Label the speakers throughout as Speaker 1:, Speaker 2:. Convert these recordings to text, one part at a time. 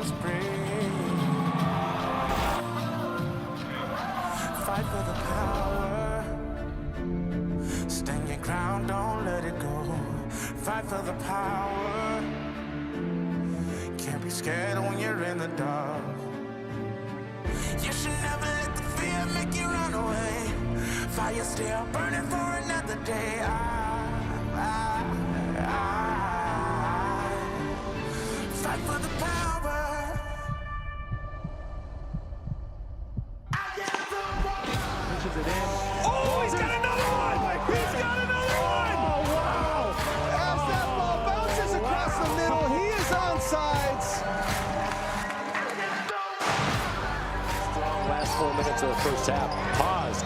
Speaker 1: just breathe. Fight for the power. Stand your ground, don't let it go. Fight for the power. Can't be scared when you're in the dark. You should never let the fear make you run away. Fire still burning for another day. Fight for the power.
Speaker 2: Pushes it in.
Speaker 3: Oh, he's got another one! He's got another one!
Speaker 2: Oh, wow!
Speaker 4: As that ball bounces across the middle, he is onside.
Speaker 5: Strong last 4 minutes of the first half. Pause.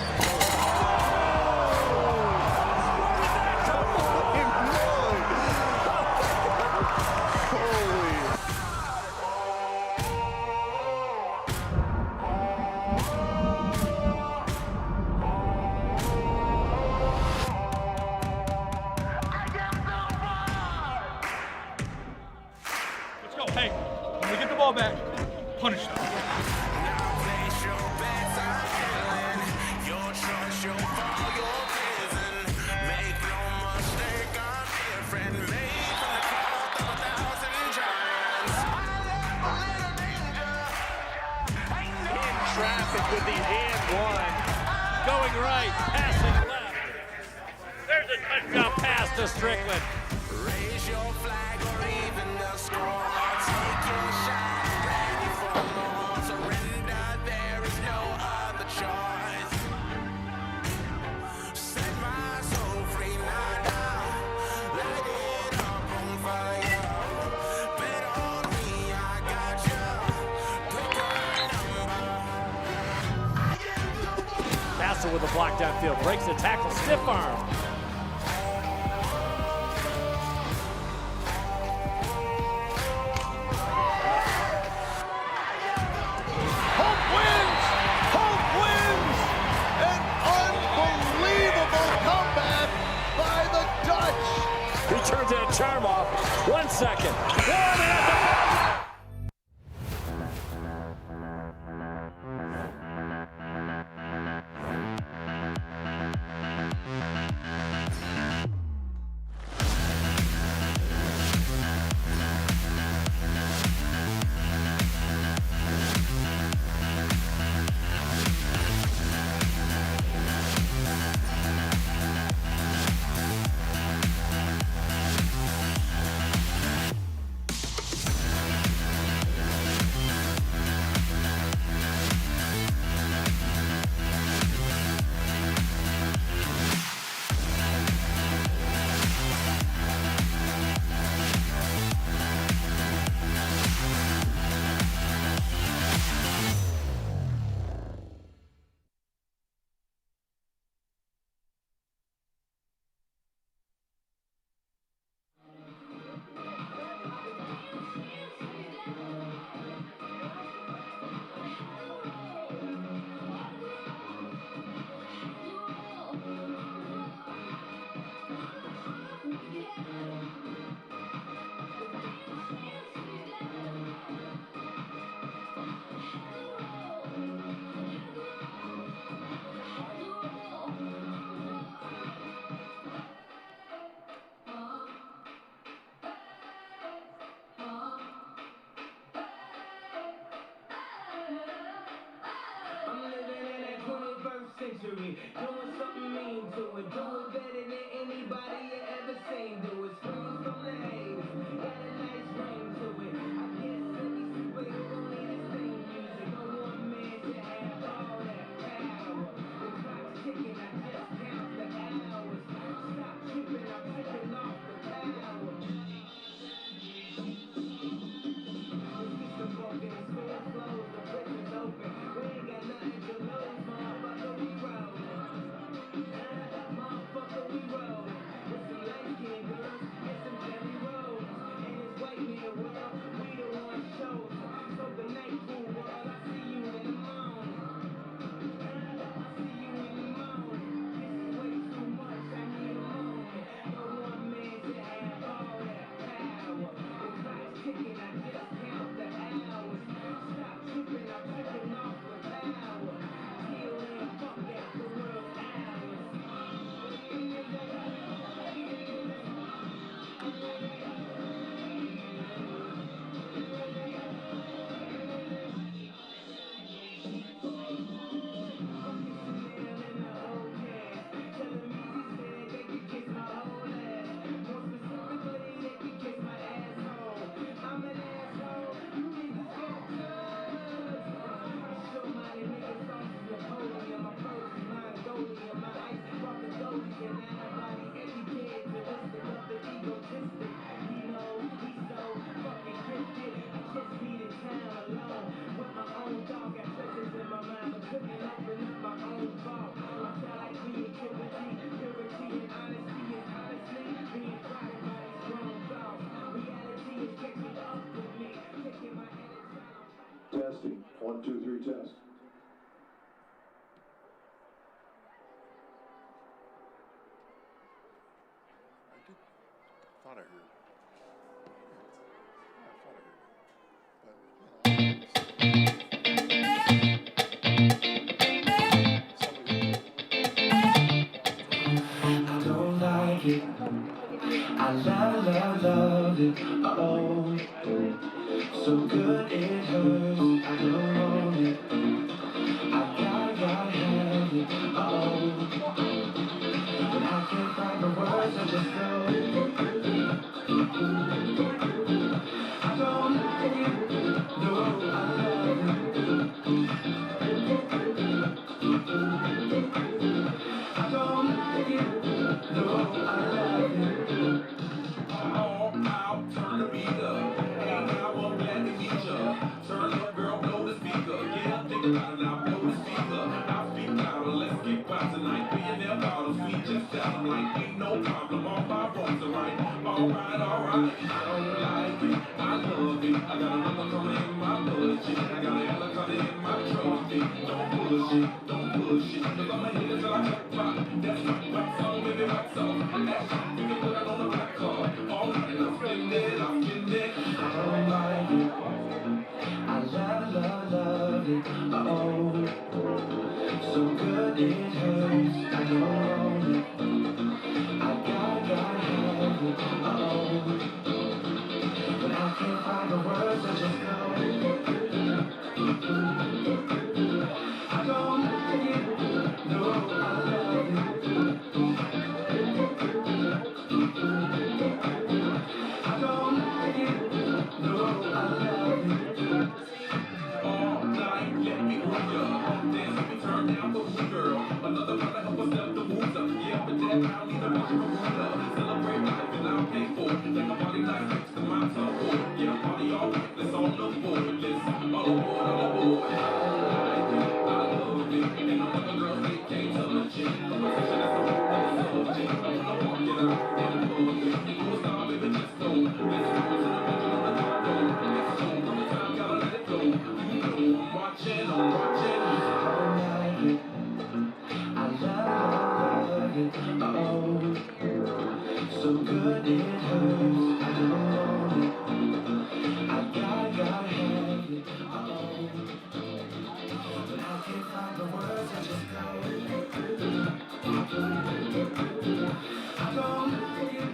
Speaker 3: Let's go. Hey, when we get the ball back, punish them.
Speaker 1: Now place your bets, I'm feeling. Your choice, your fall, your prison. Make no mistake, I'm different. Made from the cloth of 1,000 giants. I live a little danger.
Speaker 5: In traffic with the and one. Going right, passing left. There's a touchdown pass to Strickland.
Speaker 1: Raise your flag or even the score. I'll take your shot. Ready for more. Surrender, there is no other choice. Set my soul free now. Light it up on fire. Bet on me, I got you. Pick a number.
Speaker 5: Castle with a block downfield. Breaks the tackle. Stiff arm.
Speaker 4: Hope wins! An unbelievable comeback by the Dutch.
Speaker 5: He turns it a charm off. 1 second. One and
Speaker 6: 1, 2, 3, test.
Speaker 7: I thought I heard.
Speaker 1: I don't like it. I love it. Oh, so good it hurts. I don't want it. I gotta have it. Oh, but I can't find the words. I just go. I don't like it. No, I love it. I don't like it. No, I love it. All out, turn the beat up. Hey, now I'm glad to meet ya. Turn up, girl, blow the speaker. Yeah, think about it now, blow the speaker. I'll speak louder, let's get wild tonight. Billionaire bottles, we just down. I'm like, ain't no problem, all my wrongs are right. Alright, I don't like it, I love it. I got another coming in my budget. I got an elephant in my trophy. Don't bullshit, cause I'ma hit it till I cut pop. That's right, wax on, baby, wax on. That's right, you can put it on the black card. Alright, I'm spin it. I don't like it. I love it. Oh, so good it hurts. I don't want it. I gotta have it. Oh, but I can't find the words. I just go. I don't like it. No, I love it. I don't like it. No, I love it. All night, let me roll ya. Dance with me, turn down for me, girl. Another brother help us up the moves up. Yeah, but that I need to watch my ruler. Celebrate life and I'll pay for it. Like a party night next to my toe. Yeah, party all right, let's all look forward. Let's all aboard, all aboard. I love it. And the other girls, they can't touch it. Conversation, that's a whole other subject. I'm gonna walk it out and love it. You a star, baby, let's go. Let's go to the middle of the condo. Let's go, one more time, gotta let it go. You know I'm watching. I like it. I love it. Oh, so good it hurts. I don't want it. I gotta have it. Oh, but I can't find the words. I just go. I don't like it.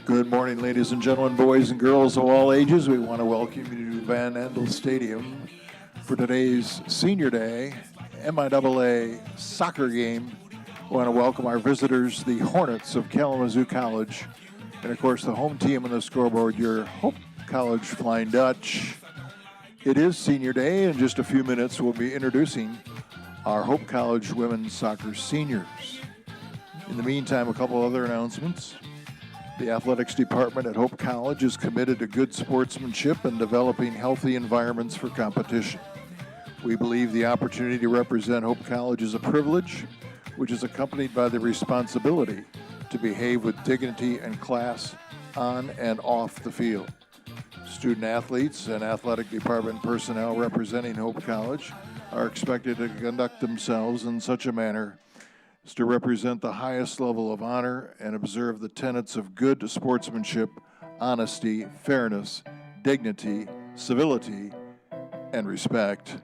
Speaker 7: Good morning, ladies and gentlemen, boys and girls of all ages. We want to welcome you to Van Andel Stadium for today's Senior Day MIAA soccer game. We want to welcome our visitors, the Hornets of Kalamazoo College, and of course the home team on the scoreboard, your Hope College Flying Dutch. It is Senior Day. In just a few minutes, we'll be introducing our Hope College women's soccer seniors. In the meantime, a couple other announcements. The athletics department at Hope College is committed to good sportsmanship and developing healthy environments for competition. We believe the opportunity to represent Hope College is a privilege, which is accompanied by the responsibility to behave with dignity and class on and off the field. Student athletes and athletic department personnel representing Hope College are expected to conduct themselves in such a manner is to represent the highest level of honor and observe the tenets of good sportsmanship, honesty, fairness, dignity, civility, and respect.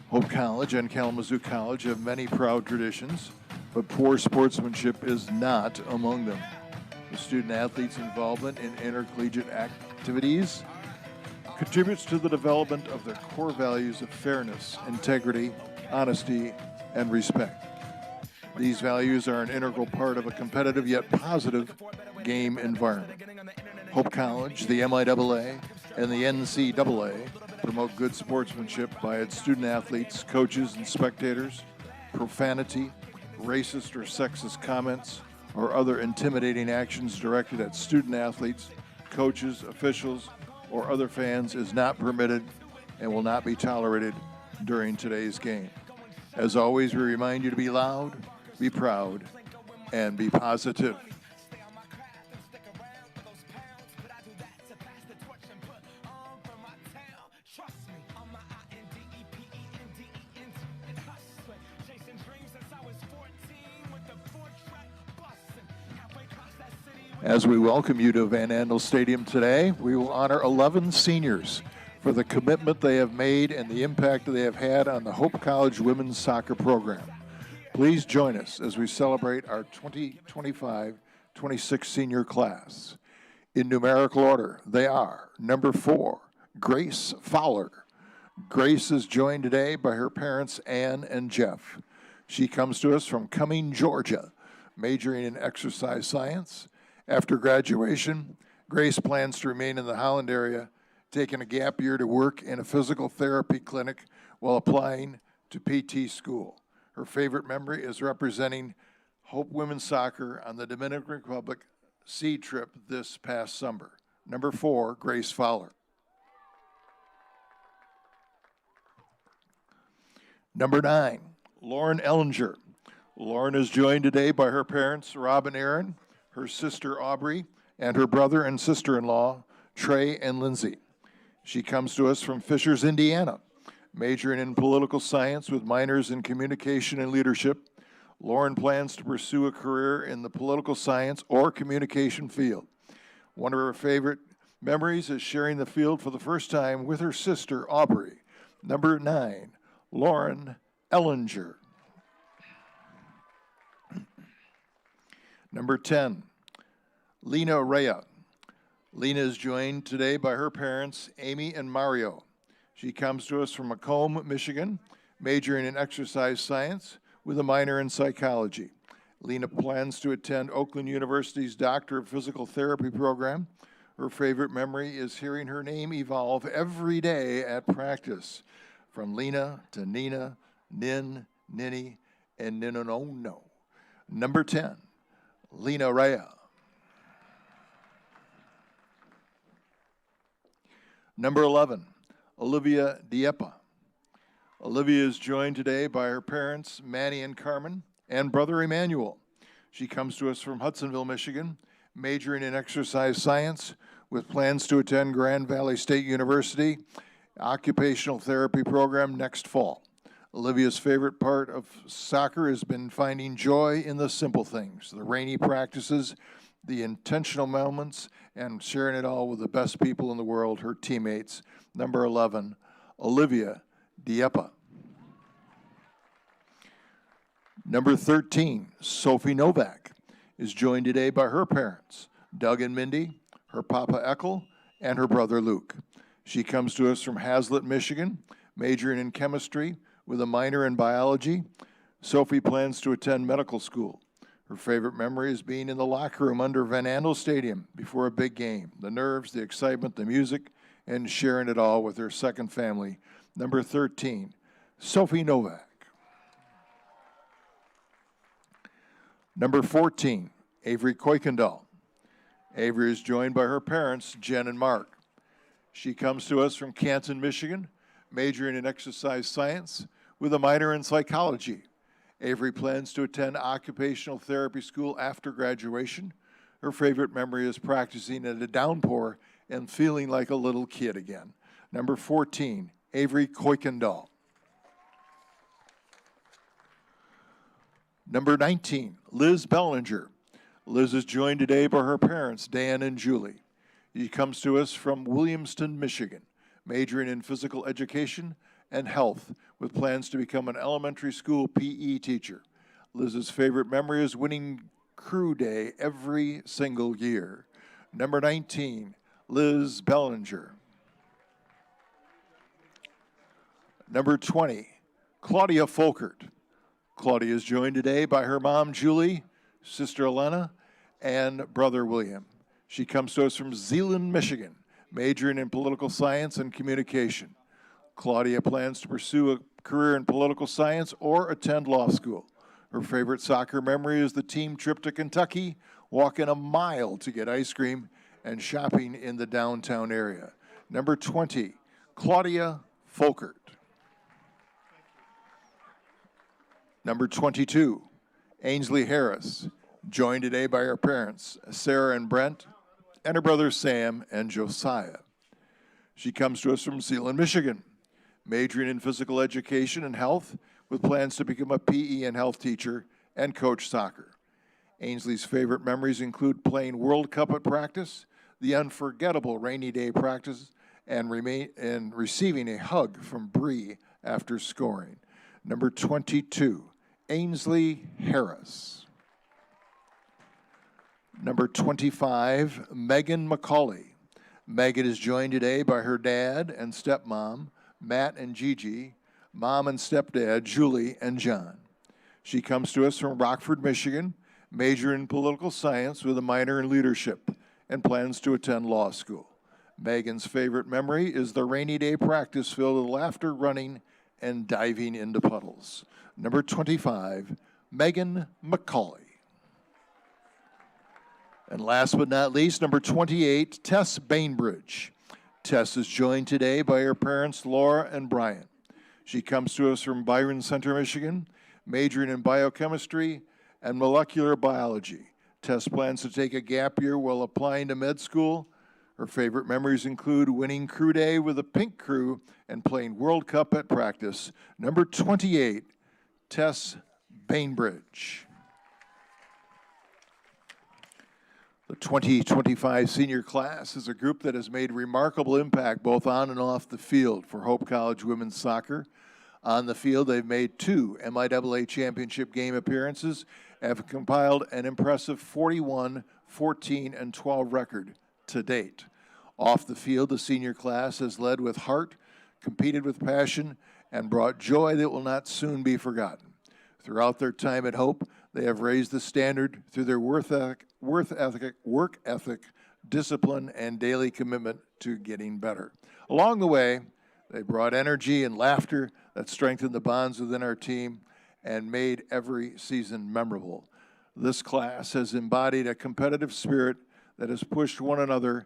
Speaker 7: Hope College and Kalamazoo College have many proud traditions, but poor sportsmanship is not among them. The student athletes' involvement in intercollegiate activities contributes to the development of their core values of fairness, integrity, honesty, and respect. These values are an integral part of a competitive yet positive game environment. Hope College, the MIAA, and the NCAA promote good sportsmanship by its student athletes, coaches, and spectators. Profanity, racist or sexist comments, or other intimidating actions directed at student athletes, coaches, officials, or other fans is not permitted and will not be tolerated during today's game. As always, we remind you to be loud, be proud, and be positive. As we welcome you to Van Andel Stadium today, we will honor 11 seniors for the commitment they have made and the impact they have had on the Hope College women's soccer program. Please join us as we celebrate our 2025-26 senior class. In numerical order, they are number 4, Grace Fowler. Grace is joined today by her parents, Ann and Jeff. She comes to us from Cumming, Georgia, majoring in exercise science. After graduation, Grace plans to remain in the Holland area, taking a gap year to work in a physical therapy clinic while applying to PT school. Her favorite memory is representing Hope Women's Soccer on the Dominican Republic seed trip this past summer. Number 4, Grace Fowler. Number 9, Lauren Ellinger. Lauren is joined today by her parents, Rob and Aaron, her sister Aubrey, and her brother and sister-in-law, Trey and Lindsay. She comes to us from Fishers, Indiana, majoring in political science with minors in communication and leadership. Lauren plans to pursue a career in the political science or communication field. One of her favorite memories is sharing the field for the first time with her sister, Aubrey. Number 9, Lauren Ellinger. Number 10, Lena Rea. Lena is joined today by her parents, Amy and Mario. She comes to us from Macomb, Michigan, majoring in exercise science with a minor in psychology. Lena plans to attend Oakland University's Doctor of Physical Therapy program. Her favorite memory is hearing her name evolve every day at practice, from Lena to Nina, Nin, Ninny, and Ninono. Number 10, Lena Rea. Number 11, Olivia Diepa. Olivia is joined today by her parents, Manny and Carmen, and brother Emmanuel. She comes to us from Hudsonville, Michigan, majoring in exercise science with plans to attend Grand Valley State University occupational therapy program next fall. Olivia's favorite part of soccer has been finding joy in the simple things, the rainy practices, the intentional moments, and sharing it all with the best people in the world, her teammates. Number 11, Olivia Diepa. Number 13, Sophie Novak, is joined today by her parents, Doug and Mindy, her papa Eckel, and her brother Luke. She comes to us from Hazlet, Michigan, majoring in chemistry with a minor in biology. Sophie plans to attend medical school. Her favorite memory is being in the locker room under Van Andel Stadium before a big game. The nerves, the excitement, the music, and sharing it all with her second family. Number 13, Sophie Novak. Number 14, Avery Kuykendall. Avery is joined by her parents, Jen and Mark. She comes to us from Canton, Michigan, majoring in exercise science with a minor in psychology. Avery plans to attend occupational therapy school after graduation. Her favorite memory is practicing at a downpour and feeling like a little kid again. Number 14, Avery Kuykendall. Number 19, Liz Bellinger. Liz is joined today by her parents, Dan and Julie. She comes to us from Williamston, Michigan, majoring in physical education and health with plans to become an elementary school PE teacher. Liz's favorite memory is winning crew day every single year. Number 19, Liz Bellinger. Number 20, Claudia Folkert. Claudia is joined today by her mom, Julie, sister Elena, and brother William. She comes to us from Zeeland, Michigan, majoring in political science and communication. Claudia plans to pursue a career in political science or attend law school. Her favorite soccer memory is the team trip to Kentucky, walking a mile to get ice cream, and shopping in the downtown area. Number 20, Claudia Folkert. Number 22, Ainsley Harris, joined today by her parents, Sarah and Brent, and her brothers Sam and Josiah. She comes to us from Zeeland, Michigan, majoring in physical education and health with plans to become a PE and health teacher and coach soccer. Ainsley's favorite memories include playing World Cup at practice, the unforgettable rainy day practice, and receiving a hug from Bree after scoring. Number 22, Ainsley Harris. Number 25, Megan McCauley. Megan is joined today by her dad and stepmom, Matt and Gigi, mom and stepdad, Julie and John. She comes to us from Rockford, Michigan, major in political science with a minor in leadership, and plans to attend law school. Megan's favorite memory is the rainy day practice filled with laughter, running, and diving into puddles. Number 25, Megan McCauley. And last but not least, number 28, Tess Bainbridge. Tess is joined today by her parents, Laura and Brian. She comes to us from Byron Center, Michigan, majoring in biochemistry and molecular biology. Tess plans to take a gap year while applying to med school. Her favorite memories include winning crew day with the pink crew and playing World Cup at practice. Number 28, Tess Bainbridge. The 2025 senior class is a group that has made remarkable impact both on and off the field for Hope College women's soccer. On the field, they've made 2 MIAA championship game appearances and have compiled an impressive 41, 14, and 12 record to date. Off the field, the senior class has led with heart, competed with passion, and brought joy that will not soon be forgotten. Throughout their time at Hope, they have raised the standard through their work ethic, discipline, and daily commitment to getting better. Along the way, they brought energy and laughter that strengthened the bonds within our team and made every season memorable. This class has embodied a competitive spirit that has pushed one another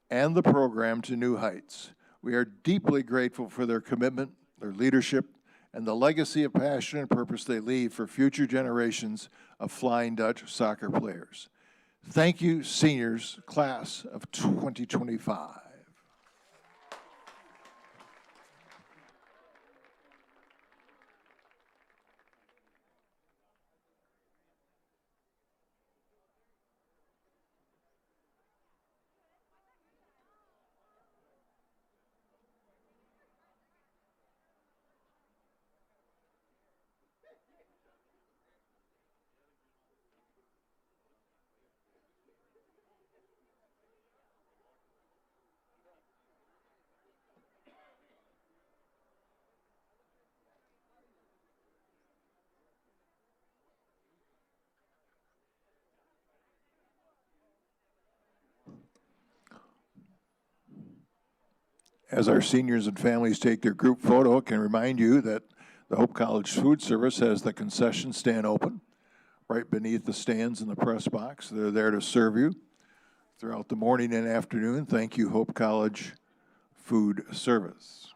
Speaker 7: and the program to new heights. We are deeply grateful for their commitment, their leadership, and the legacy of passion and purpose they leave for future generations of Flying Dutch soccer players. Thank you, seniors, class of 2025. As our seniors and families take their group photo, I can remind you that the Hope College Food Service has the concession stand open right beneath the stands in the press box. They're there to serve you throughout the morning and afternoon. Thank you, Hope College Food Service.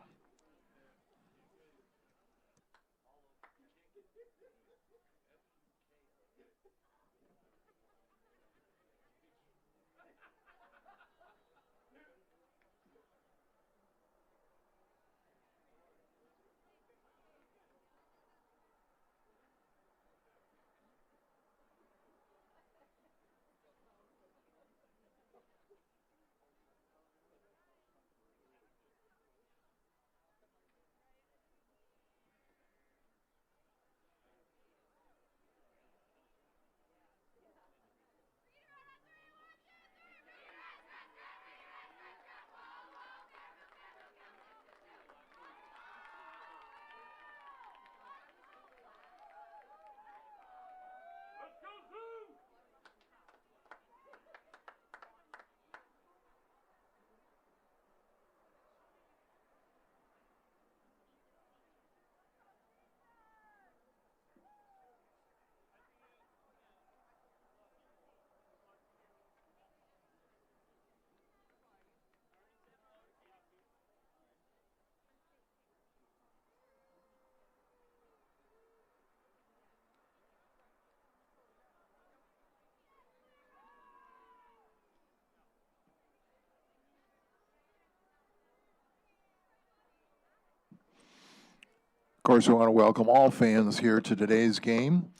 Speaker 7: Of course, we want to welcome all fans here to today's game.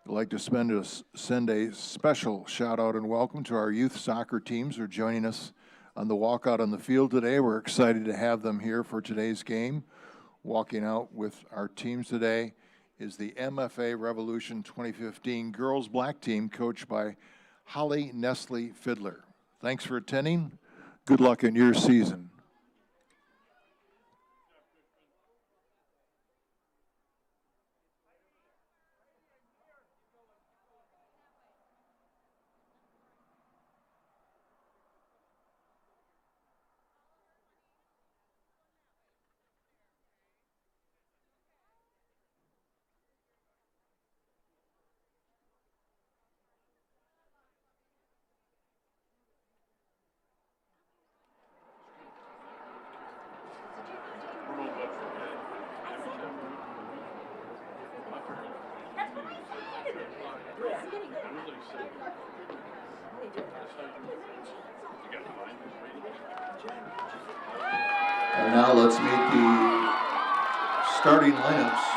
Speaker 7: I'd like to send a special shout out and welcome to our youth soccer teams who are joining us on the walkout on the field today. We're excited to have them here for today's game. Walking out with our teams today is the MFA Revolution 2015 girls black team coached by Holly Nestle Fiddler. Thanks for attending. Good luck in your season. And now let's meet the starting lineups.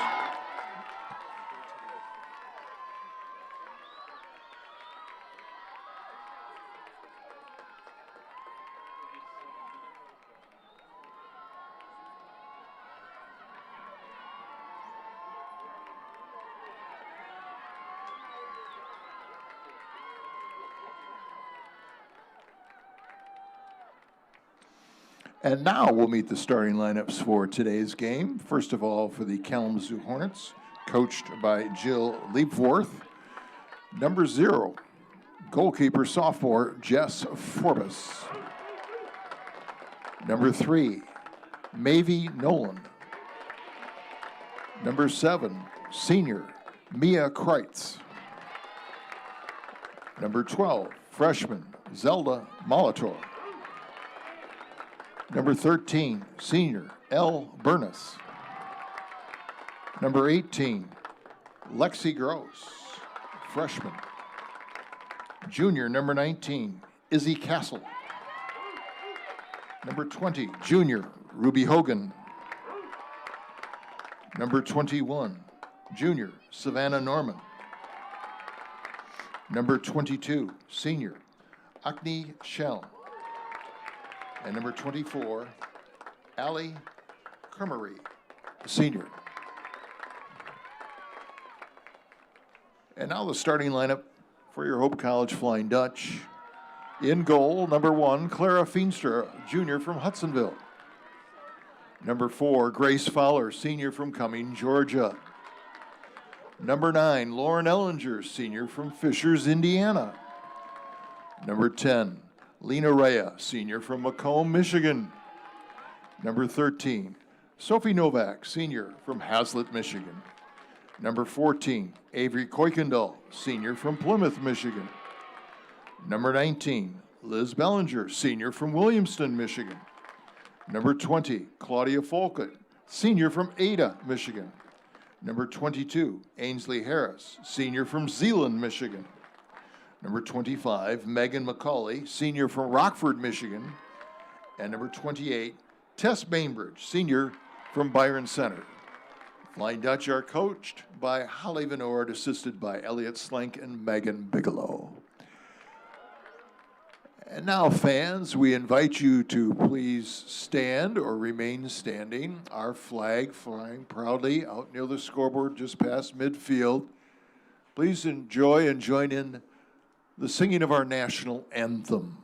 Speaker 7: And now we'll meet the starting lineups for today's game. First of all, for the Kalamazoo Hornets, coached by Jill Leapforth. Number 0, goalkeeper sophomore Jess Forbes. Number 3, Mavie Nolan. Number 7, senior Mia Kreitz. Number 12, freshman Zelda Molitor. Number 13, senior Elle Burness. Number 18, Lexi Gross, freshman. Junior, number 19, Izzy Castle. Number 20, junior Ruby Hogan. Number 21, junior Savannah Norman. Number 22, senior Akni Shell. And number 24, Allie Kermery, senior. And now the starting lineup for your Hope College Flying Dutch. In goal, number 1, Clara Feenstra, junior from Hudsonville. Number 4, Grace Fowler, senior from Cumming, Georgia. Number 9, Lauren Ellinger, senior from Fishers, Indiana. Number 10, Lena Rea, senior from Macomb, Michigan. Number 13, Sophie Novak, senior from Hazlitt, Michigan. Number 14, Avery Kuykendall, senior from Plymouth, Michigan. Number 19, Liz Bellinger, senior from Williamston, Michigan. Number 20, Claudia Folkett, senior from Ada, Michigan. Number 22, Ainsley Harris, senior from Zeeland, Michigan. Number 25, Megan McCauley, senior from Rockford, Michigan. And number 28, Tess Bainbridge, senior from Byron Center. Flying Dutch are coached by Holly Venord, assisted by Elliot Slank and Megan Bigelow. And now, fans, we invite you to please stand or remain standing. Our flag flying proudly out near the scoreboard just past midfield. Please enjoy and join in the singing of our national anthem.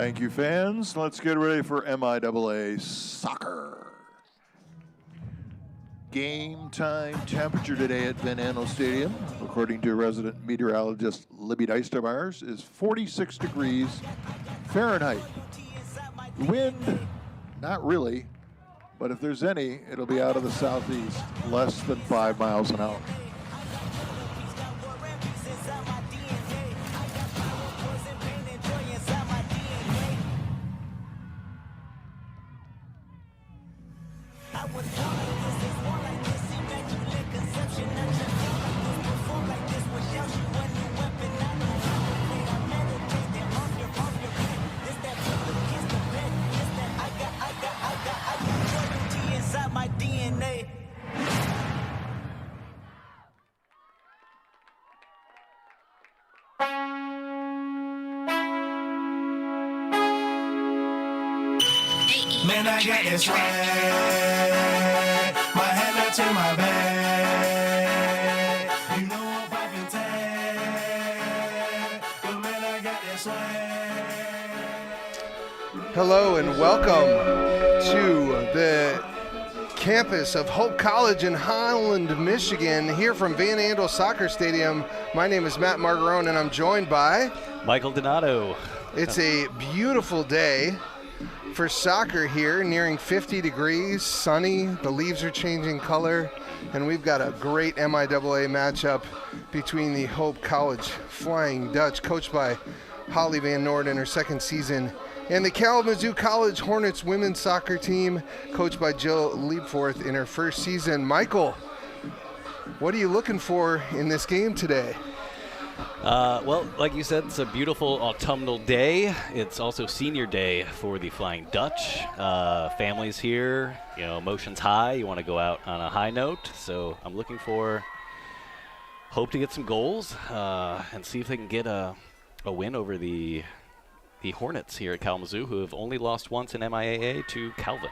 Speaker 7: Thank you, fans. Let's get ready for MIAA soccer. Game time temperature today at Van Andel Stadium, according to resident meteorologist Libby Dijstermars, is 46 degrees Fahrenheit. Wind, not really, but if there's any, it'll be out of the southeast, less than 5 miles an hour.
Speaker 1: Man, I got this swag. My hand up to my bag. You know I'm poppin' tag. But man, I got this swag.
Speaker 4: Hello and welcome to the campus of Hope College in Holland, Michigan, here from Van Andel Soccer Stadium. My name is Matt Margarone and I'm joined by
Speaker 5: Michael Donato.
Speaker 4: It's a beautiful day for soccer here, nearing 50 degrees, sunny, the leaves are changing color, and we've got a great MIAA matchup between the Hope College Flying Dutch, coached by Holly Van Noord in her second season, and the Kalamazoo College Hornets women's soccer team, coached by Jill Liebforth in her first season. Michael, what are you looking for in this game today?
Speaker 5: Well, like you said, it's a beautiful autumnal day. It's also senior day for the Flying Dutch. Families here, you know, emotions high. You want to go out on a high note. So I'm looking for, hope to get some goals and see if they can get a win over the Hornets here at Kalamazoo, who have only lost once in MIAA to Calvin.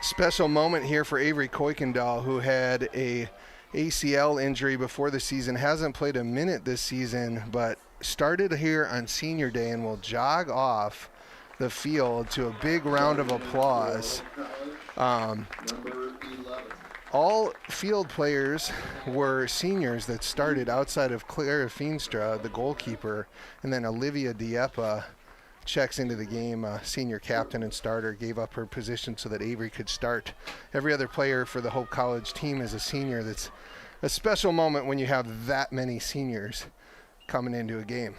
Speaker 4: Special moment here for Avery Kuykendall, who had a ACL injury before the season, hasn't played a minute this season, but started here on senior day and will jog off the field to a big round of applause. All field players were seniors that started outside of Clara Feenstra, the goalkeeper, and then Olivia Dieppe checks into the game, senior captain and starter, gave up her position so that Avery could start. Every other player for the Hope College team is a senior. That's a special moment when you have that many seniors coming into a game.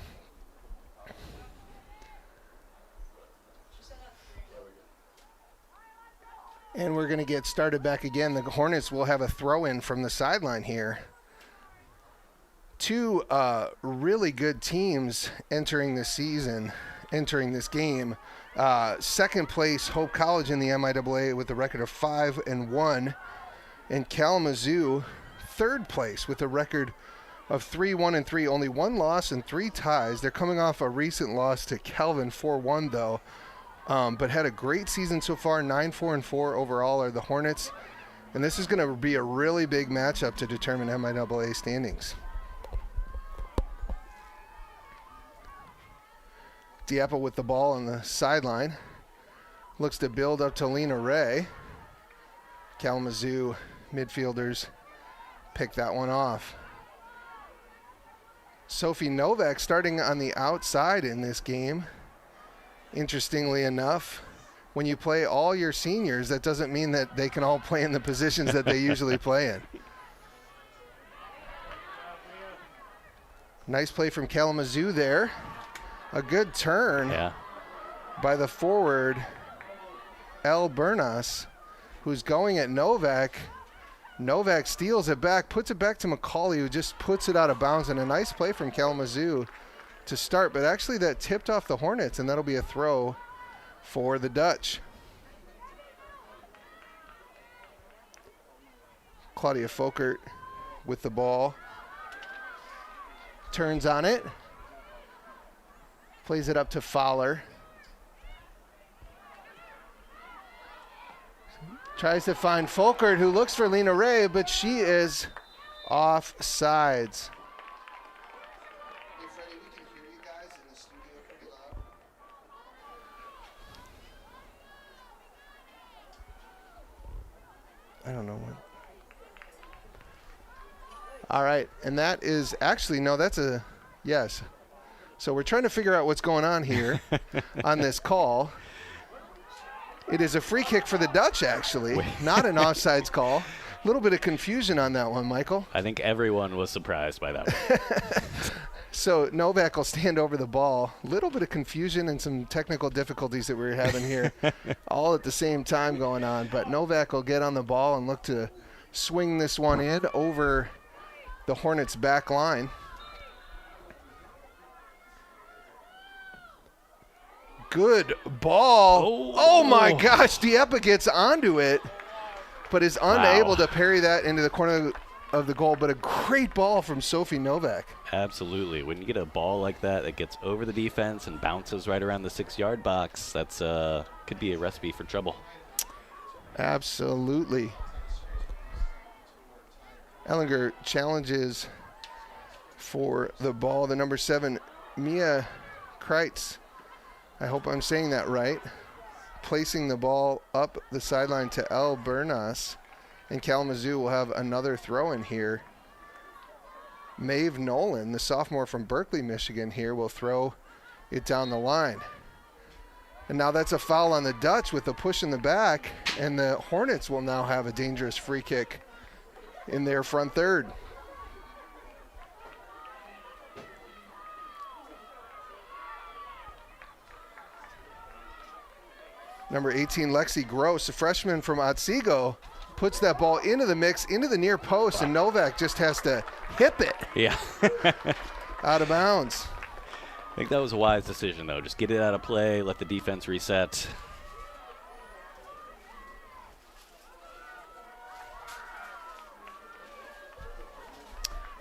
Speaker 4: And we're going to get started back again. The Hornets will have a throw-in from the sideline here. Two really good teams entering this season, entering this game. Second place, Hope College in the MIAA with a record of 5-1. And Kalamazoo, third place with a record of 3-1-3. Only one loss and 3 ties. They're coming off a recent loss to Calvin, 4-1 though. But had a great season so far. 9-4-4 overall are the Hornets. And this is going to be a really big matchup to determine MIAA standings. Dieppe with the ball on the sideline. Looks to build up to Lena Ray. Kalamazoo midfielders pick that one off. Sophie Novak starting on the outside in this game. Interestingly enough, when you play all your seniors, that doesn't mean that they can all play in the positions that they usually play in. Nice play from Kalamazoo there. A good turn by the forward, El Bernas, who's going at Novak. Novak steals it back, puts it back to McCauley, who just puts it out of bounds. And a nice play from Kalamazoo to start. But actually that tipped off the Hornets, and that'll be a throw for the Dutch. Claudia Folkert with the ball. Turns on it. Plays it up to Fowler. Tries to find Folkert, who looks for Lena Ray, but she is off sides. don't know what. All right, and that is actually, no, that's a yes. So we're trying to figure out what's going on here on this call. It is a free kick for the Dutch, actually, not an offsides call. A little bit of confusion on that one, Michael.
Speaker 5: I think everyone was surprised by that one.
Speaker 4: So Novak will stand over the ball. A little bit of confusion and some technical difficulties that we were having here all at the same time going on. But Novak will get on the ball and look to swing this one in over the Hornets' back line. Good ball. Oh my gosh. Dieppe gets onto it, but is unable to parry that into the corner of the goal. But a great ball from Sophie Novak.
Speaker 5: Absolutely. When you get a ball like that that gets over the defense and bounces right around the 6-yard box, that's could be a recipe for trouble.
Speaker 4: Absolutely. Ellinger challenges for the ball. The number 7, Mia Kreitz, I hope I'm saying that right, placing the ball up the sideline to El Bernas. And Kalamazoo will have another throw in here. Maeve Nolan, the sophomore from Berkeley, Michigan here, will throw it down the line. And now that's a foul on the Dutch with a push in the back, and the Hornets will now have a dangerous free kick in their front third. Number 18, Lexi Gross, a freshman from Otsego, puts that ball into the mix, into the near post, and Novak just has to hip it.
Speaker 5: Yeah.
Speaker 4: Out of bounds.
Speaker 5: I think that was a wise decision, though. Just get it out of play, let the defense reset.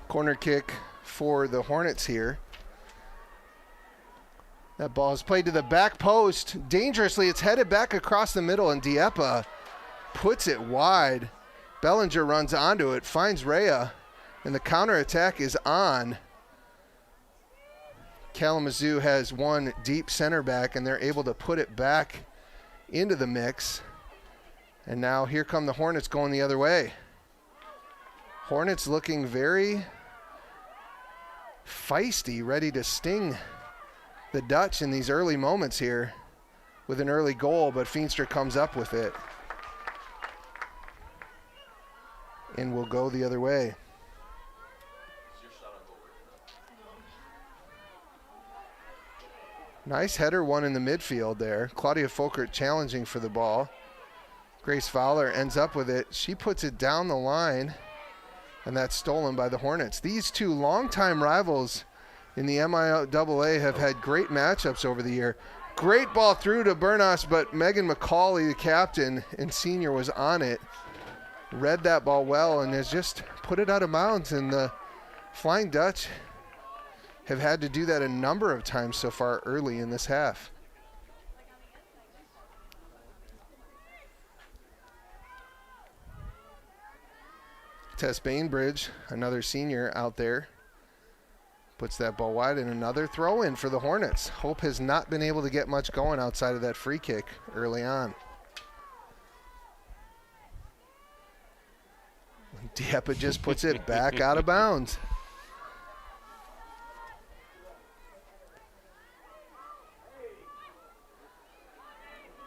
Speaker 4: Corner kick for the Hornets here. That ball is played to the back post. Dangerously, it's headed back across the middle, and Dieppe puts it wide. Bellinger runs onto it, finds Rhea, and the counterattack is on. Kalamazoo has one deep center back, and they're able to put it back into the mix. And now here come the Hornets going the other way. Hornets looking very feisty, ready to sting the Dutch in these early moments here with an early goal, but Feenstra comes up with it and will go the other way. Nice header one in the midfield there. Claudia Folkert challenging for the ball. Grace Fowler ends up with it. She puts it down the line, and that's stolen by the Hornets. These two longtime rivals in the MIAA have had great matchups over the year. Great ball through to Bernas, but Megan McCauley, the captain and senior, was on it. Read that ball well and has just put it out of bounds. And the Flying Dutch have had to do that a number of times so far early in this half. Tess Bainbridge, another senior out there, puts that ball wide, and another throw in for the Hornets. Hope has not been able to get much going outside of that free kick early on. Dieppe just puts it back out of bounds.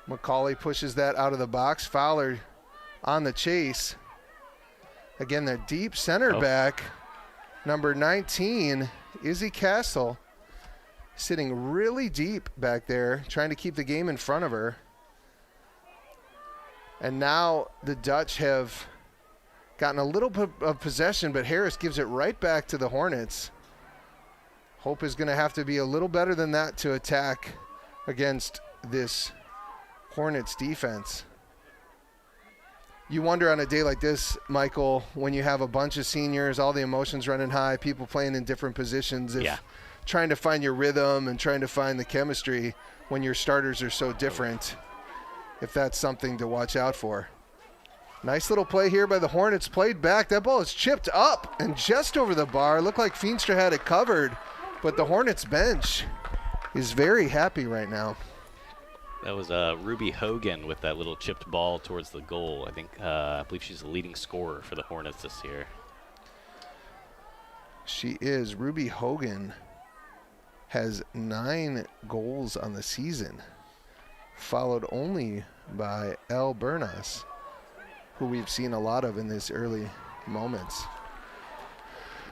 Speaker 4: McCauley pushes that out of the box. Fowler on the chase. Again, the deep center back, number 19, Izzy Castle, sitting really deep back there, trying to keep the game in front of her. And now the Dutch have gotten a little bit of possession, but Harris gives it right back to the Hornets. Hope is going to have to be a little better than that to attack against this Hornets defense. You wonder on a day like this, Michael, when you have a bunch of seniors, all the emotions running high, people playing in different positions, if trying to find your rhythm and trying to find the chemistry when your starters are so different, if that's something to watch out for. Nice little play here by the Hornets, played back. That ball is chipped up and just over the bar. Looked like Feenstra had it covered, but the Hornets bench is very happy right now.
Speaker 5: That was Ruby Hogan with that little chipped ball towards the goal. I believe she's the leading scorer for the Hornets this year.
Speaker 4: She is. Ruby Hogan has 9 goals on the season, followed only by Elle Bernas, who we've seen a lot of in these early moments.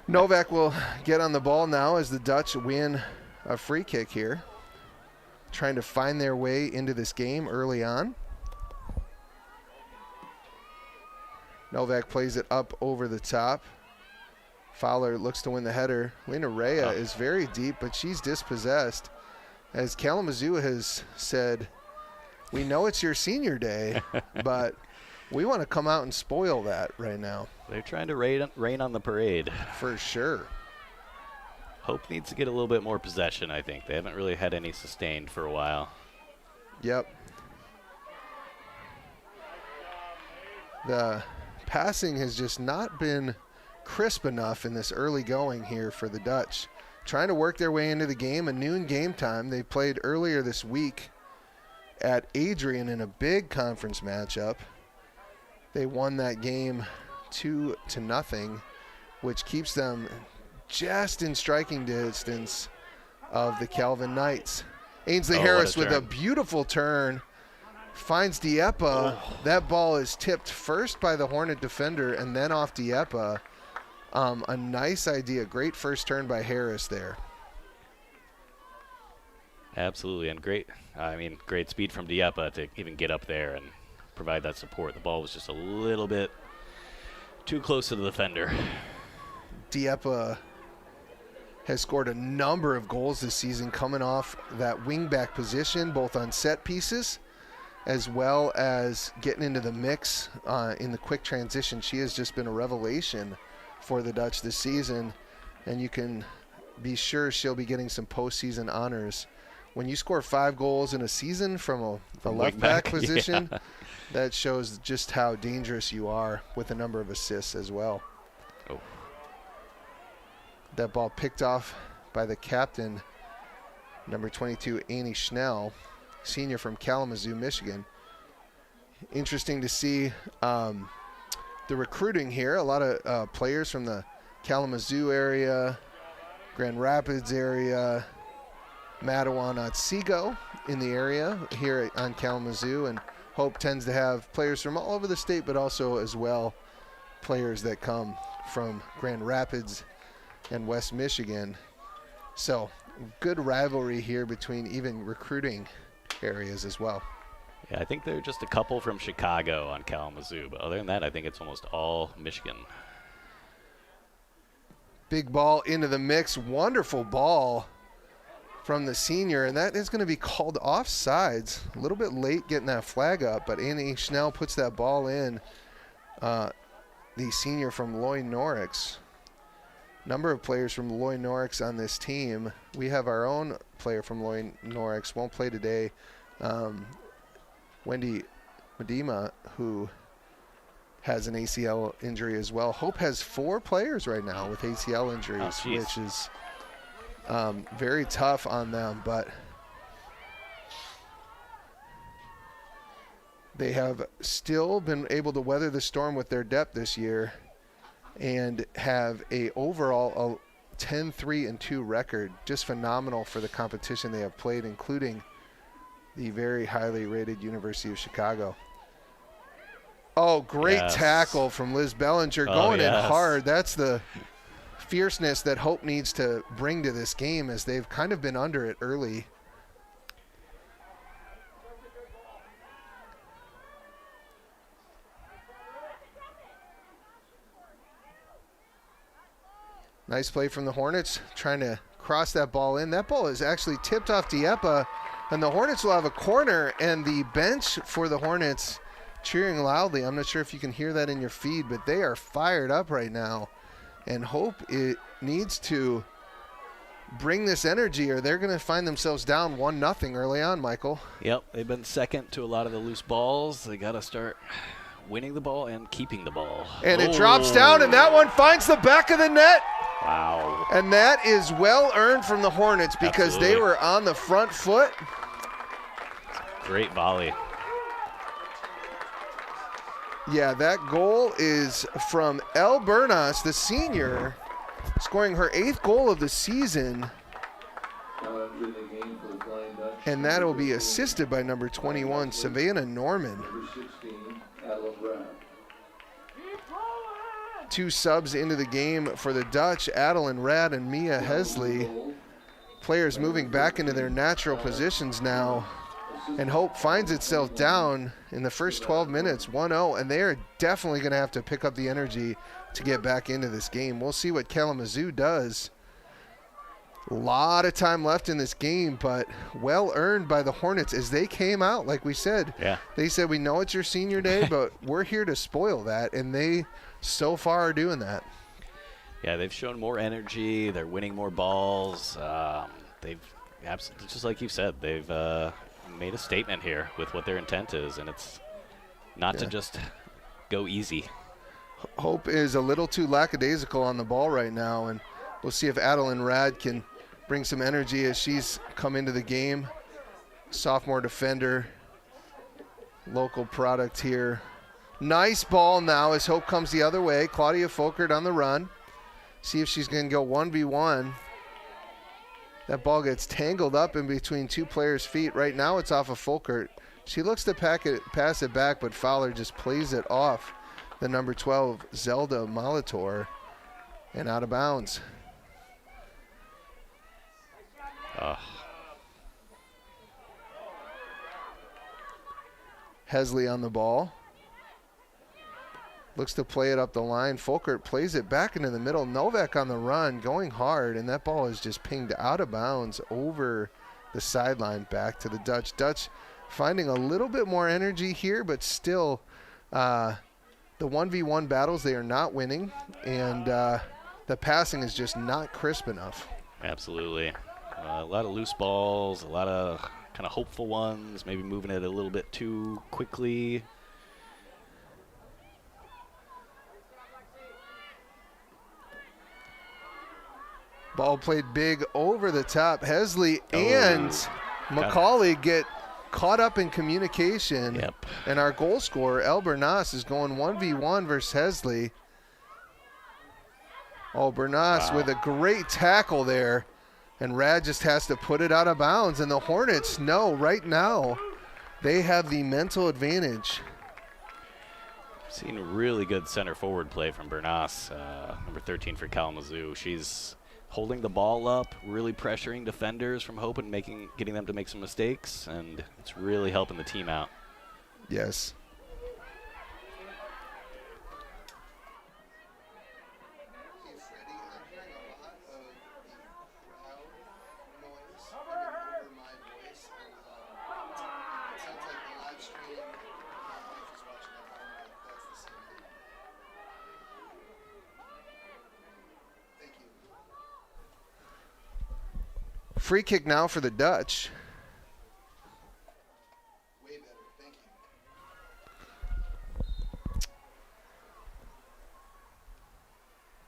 Speaker 4: Novak will get on the ball now as the Dutch win a free kick here, trying to find their way into this game early on. Novak plays it up over the top. Fowler looks to win the header. Lena Rea is very deep, but she's dispossessed. As Kalamazoo has said, we know it's your senior day, but we want to come out and spoil that right now.
Speaker 5: They're trying to rain on the parade.
Speaker 4: For sure.
Speaker 5: Hope needs to get a little bit more possession, I think. They haven't really had any sustained for a while.
Speaker 4: Yep. The passing has just not been crisp enough in this early going here for the Dutch. Trying to work their way into the game, a noon game time. They played earlier this week at Adrian in a big conference matchup. They won that game 2-0, which keeps them just in striking distance of the Calvin Knights. Ainsley Harris with a beautiful turn finds Dieppe. That ball is tipped first by the Hornet defender and then off Dieppe. A nice idea. Great first turn by Harris there.
Speaker 5: Absolutely, and great speed from Dieppe to even get up there and provide that support. The ball was just a little bit too close to the defender.
Speaker 4: Dieppe has scored a number of goals this season coming off that wingback position, both on set pieces as well as getting into the mix in the quick transition. She has just been a revelation for the Dutch this season, and you can be sure she'll be getting some postseason honors. When you score 5 goals in a season from a left back position, that shows just how dangerous you are with a number of assists as well.
Speaker 5: Oh.
Speaker 4: That ball picked off by the captain, number 22, Annie Schnell, senior from Kalamazoo, Michigan. Interesting to see the recruiting here. A lot of players from the Kalamazoo area, Grand Rapids area, Matawan, Otsego in the area here on Kalamazoo, and Hope tends to have players from all over the state, but also as well players that come from Grand Rapids and West Michigan. So good rivalry here between even recruiting areas as well.
Speaker 5: Yeah, I think there are just a couple from Chicago on Kalamazoo, but other than that, I think it's almost all Michigan.
Speaker 4: Big ball into the mix. Wonderful ball from the senior, and that is going to be called offsides. A little bit late getting that flag up, but Annie Schnell puts that ball in. The senior from Loy Norix. Number of players from Loy Norix on this team. We have our own player from Loy Norix, won't play today. Wendy Medema, who has an ACL injury as well. Hope has 4 players right now with ACL injuries, which is very tough on them, but they have still been able to weather the storm with their depth this year and have a overall 10-3-2 record. Just phenomenal for the competition they have played, including the very highly rated University of Chicago. Oh, great tackle from Liz Bellinger, going in hard. That's the fierceness that Hope needs to bring to this game, as they've kind of been under it early. Nice play from the Hornets, trying to cross that ball in. That ball is actually tipped off Dieppe, and the Hornets will have a corner, and the bench for the Hornets cheering loudly. I'm not sure if you can hear that in your feed, but they are fired up right now. And Hope it needs to bring this energy, or they're going to find themselves down 1-0 early on, Michael.
Speaker 5: Yep, they've been second to a lot of the loose balls. They got to start winning the ball and keeping the ball.
Speaker 4: And it drops down, and that one finds the back of the net.
Speaker 5: Wow.
Speaker 4: And that is well earned from the Hornets, because they were on the front foot.
Speaker 5: Great volley.
Speaker 4: Yeah, that goal is from Elle Bernas, the senior, scoring her 8th goal of the season. And that will be assisted by number 21, Savannah Norman. 2 subs into the game for the Dutch, Adeline Rad and Mia Hesley. Players moving back into their natural positions now. And Hope finds itself down in the first 12 minutes, 1-0, and they are definitely going to have to pick up the energy to get back into this game. We'll see what Kalamazoo does. A lot of time left in this game, but well earned by the Hornets as they came out, like we said.
Speaker 5: Yeah.
Speaker 4: They said, we know it's your senior day, but we're here to spoil that, and they so far are doing that.
Speaker 5: Yeah, they've shown more energy. They're winning more balls. They've absolutely, just like you said, they've made a statement here with what their intent is, and it's not to just go easy.
Speaker 4: Hope is a little too lackadaisical on the ball right now, and we'll see if Adeline Rad can bring some energy as she's come into the game. Sophomore defender, local product here. Nice ball now as Hope comes the other way. Claudia Folkert on the run. See if she's going to go 1v1. That ball gets tangled up in between 2 players' feet. Right now it's off of Folkert. She looks to pass it back, but Fowler just plays it off the number 12, Zelda Molitor, and out of bounds. Hesley on the ball. Looks to play it up the line. Folkert plays it back into the middle. Novak on the run, going hard, and that ball is just pinged out of bounds over the sideline back to the Dutch. Dutch finding a little bit more energy here, but still the 1v1 battles, they are not winning, and the passing is just not crisp enough.
Speaker 5: Absolutely. A lot of loose balls, a lot of kind of hopeful ones, maybe moving it a little bit too quickly.
Speaker 4: Ball played big over the top. Hesley and McCauley get caught up in communication.
Speaker 5: Yep.
Speaker 4: And our goal scorer, Elle Bernas, is going 1v1 versus Hesley. Oh, Bernas with a great tackle there. And Rad just has to put it out of bounds. And the Hornets know right now they have the mental advantage.
Speaker 5: Seen really good center forward play from Bernas, number 13 for Kalamazoo. She's holding the ball up, really pressuring defenders from Hope and getting them to make some mistakes, and it's really helping the team out.
Speaker 4: Yes. Free kick now for the Dutch. Way better, thank you.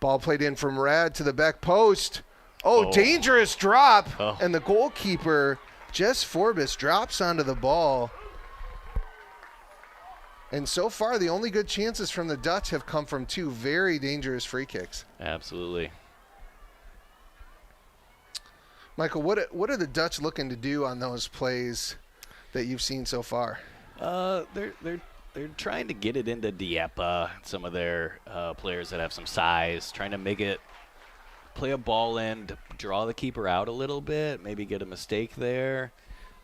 Speaker 4: Ball played in from Rad to the back post. Oh, dangerous drop.
Speaker 5: Oh.
Speaker 4: And the goalkeeper, Jess Forbes, drops onto the ball. And so far, the only good chances from the Dutch have come from 2 very dangerous free kicks.
Speaker 5: Absolutely.
Speaker 4: Michael, what are the Dutch looking to do on those plays that you've seen so far?
Speaker 5: They're trying to get it into Dieppe, some of their players that have some size, trying to make it play a ball in, to draw the keeper out a little bit, maybe get a mistake there,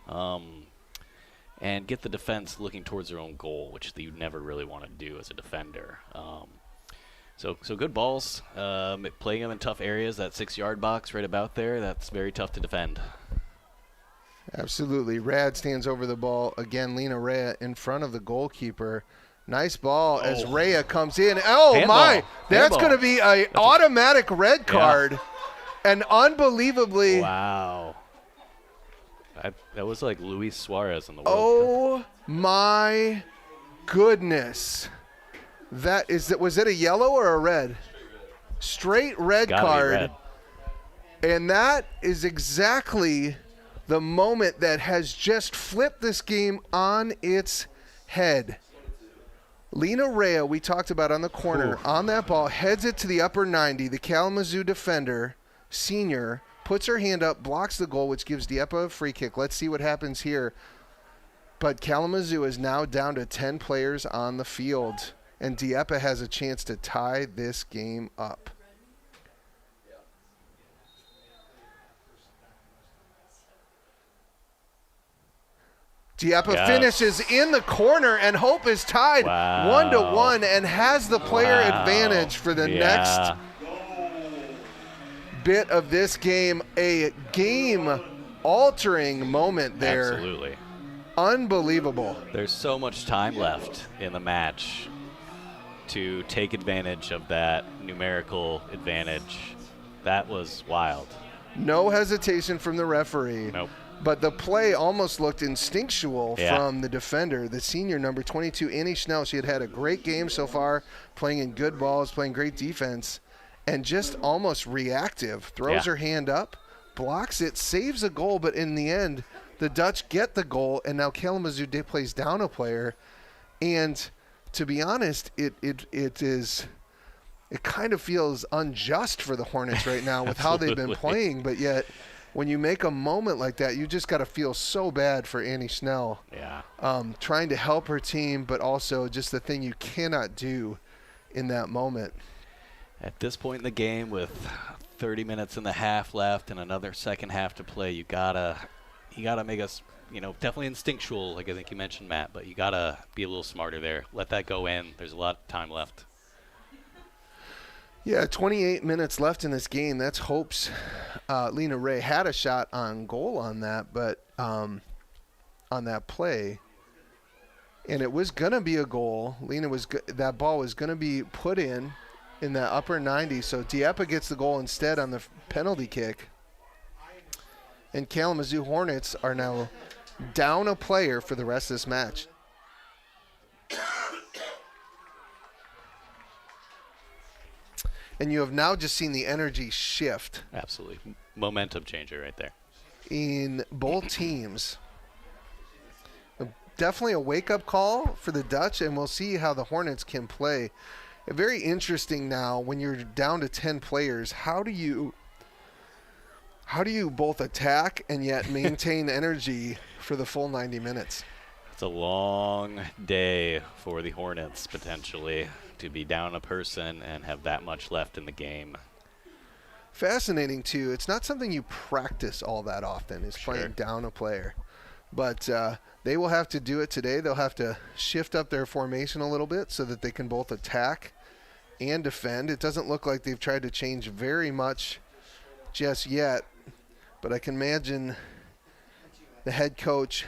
Speaker 5: and get the defense looking towards their own goal, which you never really want to do as a defender. So good balls, playing them in tough areas. That 6-yard box right about there, that's very tough to defend.
Speaker 4: Absolutely. Rad stands over the ball. Again, Lena Rea in front of the goalkeeper. Nice ball as Rea comes in. Oh,
Speaker 5: Handball.
Speaker 4: my. That's going to be an automatic red card.
Speaker 5: Yeah.
Speaker 4: And unbelievably.
Speaker 5: Wow. That was like Luis Suarez in the World Cup.
Speaker 4: Oh, my goodness. Was it a yellow or a red? Straight red
Speaker 5: Gotta be
Speaker 4: card.
Speaker 5: red.
Speaker 4: And that is exactly the moment that has just flipped this game on its head. Lena Rea, we talked about on the corner, on that ball, heads it to the upper 90. The Kalamazoo defender, senior, puts her hand up, blocks the goal, which gives Dieppe a free kick. Let's see what happens here. But Kalamazoo is now down to 10 players on the field, and Dieppe has a chance to tie this game up. Dieppe finishes in the corner, and Hope is tied 1-1 and has the player advantage for the next bit of this game. A game-altering moment there.
Speaker 5: Absolutely.
Speaker 4: Unbelievable.
Speaker 5: There's so much time left in the match to take advantage of that numerical advantage. That was wild.
Speaker 4: No hesitation from the referee.
Speaker 5: Nope.
Speaker 4: But the play almost looked instinctual from the defender, the senior number 22, Annie Schnell. She had a great game so far, playing in good balls, playing great defense, and just almost reactive. Throws her hand up, blocks it, saves a goal, but in the end, the Dutch get the goal, and now Kalamazoo plays down a player. And to be honest, it kind of feels unjust for the Hornets right now with how they've been playing, but yet – when you make a moment like that, you just got to feel so bad for Annie Schnell.
Speaker 5: Yeah.
Speaker 4: Trying to help her team, but also just the thing you cannot do in that moment.
Speaker 5: At this point in the game, with 30 minutes in the half left and another second half to play, you gotta make us, definitely instinctual, like I think you mentioned, Matt, but you gotta be a little smarter there. Let that go in. There's a lot of time left.
Speaker 4: Yeah, 28 minutes left in this game. That's Hope's. Lena Rea had a shot on goal on that, but on that play, and it was gonna be a goal. That ball was gonna be put in the upper 90. So Dieppe gets the goal instead on the penalty kick, and Kalamazoo Hornets are now down a player for the rest of this match. And you have now just seen the energy shift.
Speaker 5: Absolutely. Momentum changer right there.
Speaker 4: In both teams. Definitely a wake-up call for the Dutch, and we'll see how the Hornets can play. Very interesting now when you're down to 10 players. How do you both attack and yet maintain energy for the full 90 minutes?
Speaker 5: It's a long day for the Hornets, potentially, to be down a person and have that much left in the game.
Speaker 4: Fascinating, too. It's not something you practice all that often, is playing down a player. But they will have to do it today. They'll have to shift up their formation a little bit so that they can both attack and defend. It doesn't look like they've tried to change very much just yet, but I can imagine the head coach,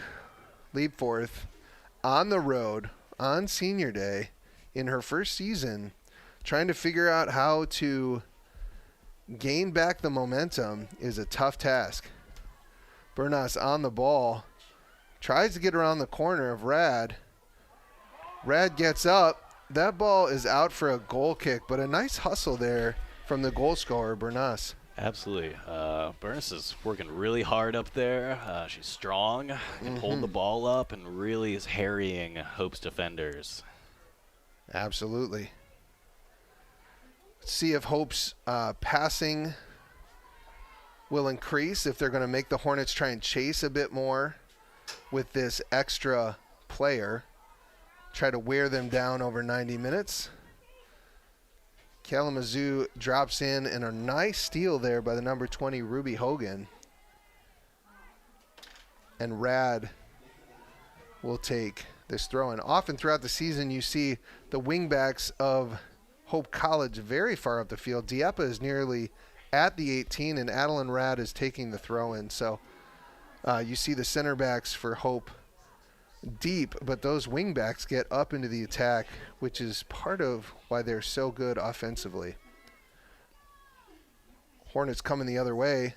Speaker 4: Leapforth, on the road on senior day in her first season, trying to figure out how to gain back the momentum is a tough task. Bernas on the ball, tries to get around the corner of Rad. Rad gets up. That ball is out for a goal kick, but a nice hustle there from the goal scorer, Bernas.
Speaker 5: Absolutely. Bernas is working really hard up there. She's strong, can hold the ball up, and really is harrying Hope's defenders.
Speaker 4: Absolutely. Let's see if Hope's passing will increase, if they're going to make the Hornets try and chase a bit more with this extra player, try to wear them down over 90 minutes. Kalamazoo drops in, and a nice steal there by the number 20, Ruby Hogan. And Rad will take this throw-in. Often throughout the season, you see the wingbacks of Hope College very far up the field. Dieppe is nearly at the 18, and Adeline Rad is taking the throw-in. So you see the center backs for Hope deep, but those wingbacks get up into the attack, which is part of why they're so good offensively. Hornets coming the other way.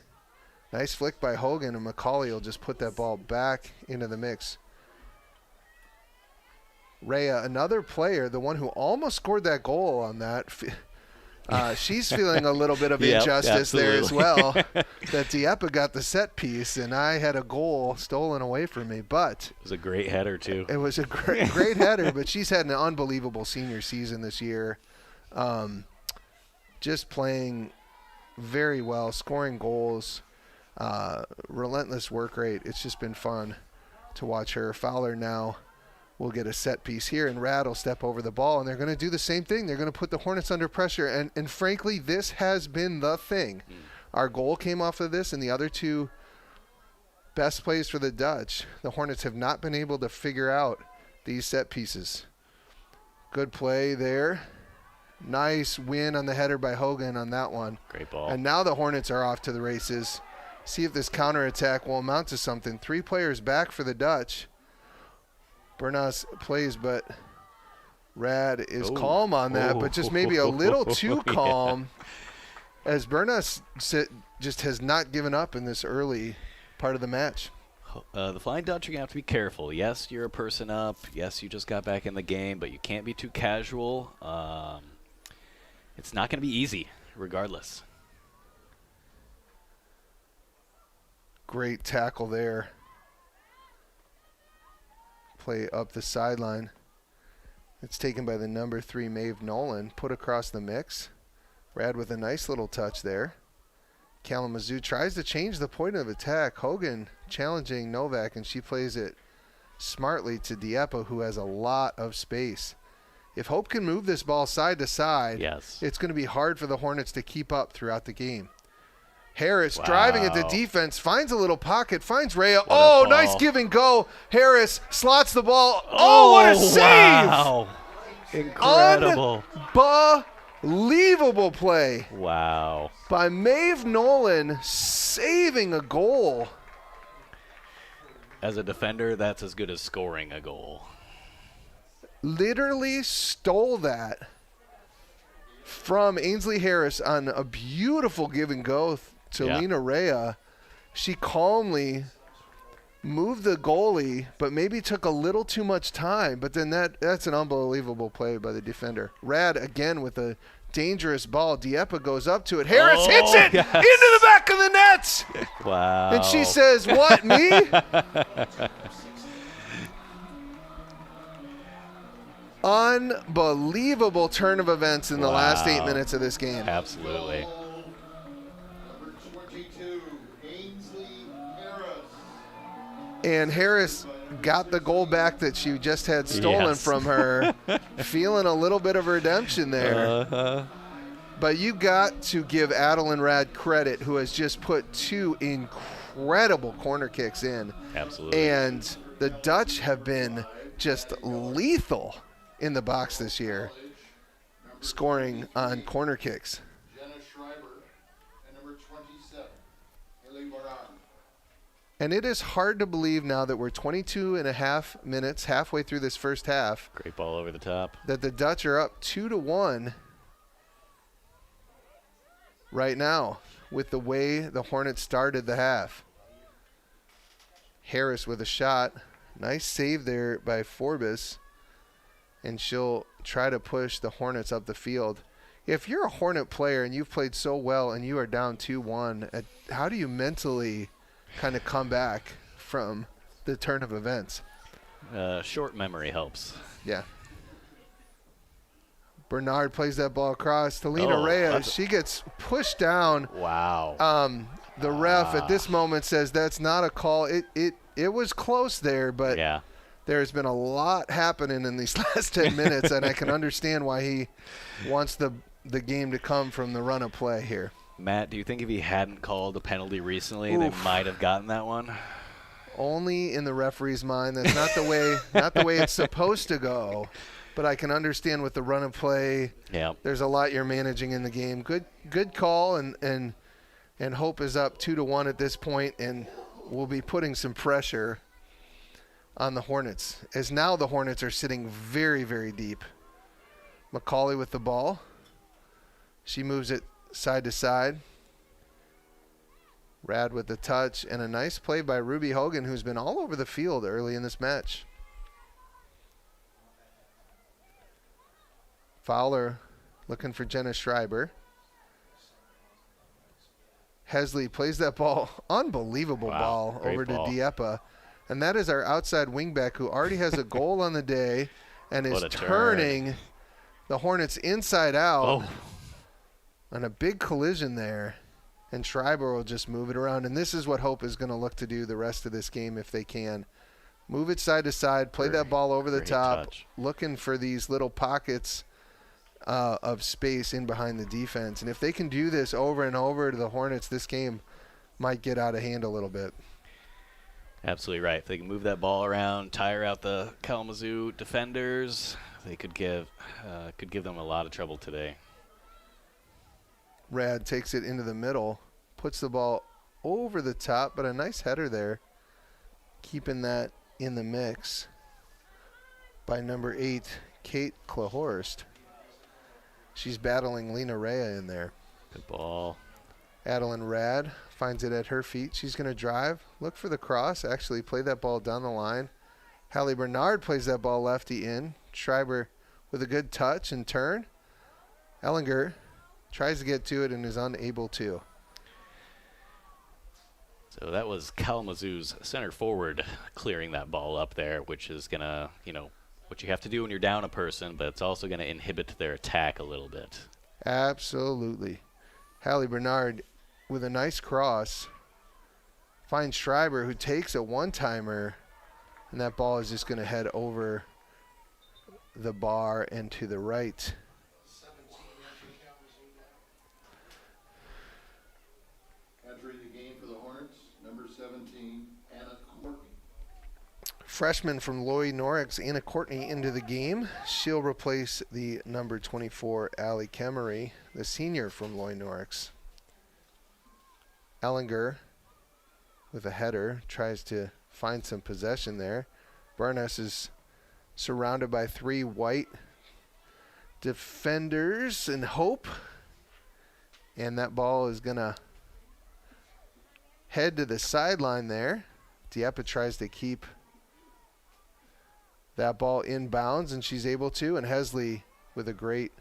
Speaker 4: Nice flick by Hogan, and Macaulay will just put that ball back into the mix. Rhea, another player, the one who almost scored that goal on that, She's feeling a little bit of
Speaker 5: Yep,
Speaker 4: injustice there as well.
Speaker 5: absolutely.
Speaker 4: That Dieppe got the set piece, and I had a goal stolen away from me. But
Speaker 5: It was a great header, too.
Speaker 4: it was a great header, but she's had an unbelievable senior season this year. Just playing very well, scoring goals, relentless work rate. It's just been fun to watch her. Fowler now will get a set piece here, and Rad will step over the ball, and they're going to do the same thing. They're going to put the Hornets under pressure, and frankly, this has been the thing. Our goal came off of this, and the other two best plays for the Dutch. The Hornets have not been able to figure out these set pieces. Good play there. Nice win on the header by Hogan on that one.
Speaker 5: Great ball.
Speaker 4: And now the Hornets are off to the races. See if this counterattack will amount to something. 3 players back for the Dutch. Bernas plays, but Rad is calm on that, but just maybe a little too calm, as Bernas just has not given up in this early part of the match.
Speaker 5: The Flying Dutch are going to have to be careful. Yes, you're a person up. Yes, you just got back in the game, but you can't be too casual. It's not going to be easy, regardless.
Speaker 4: Great tackle there. Play up the sideline. It's taken by the number 3 Maeve Nolan, put across the mix. Rad with a nice little touch there. Kalamazoo tries to change the point of attack. Hogan challenging Novak, and she plays it smartly to Dieppe, who has a lot of space. If Hope can move this ball side to side,
Speaker 5: Yes.
Speaker 4: it's going to be hard for the Hornets to keep up throughout the game. Harris driving at the defense, finds a little pocket, finds Rhea. Oh, nice give and go. Harris slots the ball. Oh, what a save!
Speaker 5: Wow. Incredible.
Speaker 4: Unbelievable play
Speaker 5: Wow.
Speaker 4: by Maeve Nolan, saving a goal.
Speaker 5: As a defender, that's as good as scoring a goal.
Speaker 4: Literally stole that from Ainsley Harris on a beautiful give and go to Lena Rhea. She calmly moved the goalie, but maybe took a little too much time. But then that's an unbelievable play by the defender. Rad again with a dangerous ball. Dieppe goes up to it. Harris hits it into the back of the net.
Speaker 5: Wow.
Speaker 4: And she says, "What, me?" Unbelievable turn of events in the last 8 minutes of this game.
Speaker 5: Absolutely.
Speaker 7: Number 22, Ainsley Harris.
Speaker 4: And Harris got the goal back that she just had stolen from her, feeling a little bit of redemption there. But you got to give Adeline Rad credit, who has just put 2 incredible corner kicks in.
Speaker 5: Absolutely.
Speaker 4: And the Dutch have been just lethal in the box this year, scoring on corner kicks.
Speaker 7: Jenna Schreiber and number 27, Haley Baran.
Speaker 4: And it is hard to believe now that we're 22 and a half minutes, halfway through this first half,
Speaker 5: Great ball over the top.
Speaker 4: that the Dutch are up 2-1 right now with the way the Hornets started the half. Harris with a shot. Nice save there by Forbes. And she'll try to push the Hornets up the field. If you're a Hornet player and you've played so well and you are down 2-1, how do you mentally kind of come back from the turn of events?
Speaker 5: Short memory helps.
Speaker 4: Yeah. Bernard plays that ball across to Lena Reyes. She gets pushed down.
Speaker 5: Wow.
Speaker 4: The ref at this moment says that's not a call. It was close there, but
Speaker 5: Yeah.
Speaker 4: there's been a lot happening in these last 10 minutes, and I can understand why he wants the game to come from the run of play here.
Speaker 5: Matt, do you think if he hadn't called a penalty recently, they might have gotten that one?
Speaker 4: Only in the referee's mind. That's not the way it's supposed to go. But I can understand with the run of play.
Speaker 5: Yeah.
Speaker 4: There's a lot you're managing in the game. Good call, and Hope is up 2-1 at this point, and we'll be putting some pressure on the Hornets, as now the Hornets are sitting very, very deep. McCauley with the ball. She moves it side to side. Rad with the touch, and a nice play by Ruby Hogan, who's been all over the field early in this match. Fowler looking for Jenna Schreiber. Hesley plays that ball, unbelievable ball, over
Speaker 5: ball.
Speaker 4: to Dieppe. And that is our outside wingback who already has a goal on the day and is turning the Hornets inside out. On a big collision there. And Schreiber will just move it around. And this is what Hope is going to look to do the rest of this game if they can. Move it side to side, play that ball over the top, looking for these little pockets of space in behind the defense. And if they can do this over and over to the Hornets, this game might get out of hand a little bit.
Speaker 5: Absolutely right. If they can move that ball around, tire out the Kalamazoo defenders, they could give them a lot of trouble today.
Speaker 4: Rad takes it into the middle, puts the ball over the top, but a nice header there, keeping that in the mix by number 8, Kate Klahorst. She's battling Lena Rea in there.
Speaker 5: Good ball.
Speaker 4: Adeline Rad finds it at her feet. She's going to drive, look for the cross, actually play that ball down the line. Hallie Bernard plays that ball lefty in. Schreiber with a good touch and turn. Ellinger tries to get to it and is unable to.
Speaker 5: So that was Kalamazoo's center forward clearing that ball up there, which is going to, what you have to do when you're down a person, but it's also going to inhibit their attack a little bit.
Speaker 4: Absolutely. Hallie Bernard with a nice cross finds Schreiber, who takes a one-timer, and that ball is just going to head over the bar and to the right.
Speaker 7: Entering the game for the Hornets, number 17, Anna Courtney.
Speaker 4: Freshman from Lloyd Norix, Anna Courtney, into the game. She'll replace the number 24, Allie Kemery, the senior from Lloyd Norix. Ellinger with a header tries to find some possession there. Barnes is surrounded by 3 white defenders in Hope. And that ball is going to head to the sideline there. Dieppe tries to keep that ball in bounds, and she's able to. And Hesley with a great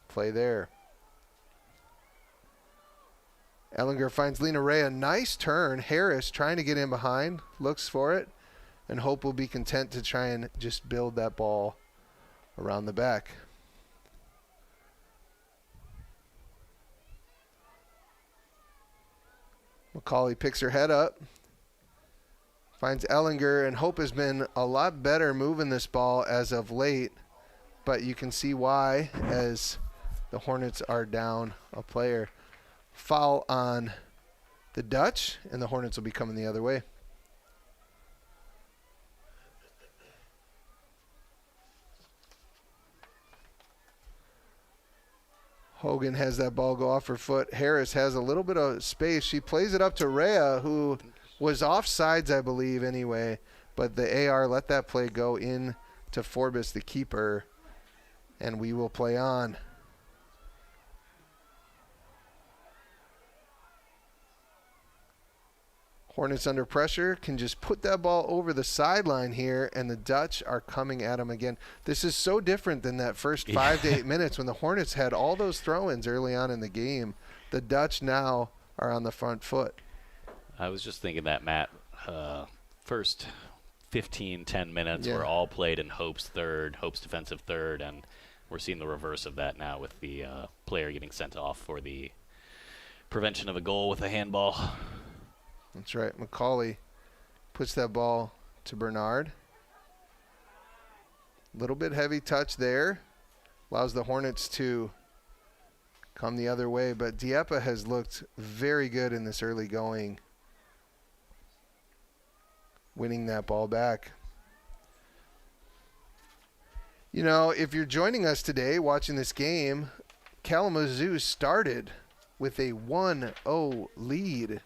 Speaker 4: play there. Ellinger finds Lena Rea, a nice turn. Harris trying to get in behind, looks for it, and Hope will be content to try and just build that ball around the back. McCauley picks her head up, finds Ellinger, and Hope has been a lot better moving this ball as of late, but you can see why as the Hornets are down a player. Foul on the Dutch, and the Hornets will be coming the other way. Hogan has that ball go off her foot. Harris has a little bit of space. She plays it up to Rea, who was offsides, I believe, anyway. But the AR let that play go in to Forbes, the keeper, and we will play on. Hornets under pressure can just put that ball over the sideline here, and the Dutch are coming at them again. This is so different than that first 5 to 8 minutes when the Hornets had all those throw-ins early on in the game. The Dutch now are on the front foot.
Speaker 5: I was just thinking that, Matt, first 10 minutes were all played in Hope's defensive third, and we're seeing the reverse of that now with the player getting sent off for the prevention of a goal with a handball.
Speaker 4: That's right. McCauley puts that ball to Bernard. Little bit heavy touch there. Allows the Hornets to come the other way. But Dieppe has looked very good in this early going, winning that ball back. You know, if you're joining us today watching this game, Kalamazoo started with a 1-0 lead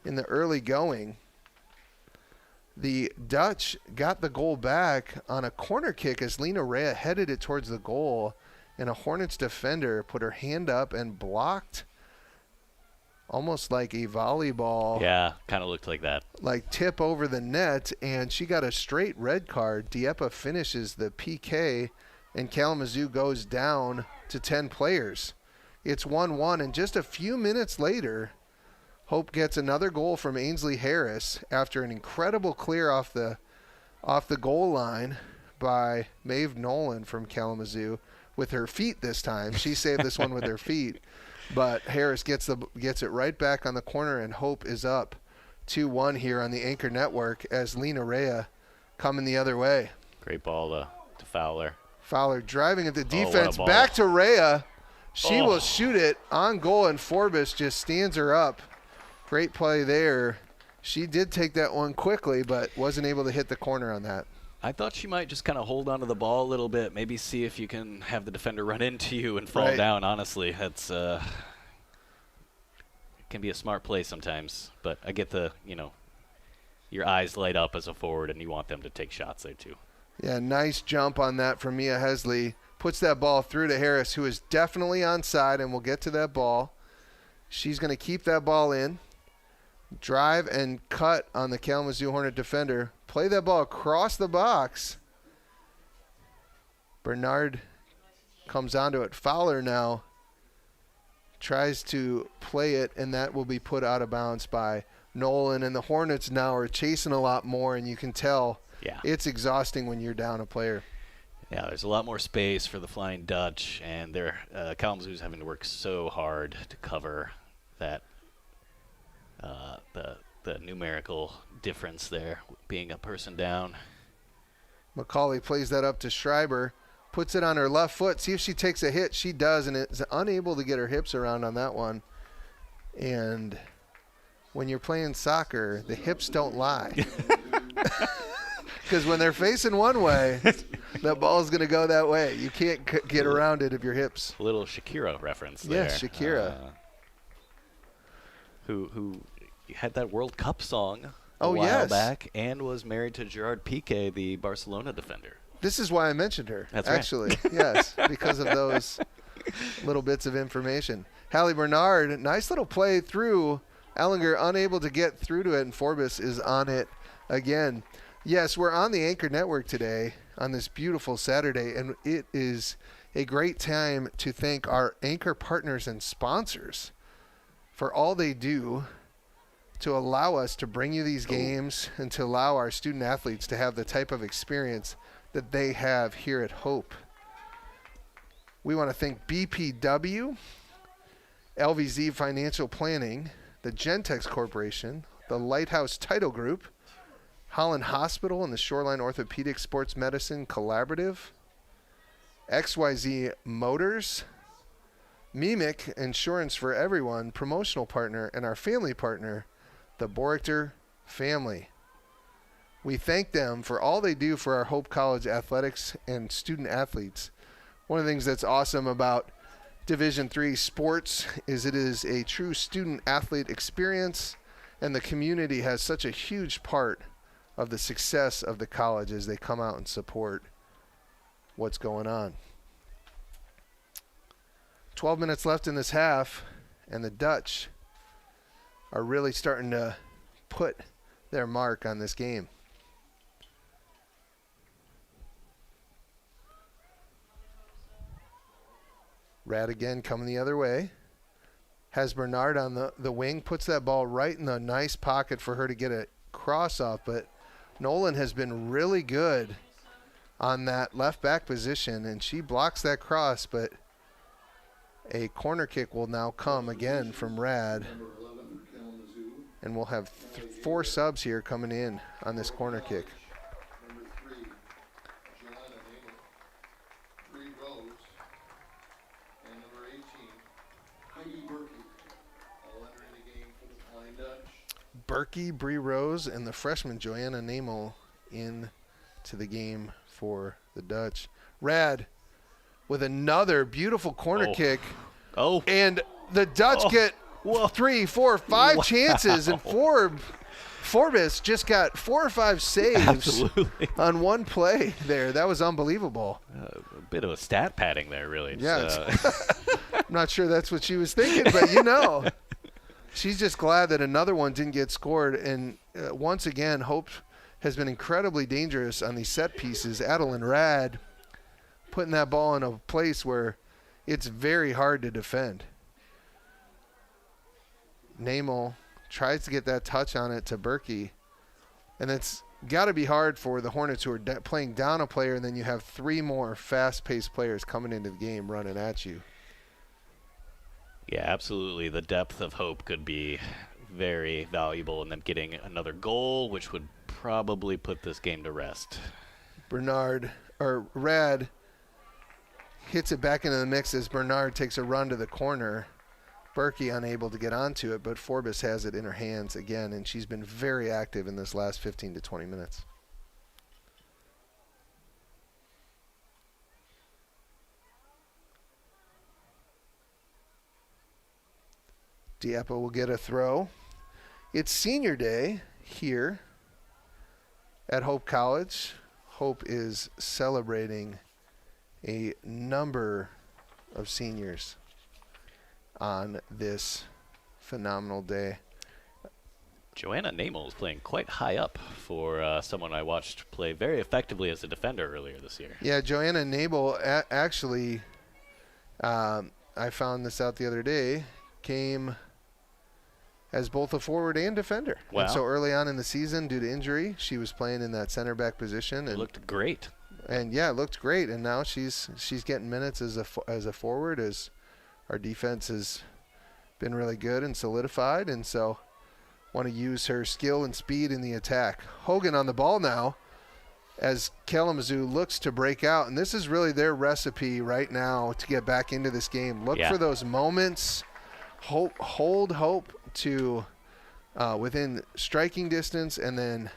Speaker 4: in the early going. The Dutch got the goal back on a corner kick as Lena Rea headed it towards the goal, and a Hornets defender put her hand up and blocked almost like a volleyball.
Speaker 5: Yeah, kind of looked like that.
Speaker 4: Like tip over the net, and she got a straight red card. Dieppe finishes the PK, and Kalamazoo goes down to 10 players. It's 1-1, and just a few minutes later, Hope gets another goal from Ainsley Harris after an incredible clear off the goal line by Maeve Nolan from Kalamazoo with her feet this time. She saved this one with her feet, but Harris gets it right back on the corner, and Hope is up 2-1 here on the Anchor Network as Lena Rea coming the other way.
Speaker 5: Great ball to Fowler.
Speaker 4: Fowler driving at the
Speaker 5: what a
Speaker 4: defense,
Speaker 5: ball.
Speaker 4: back to Rea. She will shoot it on goal, and Forbes just stands her up. Great play there. She did take that one quickly, but wasn't able to hit the corner on that.
Speaker 5: I thought she might just kind of hold onto the ball a little bit, maybe see if you can have the defender run into you and fall
Speaker 4: Right.
Speaker 5: down. Honestly, that's it can be a smart play sometimes, but I get your eyes light up as a forward, and you want them to take shots there too.
Speaker 4: Yeah, nice jump on that from Mia Hesley. Puts that ball through to Harris, who is definitely onside, and we'll get to that ball. She's going to keep that ball in, drive and cut on the Kalamazoo Hornet defender, play that ball across the box. Bernard comes onto it. Fowler now tries to play it, and that will be put out of bounds by Nolan. And the Hornets now are chasing a lot more, and you can tell it's exhausting when you're down a player.
Speaker 5: Yeah, there's a lot more space for the Flying Dutch, and Kalamazoo's having to work so hard to cover that the numerical difference there, being a person down.
Speaker 4: Macaulay plays that up to Schreiber, puts it on her left foot. See if she takes a hit. She does, and is unable to get her hips around on that one. And when you're playing soccer, the hips don't lie. Because when they're facing one way, that ball's going to go that way. You can't get around it if your hips.
Speaker 5: A little Shakira reference there.
Speaker 4: Yes, Shakira.
Speaker 5: Who had that World Cup song a
Speaker 4: Oh,
Speaker 5: while
Speaker 4: yes.
Speaker 5: back and was married to Gerard Piqué, the Barcelona defender.
Speaker 4: This is why I mentioned her,
Speaker 5: That's right.
Speaker 4: actually. Yes, because of those little bits of information. Hallie Bernard, nice little play through. Ellinger unable to get through to it, and Forbes is on it again. Yes, we're on the Anchor Network today on this beautiful Saturday, and it is a great time to thank our Anchor partners and sponsors for all they do to allow us to bring you these games and to allow our student athletes to have the type of experience that they have here at Hope. We want to thank BPW, LVZ Financial Planning, the Gentex Corporation, the Lighthouse Title Group, Holland Hospital and the Shoreline Orthopedic Sports Medicine Collaborative, XYZ Motors, Mimic Insurance for Everyone, promotional partner, and our family partner, the Borichter family. We thank them for all they do for our Hope College athletics and student athletes. One of the things that's awesome about Division III sports is it is a true student athlete experience, and the community has such a huge part of the success of the college as they come out and support what's going on. 12 minutes left in this half, and the Dutch are really starting to put their mark on this game. Rad again coming the other way. Has Bernard on the wing, puts that ball right in the nice pocket for her to get a cross off, but Nolan has been really good on that left back position, and she blocks that cross, but a corner kick will now come again from Rad. And we'll have 4 subs here coming in on this corner kick.
Speaker 7: Number 3, Gianna Hagel. 3 Rose. And number 18, Heidi Berkey. All entering the game for the Flying Dutch.
Speaker 4: Berkey, Bree Rose, and the freshman Joanna Namel in to the game for the Dutch. Rad with another beautiful corner kick.
Speaker 5: Oh.
Speaker 4: And the Dutch get 3, 4, 5 chances, and Forbes just got 4 or 5 saves on one play there. That was unbelievable.
Speaker 5: A bit of a stat padding there, really.
Speaker 4: Yeah, I'm not sure that's what she was thinking, but she's just glad that another one didn't get scored. And once again, Hope has been incredibly dangerous on these set pieces. Adeline Rad putting that ball in a place where it's very hard to defend. Namel tries to get that touch on it to Berkey. And it's got to be hard for the Hornets, who are playing down a player, and then you have 3 more fast-paced players coming into the game running at you.
Speaker 5: Yeah, absolutely. The depth of Hope could be very valuable, and then getting another goal, which would probably put this game to rest.
Speaker 4: Rad hits it back into the mix as Bernard takes a run to the corner. Berkey unable to get onto it, but Forbes has it in her hands again, and she's been very active in this last 15 to 20 minutes. Diapo will get a throw. It's senior day here at Hope College. Hope is celebrating a number of seniors on this phenomenal day.
Speaker 5: Joanna Namel is playing quite high up for someone I watched play very effectively as a defender earlier this year.
Speaker 4: Yeah, Joanna Namel actually, I found this out the other day, came as both a forward and defender.
Speaker 5: Wow.
Speaker 4: And so early on in the season, due to injury, she was playing in that center back position.
Speaker 5: It looked great.
Speaker 4: And yeah, it looked great. And now she's getting minutes as a forward, as our defense has been really good and solidified. And so want to use her skill and speed in the attack. Hogan on the ball now as Kalamazoo looks to break out. And this is really their recipe right now to get back into this game. Look for those moments. Hold Hope to within striking distance, and then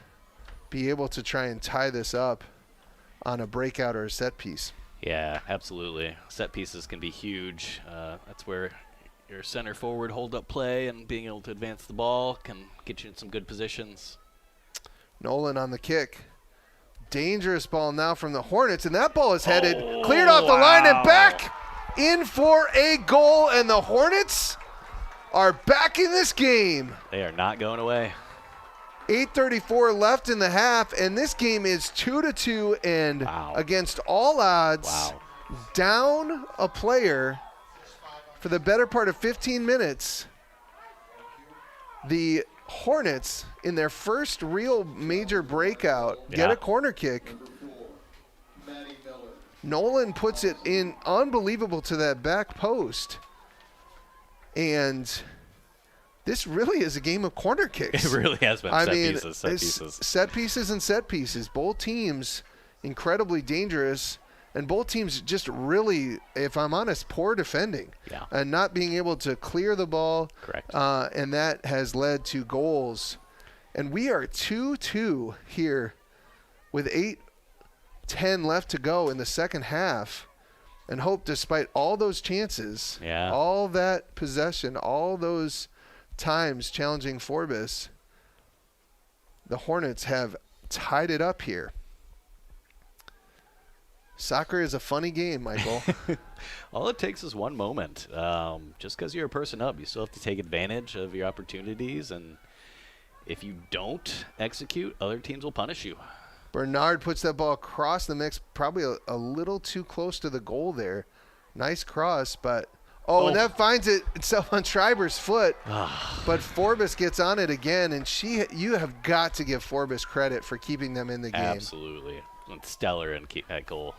Speaker 4: be able to try and tie this up on a breakout or a set piece.
Speaker 5: Yeah, absolutely. Set pieces can be huge. That's where your center forward hold-up play and being able to advance the ball can get you in some good positions.
Speaker 4: Nolan on the kick. Dangerous ball now from the Hornets, and that ball is headed, cleared off the line and back in for a goal, and the Hornets are back in this game.
Speaker 5: They are not going away.
Speaker 4: 8:34 left in the half, and this game is 2-2, and against all odds, down a player for the better part of 15 minutes. The Hornets, in their first real major breakout, get a corner kick. Nolan puts it in unbelievable to that back post. And this really is a game of corner kicks.
Speaker 5: It really has been
Speaker 4: set pieces. Both teams incredibly dangerous, and both teams just really, if I'm honest, poor defending.
Speaker 5: Yeah.
Speaker 4: And not being able to clear the ball.
Speaker 5: Correct.
Speaker 4: And that has led to goals. And we are 2-2 here with 8:10 left to go in the second half. And Hope, despite all those chances, all that possession, all those times challenging Forbes, the Hornets have tied it up here. Soccer is a funny game, Michael.
Speaker 5: All it takes is one moment. Just because you're a person up, you still have to take advantage of your opportunities. And if you don't execute, other teams will punish you.
Speaker 4: Bernard puts that ball across the mix, probably a little too close to the goal there. Nice cross, but and that finds itself on Schreiber's foot. But Forbes gets on it again, and you have got to give Forbes credit for keeping them in the game.
Speaker 5: Absolutely. Stellar and keep that goal.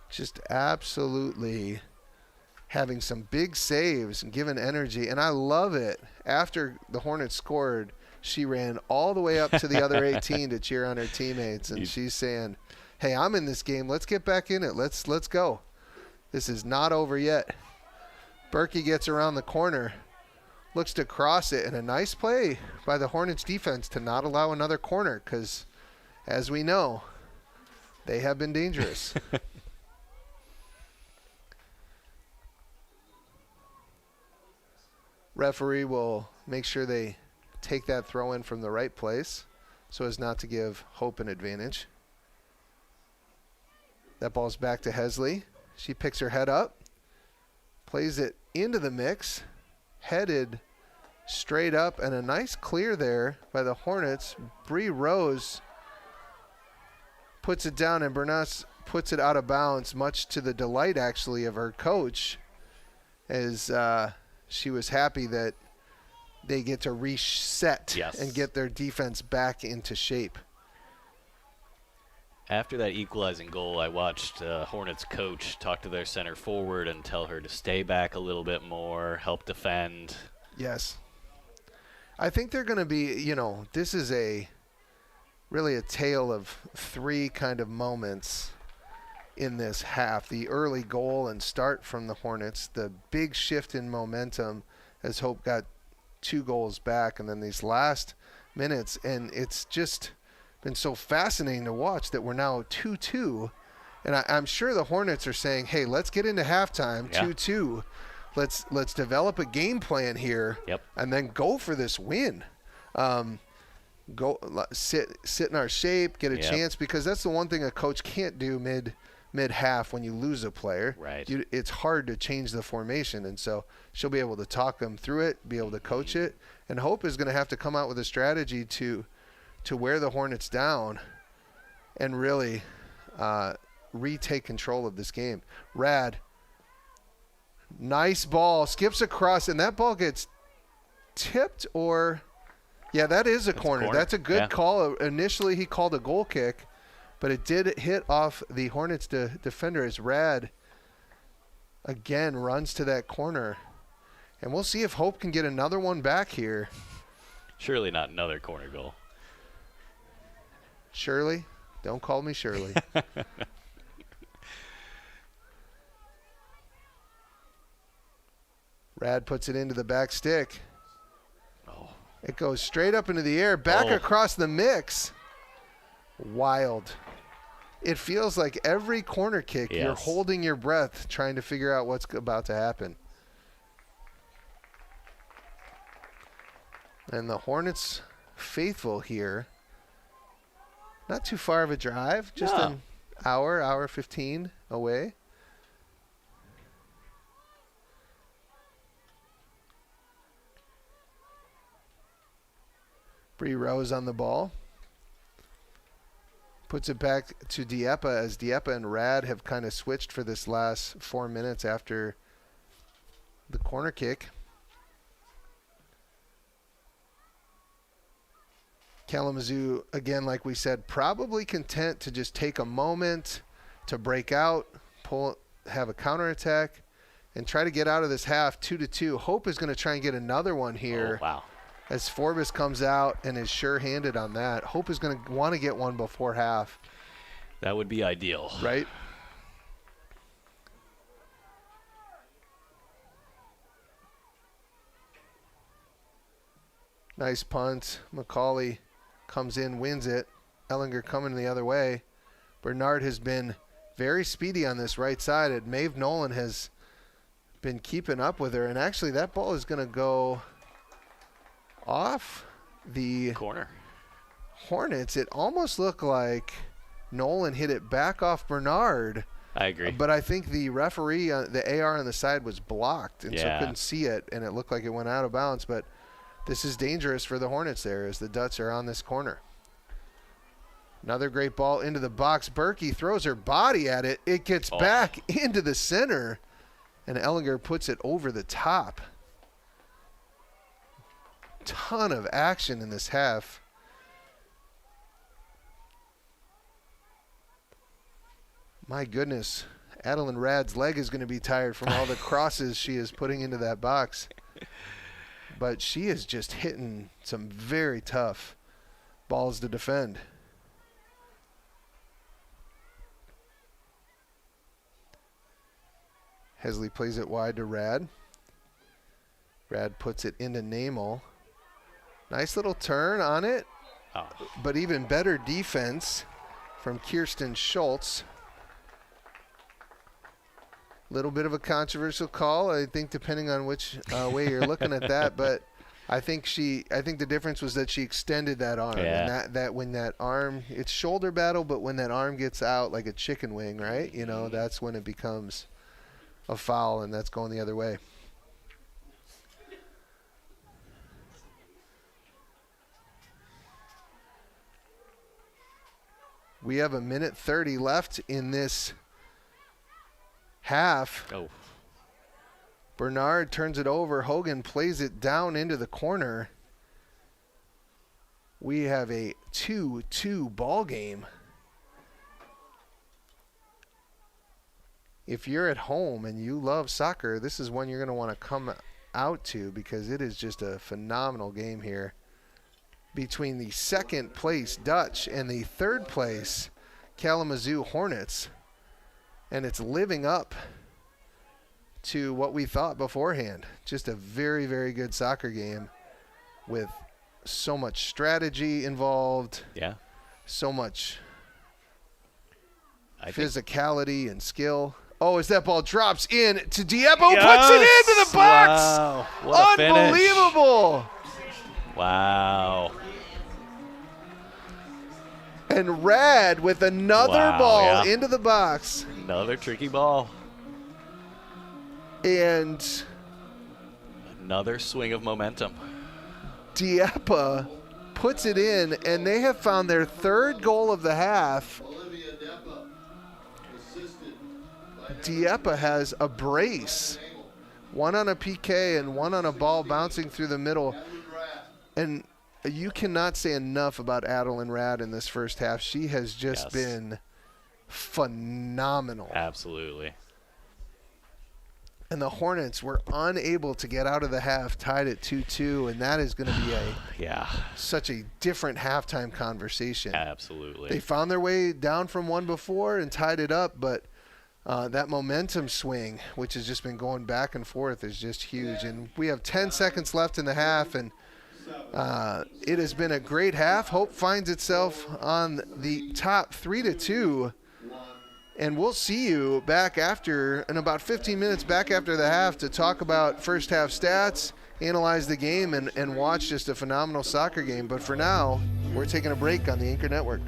Speaker 4: Just absolutely having some big saves and giving energy, and I love it. After the Hornets scored, she ran all the way up to the other 18 to cheer on her teammates, and she's saying, hey, I'm in this game. Let's get back in it. Let's go. This is not over yet. Berkey gets around the corner, looks to cross it, and a nice play by the Hornets defense to not allow another corner because, as we know, they have been dangerous. Referee will make sure they take that throw in from the right place so as not to give Hope an advantage. That ball's back to Hesley. She picks her head up, plays it into the mix, headed straight up, and a nice clear there by the Hornets. Bree Rose puts it down, and Bernas puts it out of bounds, much to the delight, actually, of her coach, as she was happy that they get to reset and get their defense back into shape.
Speaker 5: After that equalizing goal, I watched Hornets coach talk to their center forward and tell her to stay back a little bit more, help defend.
Speaker 4: Yes. I think they're going to be, this is really a tale of three kind of moments in this half. The early goal and start from the Hornets, the big shift in momentum as Hope got 2 goals back, and then these last minutes, and it's just been so fascinating to watch that we're now 2-2, and I'm sure the Hornets are saying, hey, let's get into halftime, 2-2. Let's develop a game plan here, and then go for this win. Go sit in our shape, get a chance, because that's the one thing a coach can't do mid-half when you lose a player.
Speaker 5: Right.
Speaker 4: It's hard to change the formation, and so she'll be able to talk them through it, be able to coach it, and Hope is going to have to come out with a strategy to wear the Hornets down and really retake control of this game. Rad, nice ball, skips across, and that ball gets tipped or – yeah, that is a corner. That's a good call. Initially, he called a goal kick, but it did hit off the Hornets defender as Rad again runs to that corner. And we'll see if Hope can get another one back here.
Speaker 5: Surely not another corner goal.
Speaker 4: Shirley? Don't call me Shirley. Rad puts it into the back stick. It goes straight up into the air, back across the mix. Wild. It feels like every corner kick, you're holding your breath, trying to figure out what's about to happen. And the Hornets faithful here. Not too far of a drive, just an hour 15 away. Bree Rose on the ball. Puts it back to Dieppe as Dieppe and Rad have kind of switched for this last 4 minutes after the corner kick. Kalamazoo, again, like we said, probably content to just take a moment to break out, have a counterattack, and try to get out of this half 2-2. Hope is going to try and get another one here.
Speaker 5: Oh, wow.
Speaker 4: As Forbes comes out and is sure-handed on that. Hope is going to want to get one before half.
Speaker 5: That would be ideal.
Speaker 4: Right? Nice punt. McCauley comes in, wins it. Ellinger coming the other way. Bernard has been very speedy on this right side, and Maeve Nolan has been keeping up with her. And actually, that ball is going to go off the
Speaker 5: corner.
Speaker 4: Hornets. It almost looked like Nolan hit it back off Bernard.
Speaker 5: I agree.
Speaker 4: But I think the referee, the AR on the side was blocked, and so couldn't see it, and it looked like it went out of bounds. But this is dangerous for the Hornets there as the Ducks are on this corner. Another great ball into the box. Berkey throws her body at it. It gets back into the center, and Ellinger puts it over the top. Ton of action in this half. My goodness, Adeline Rad's leg is going to be tired from all the crosses she is putting into that box. But she is just hitting some very tough balls to defend. Hesley plays it wide to Rad. Rad puts it into Namel. Nice little turn on it, but even better defense from Kirsten Schultz. Little bit of a controversial call, I think, depending on which way you're looking at that. But I think the difference was that she extended that arm, and that when that arm, it's shoulder battle, but when that arm gets out like a chicken wing, right? You know, that's when it becomes a foul, and that's going the other way. We have a minute 30 left in this half.
Speaker 5: Oh.
Speaker 4: Bernard turns it over. Hogan plays it down into the corner. We have a 2-2 ball game. If you're at home and you love soccer, this is one you're going to want to come out to because it is just a phenomenal game here between the second place Dutch and the third place Kalamazoo Hornets. And it's living up to what we thought beforehand. Just a very, very good soccer game with so much strategy involved.
Speaker 5: Yeah.
Speaker 4: So much physicality and skill. Oh, as that ball drops in to Diep, who puts it into the box.
Speaker 5: Wow. What a
Speaker 4: Unbelievable.
Speaker 5: Finish. Wow.
Speaker 4: And Rad with another ball into the box.
Speaker 5: Another tricky ball.
Speaker 4: And
Speaker 5: another swing of momentum.
Speaker 4: Diep puts it in, and they have found their third goal of the half. Diep has a brace, one on a PK and one on a ball bouncing through the middle. And you cannot say enough about Adeline Rad in this first half. She has just been phenomenal.
Speaker 5: Absolutely.
Speaker 4: And the Hornets were unable to get out of the half, tied at 2-2, and that is going to be such a different halftime conversation.
Speaker 5: Absolutely.
Speaker 4: They found their way down from one before and tied it up, but that momentum swing, which has just been going back and forth, is just huge. And we have 10 seconds left in the half, and it has been a great half. Hope finds itself on the top 3-2. And we'll see you back in about 15 minutes back after the half to talk about first half stats, analyze the game, and watch just a phenomenal soccer game. But for now, we're taking a break on the Anchor Network.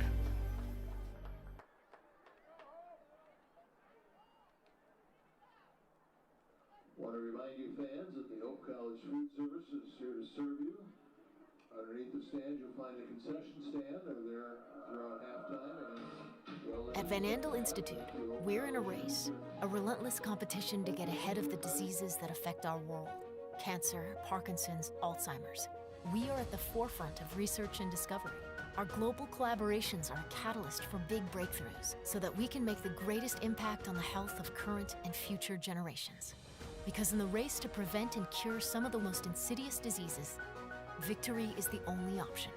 Speaker 7: Want to remind you fans that the Hope College Food Service is here to serve you. Underneath the stand, you'll find a concession stand. They're there throughout halftime.
Speaker 6: At Van Andel Institute, we're in a race, a relentless competition to get ahead of the diseases that affect our world. Cancer, Parkinson's, Alzheimer's. We are at the forefront of research and discovery. Our global collaborations are a catalyst for big breakthroughs so that we can make the greatest impact on the health of current and future generations. Because in the race to prevent and cure some of the most insidious diseases, victory is the only option.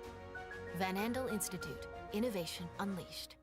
Speaker 6: Van Andel Institute, Innovation Unleashed.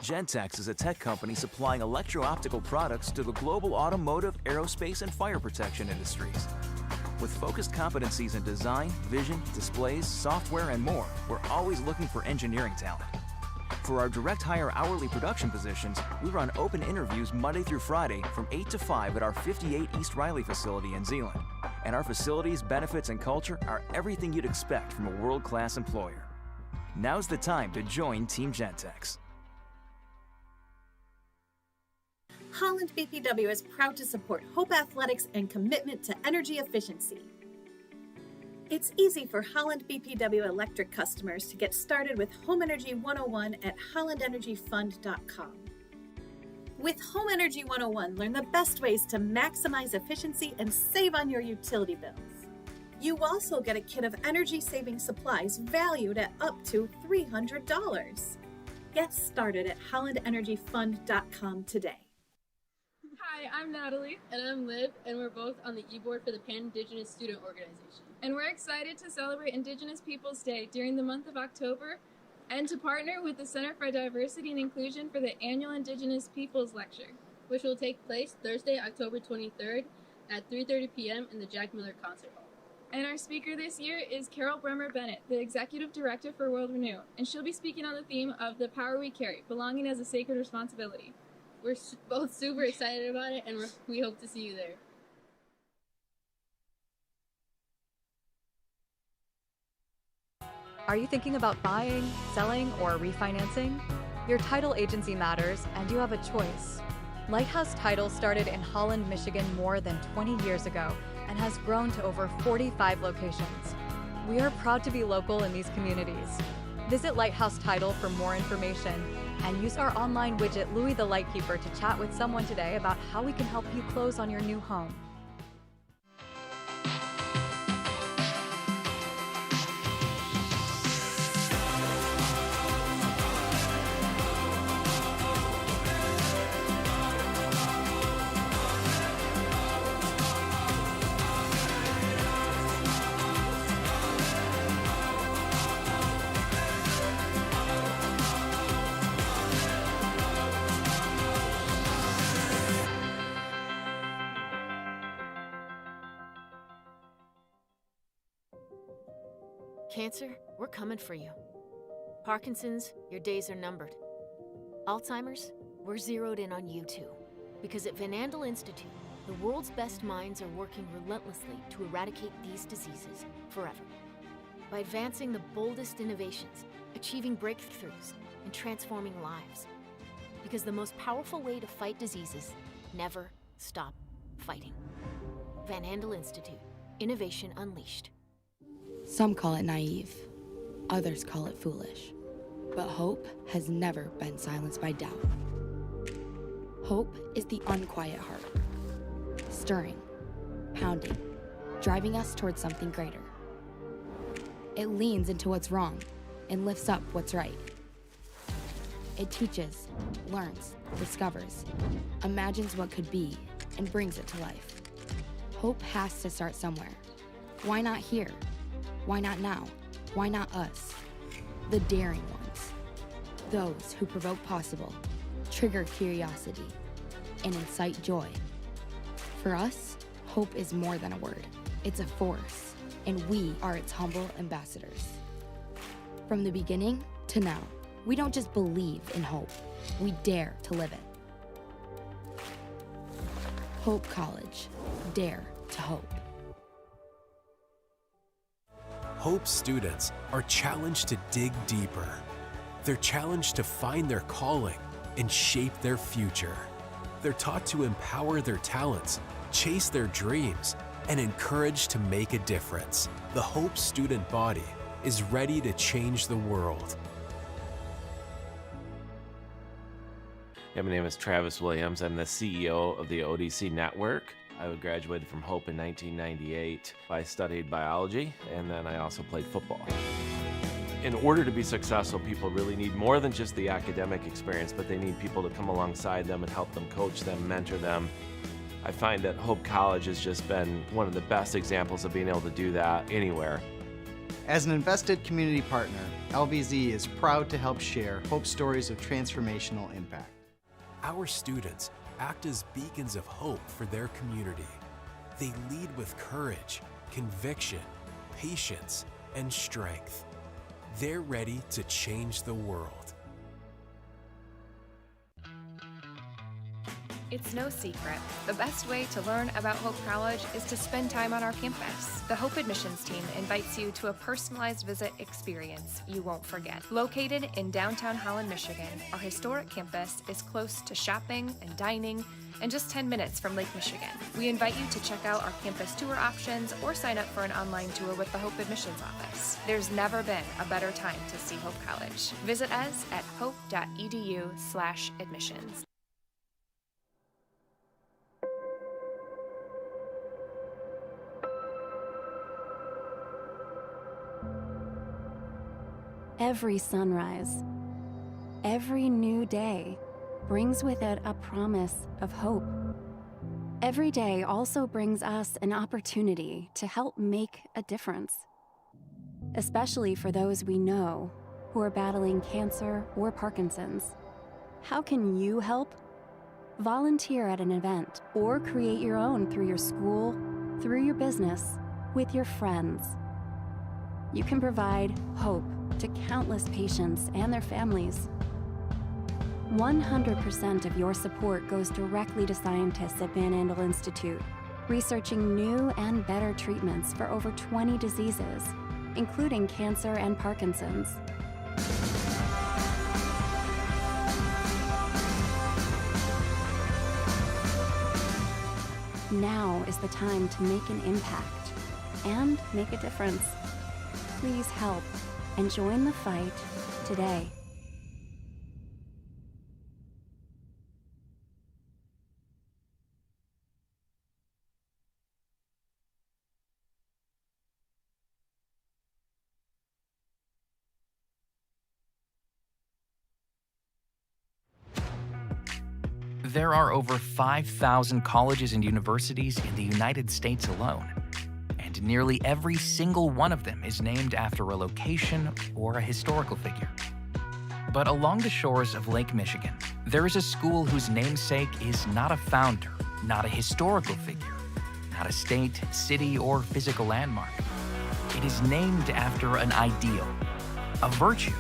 Speaker 8: Gentex is a tech company supplying electro-optical products to the global automotive, aerospace, and fire protection industries. With focused competencies in design, vision, displays, software, and more, we're always looking for engineering talent. For our direct hire hourly production positions, we run open interviews Monday through Friday from 8 to 5 at our 58 East Riley facility in Zeeland. And our facilities, benefits, and culture are everything you'd expect from a world-class employer. Now's the time to join Team Gentex.
Speaker 9: Holland BPW is proud to support Hope Athletics and commitment to energy efficiency. It's easy for Holland BPW electric customers to get started with Home Energy 101 at hollandenergyfund.com. With Home Energy 101, learn the best ways to maximize efficiency and save on your utility bills. You also get a kit of energy-saving supplies valued at up to $300. Get started at hollandenergyfund.com today.
Speaker 10: Hi, I'm Natalie. And I'm Liv, and we're both on the e-board for the Pan-Indigenous Student Organization. And we're excited to celebrate Indigenous Peoples Day during the month of October and to partner with the Center for Diversity and Inclusion for the annual Indigenous Peoples Lecture, which will take place Thursday, October 23rd at 3:30 p.m. in the Jack Miller Concert Hall. And our speaker this year is Carol Bremer Bennett, the Executive Director for World Renew, and she'll be speaking on the theme of the power we carry, belonging as a sacred responsibility. We're both super excited about it, and we hope to see you there.
Speaker 11: Are you thinking about buying, selling, or refinancing? Your title agency matters, and you have a choice. Lighthouse Title started in Holland, Michigan more than 20 years ago and has grown to over 45 locations. We are proud to be local in these communities. Visit Lighthouse Title for more information and use our online widget Louis the Lightkeeper to chat with someone today about how we can help you close on your new home.
Speaker 6: Cancer, we're coming for you. Parkinson's, your days are numbered. Alzheimer's, we're zeroed in on you too. Because at Van Andel Institute, the world's best minds are working relentlessly to eradicate these diseases forever. By advancing the boldest innovations, achieving breakthroughs, and transforming lives. Because the most powerful way to fight diseases, never stop fighting. Van Andel Institute, innovation unleashed.
Speaker 12: Some call it naive, others call it foolish. But hope has never been silenced by doubt. Hope is the unquiet heart, stirring, pounding, driving us towards something greater. It leans into what's wrong and lifts up what's right. It teaches, learns, discovers, imagines what could be, and brings it to life. Hope has to start somewhere. Why not here? Why not now? Why not us? The daring ones. Those who provoke possible, trigger curiosity, and incite joy. For us, hope is more than a word. It's a force, and we are its humble ambassadors. From the beginning to now, we don't just believe in hope, we dare to live it. Hope College. Dare to hope.
Speaker 13: Hope students are challenged to dig deeper. They're challenged to find their calling and shape their future. They're taught to empower their talents, chase their dreams, and encouraged to make a difference. The Hope student body is ready to change the world.
Speaker 14: Yeah, my name is Travis Williams. I'm the CEO of the ODC Network. I graduated from Hope in 1998. I studied biology, and then I also played football. In order to be successful, people really need more than just the academic experience, but they need people to come alongside them and help them coach them, mentor them. I find that Hope College has just been one of the best examples of being able to do that anywhere.
Speaker 15: As an invested community partner, LVZ is proud to help share Hope stories of transformational impact.
Speaker 13: Our students act as beacons of hope for their community. They lead with courage, conviction, patience, and strength. They're ready to change the world.
Speaker 16: It's no secret. The best way to learn about Hope College is to spend time on our campus. The Hope admissions team invites you to a personalized visit experience you won't forget. Located in downtown Holland, Michigan, our historic campus is close to shopping and dining and just 10 minutes from Lake Michigan. We invite you to check out our campus tour options or sign up for an online tour with the Hope admissions office. There's never been a better time to see Hope College. Visit us at hope.edu/admissions.
Speaker 17: Every sunrise, every new day brings with it a promise of hope. Every day also brings us an opportunity to help make a difference, especially for those we know who are battling cancer or Parkinson's. How can you help? Volunteer at an event or create your own through your school, through your business, with your friends. You can provide hope to countless patients and their families. 100% of your support goes directly to scientists at Van Andel Institute, researching new and better treatments for over 20 diseases, including cancer and Parkinson's. Now is the time to make an impact and make a difference. Please help and join the fight today.
Speaker 18: There are over 5,000 colleges and universities in the United States alone, and nearly every single one of them is named after a location or a historical figure. But along the shores of Lake Michigan, there is a school whose namesake is not a founder, not a historical figure, not a state, city, or physical landmark. It is named after an ideal, a virtue,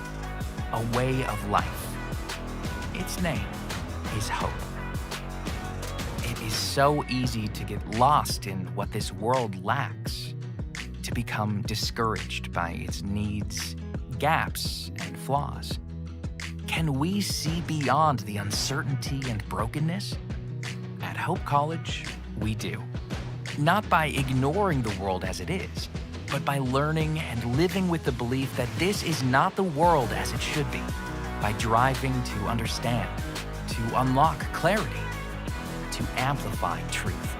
Speaker 18: a way of life. Its name is hope. It is so easy to get lost in what this world lacks, to become discouraged by its needs, gaps, and flaws. Can we see beyond the uncertainty and brokenness? At Hope College, we do. Not by ignoring the world as it is, but by learning and living with the belief that this is not the world as it should be, by driving to understand, to unlock clarity, to amplify truth,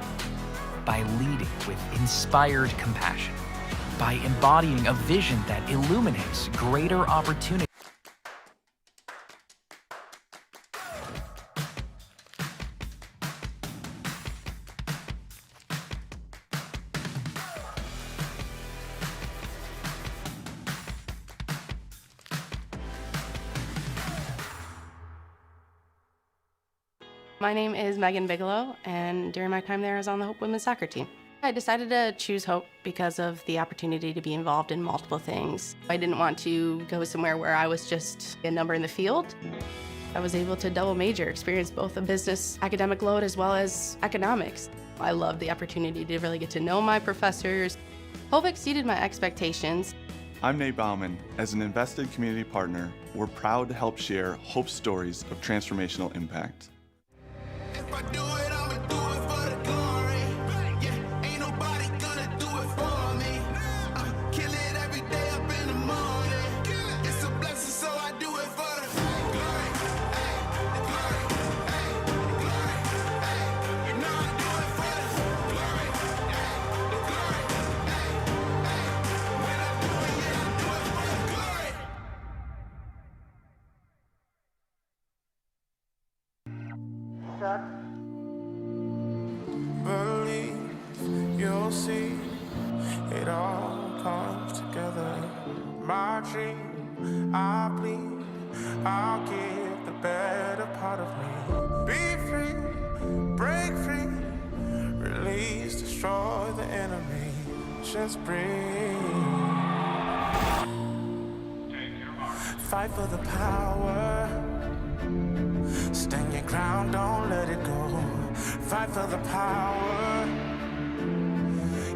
Speaker 18: by leading with inspired compassion, by embodying a vision that illuminates greater opportunity.
Speaker 19: My name is Megan Bigelow, and during my time there, I was on the Hope women's soccer team. I decided to choose Hope because of the opportunity to be involved in multiple things. I didn't want to go somewhere where I was just a number in the field. I was able to double major, experience both a business academic load as well as economics. I loved the opportunity to really get to know my professors. Hope exceeded my expectations.
Speaker 20: I'm Nate Bauman. As an invested community partner, we're proud to help share Hope's stories of transformational impact.
Speaker 1: If I do it, I'ma do it for the glory. Yeah, ain't nobody gonna do it for me. I kill it every day up in the morning. It's a blessing, so I do it for the glory. Hey, the glory. Hey, the glory. Hey, you know I do it for the glory. Hey, the glory. Hey, hey, when I do it, yeah, I do it for the glory. Believe you'll see it all comes together. My dream, I bleed, I'll give the better part of me. Be free, break free, release, destroy the enemy. Just breathe. Fight for the power. Stand your ground, don't let it go. Fight for the power.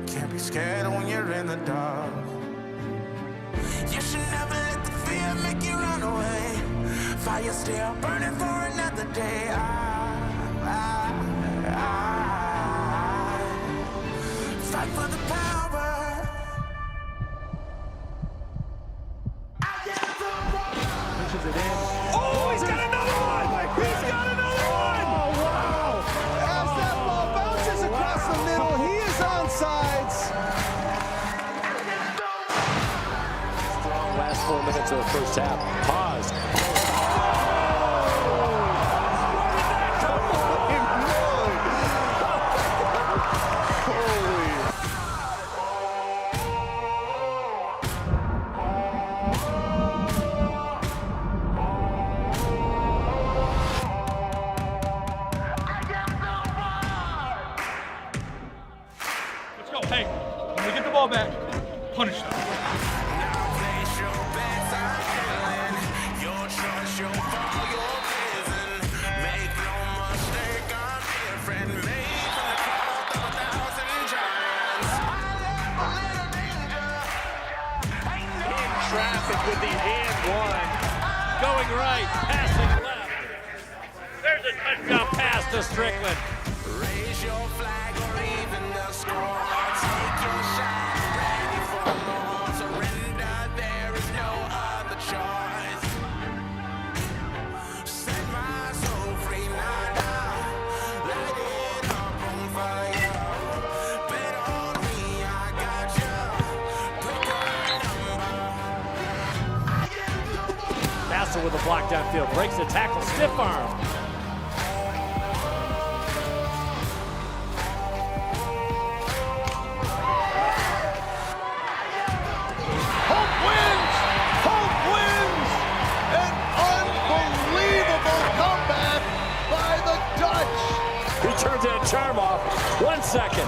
Speaker 1: Can't be scared when you're in the dark. You should never let the fear make you run away. Fire still burning for another day. Fight for the power.
Speaker 2: Pushes it in.
Speaker 3: Oh, he's got another one! He's got another one!
Speaker 2: Oh, wow!
Speaker 4: As that ball bounces across the middle, he is onside.
Speaker 21: Strong last 4 minutes of the first half. Pause.
Speaker 3: Let's go. Hey, when we get the ball Punish them.
Speaker 1: Now place your bets on killing. Your choice, your ball, your prison. Make no mistake, I'm different. Made from the cloth of 1,000 giants.
Speaker 21: In traffic with the and one. Going right, passing left. There's a touchdown pass to Strickland.
Speaker 1: Raise your flag or even the score. Take your shot, ready for more. Surrender, there is no other choice. Set my soul free now. Light it up on fire. Bet on me, I got you. Pick a number.
Speaker 21: Castle with a block downfield, breaks the tackle, stiff arm. Turns in a charm off. 1 second.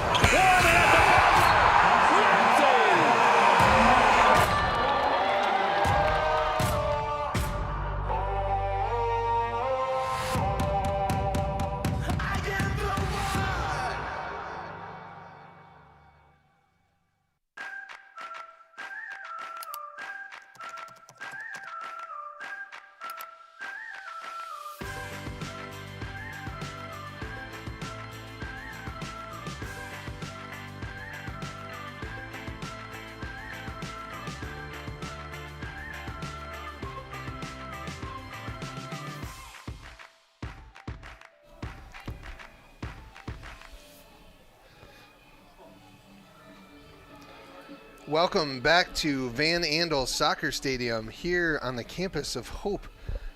Speaker 4: Welcome back to Van Andel Soccer Stadium here on the campus of Hope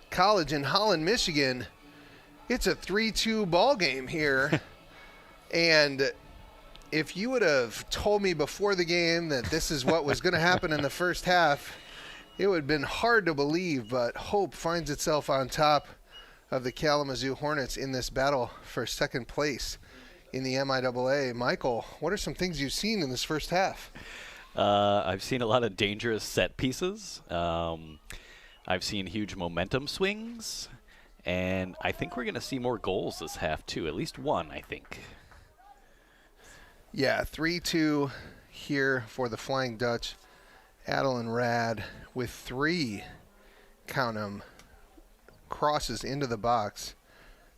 Speaker 4: College in Holland, Michigan. It's a 3-2 ball game here. And if you would have told me before the game that this is what was going to happen in the first half, it would have been hard to believe, but Hope finds itself on top of the Kalamazoo Hornets in this battle for second place in the MIAA. Michael, what are some things you've seen in this first half?
Speaker 5: I've seen a lot of dangerous set pieces. I've seen huge momentum swings. And I think we're going to see more goals this half, too. At least one, I think.
Speaker 4: Yeah, 3-2 here for the Flying Dutch. Adel and Rad with 3, count 'em, crosses into the box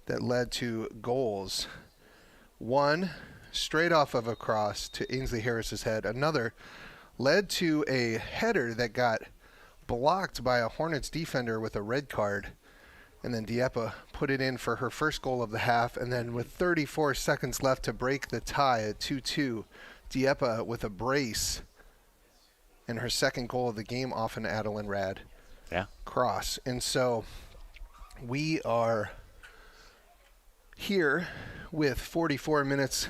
Speaker 4: that led to goals. One straight off of a cross to Ainsley Harris's head. Another led to a header that got blocked by a Hornets defender with a red card. And then Dieppe put it in for her first goal of the half. And then with 34 seconds left to break the tie at 2-2, Dieppe with a brace and her second goal of the game off an Adel and Rad cross. And so we are here with 44 minutes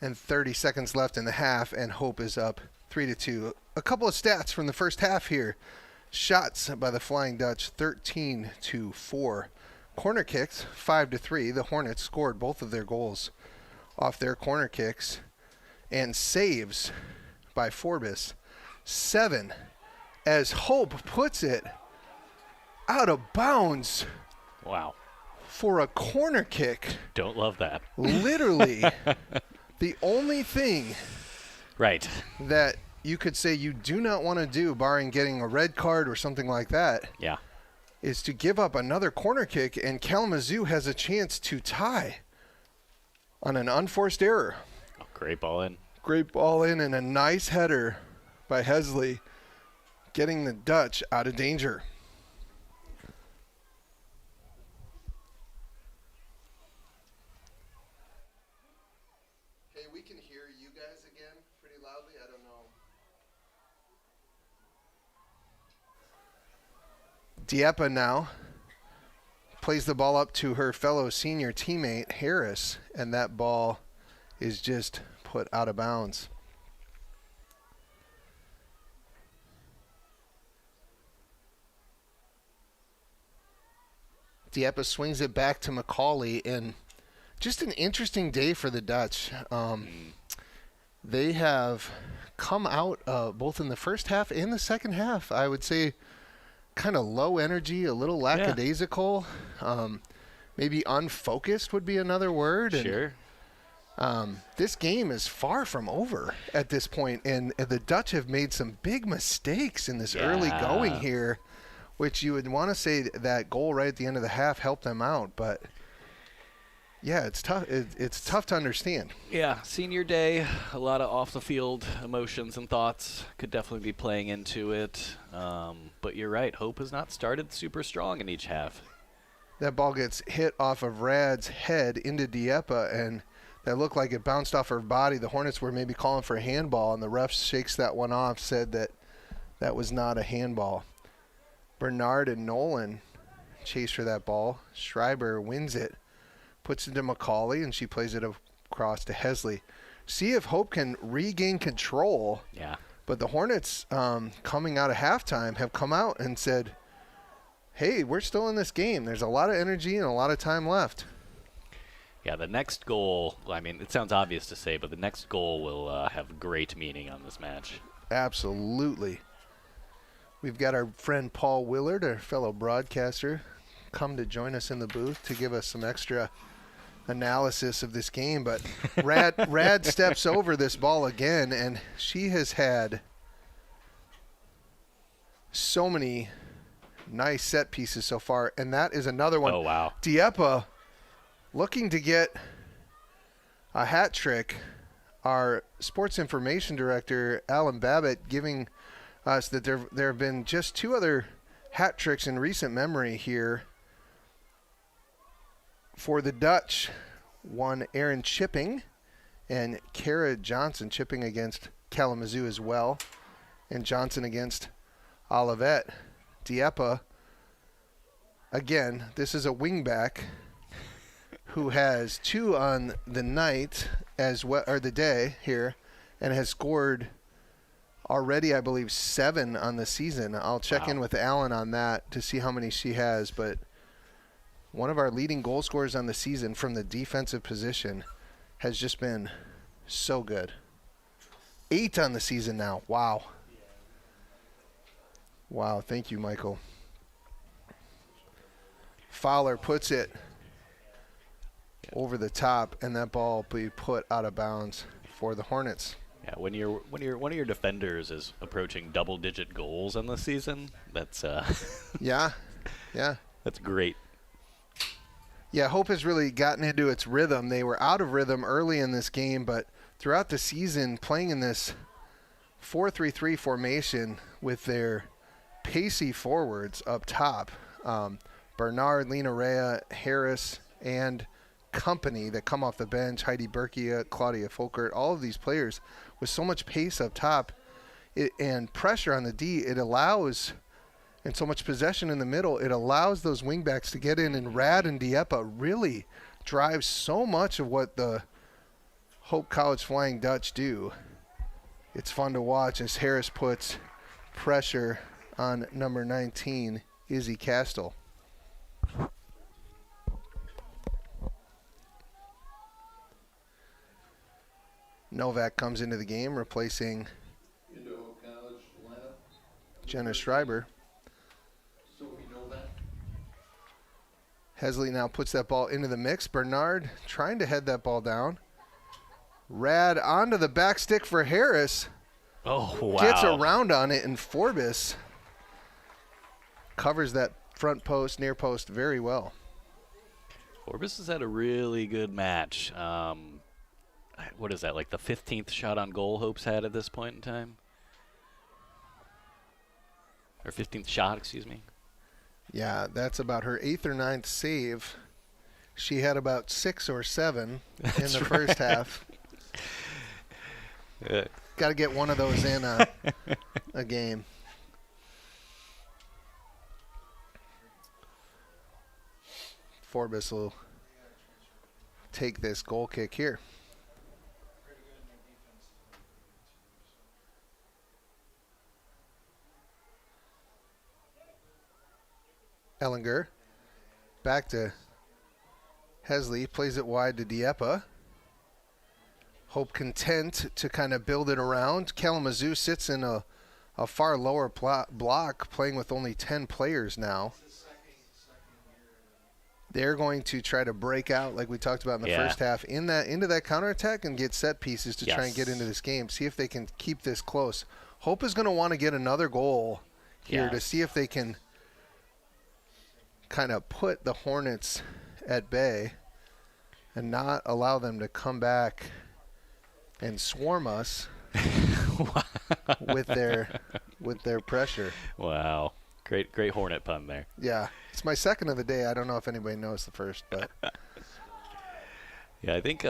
Speaker 4: and 30 seconds left in the half, and Hope is up 3-2. A couple of stats from the first half here. Shots by the Flying Dutch, 13-4. Corner kicks, 5-3. The Hornets scored both of their goals off their corner kicks. And saves by Forbes, 7. As Hope puts it out of bounds.
Speaker 5: Wow.
Speaker 4: For a corner kick.
Speaker 5: Don't love that.
Speaker 4: Literally, the only thing that you could say you do not want to do, barring getting a red card or something like that, is to give up another corner kick, and Kalamazoo has a chance to tie on an unforced error.
Speaker 5: Oh, great ball in.
Speaker 4: Great ball in, and a nice header by Hesley, getting the Dutch out of danger. Hey, we can hear you guys again pretty loudly. I don't know. Dieppe now plays the ball up to her fellow senior teammate, Harris, and that ball is just put out of bounds. Dieppe swings it back to Macaulay, and just an interesting day for the Dutch. they have come out both in the first half and the second half, I would say, kind of low energy, a little lackadaisical. Maybe unfocused would be another word.
Speaker 5: Sure.
Speaker 4: And, this game is far from over at this point, and the Dutch have made some big mistakes in this early going here, which you would want to say that goal right at the end of the half helped them out, but yeah, it's tough. It's tough to understand.
Speaker 5: Yeah, senior day, a lot of off-the-field emotions and thoughts could definitely be playing into it. But you're right, Hope has not started super strong in each half.
Speaker 4: That ball gets hit off of Rad's head into Dieppe, and that looked like it bounced off her body. The Hornets were maybe calling for a handball, and the ref shakes that one off, said that that was not a handball. Bernard and Nolan chase for that ball. Schreiber wins it, puts it to McCauley, and she plays it across to Hesley. See if Hope can regain control.
Speaker 5: Yeah.
Speaker 4: But the Hornets, coming out of halftime, have come out and said, hey, we're still in this game. There's a lot of energy and a lot of time left.
Speaker 5: Yeah, the next goal, I mean, it sounds obvious to say, but the next goal will have great meaning on this match.
Speaker 4: Absolutely. We've got our friend Paul Willard, our fellow broadcaster, come to join us in the booth to give us some extra analysis of this game. But Rad steps over this ball again, and she has had so many nice set pieces so far, and that is another one.
Speaker 5: Oh, wow.
Speaker 4: Dieppe looking to get a hat trick. Our sports information director, Alan Babbitt, giving us that there have been just two other hat tricks in recent memory here for the Dutch. One, Aaron Chipping, and Kara Johnson chipping against Kalamazoo as well, and Johnson against Olivet. Dieppe, again, this is a wingback who has two on the night as well, or the day here, and has scored already, I believe, 7 on the season. I'll check in with Alan on that to see how many she has, but one of our leading goal scorers on the season from the defensive position has just been so good. 8 on the season now. Wow. Wow, thank you, Michael. Fowler puts it over the top, and that ball will be put out of bounds for the Hornets.
Speaker 5: Yeah, when one of your defenders is approaching double-digit goals on the season, that's
Speaker 4: yeah,
Speaker 5: that's great.
Speaker 4: Yeah, Hope has really gotten into its rhythm. They were out of rhythm early in this game, but throughout the season, playing in this 4-3-3 formation with their pacey forwards up top, Bernard, Lena Rea, Harris, and company that come off the bench, Heidi Berkia, Claudia Folkert, all of these players with so much pace up top and pressure on the D, it allows, and so much possession in the middle, it allows those wingbacks to get in, and Rad and Dieppe really drives so much of what the Hope College Flying Dutch do. It's fun to watch as Harris puts pressure on number 19, Izzy Castle. Novak comes into the game, replacing Jenna Schreiber. Hesley now puts that ball into the mix. Bernard trying to head that ball down. Rad onto the back stick for Harris.
Speaker 5: Oh, wow.
Speaker 4: Gets around on it, and Forbes covers that front post, near post very well.
Speaker 5: Forbes has had a really good match. What is that, like the 15th shot on goal Hope's had at this point in time? Or 15th shot, excuse me.
Speaker 4: Yeah, that's about her 8th or 9th save. She had about 6 or 7 in the first half. Got to get one of those in a game. Forbes will take this goal kick here. Ellinger back to Hesley, plays it wide to Dieppe. Hope content to kind of build it around. Kalamazoo sits in a far lower block, playing with only 10 players now. They're going to try to break out, like we talked about in the first half, into that counterattack and get set pieces to try and get into this game. See if they can keep this close. Hope is going to want to get another goal here to see if they can kind of put the Hornets at bay and not allow them to come back and swarm us with their pressure.
Speaker 5: Wow. Great Hornet pun there.
Speaker 4: Yeah. It's my second of the day. I don't know if anybody knows the first, but
Speaker 5: yeah, I think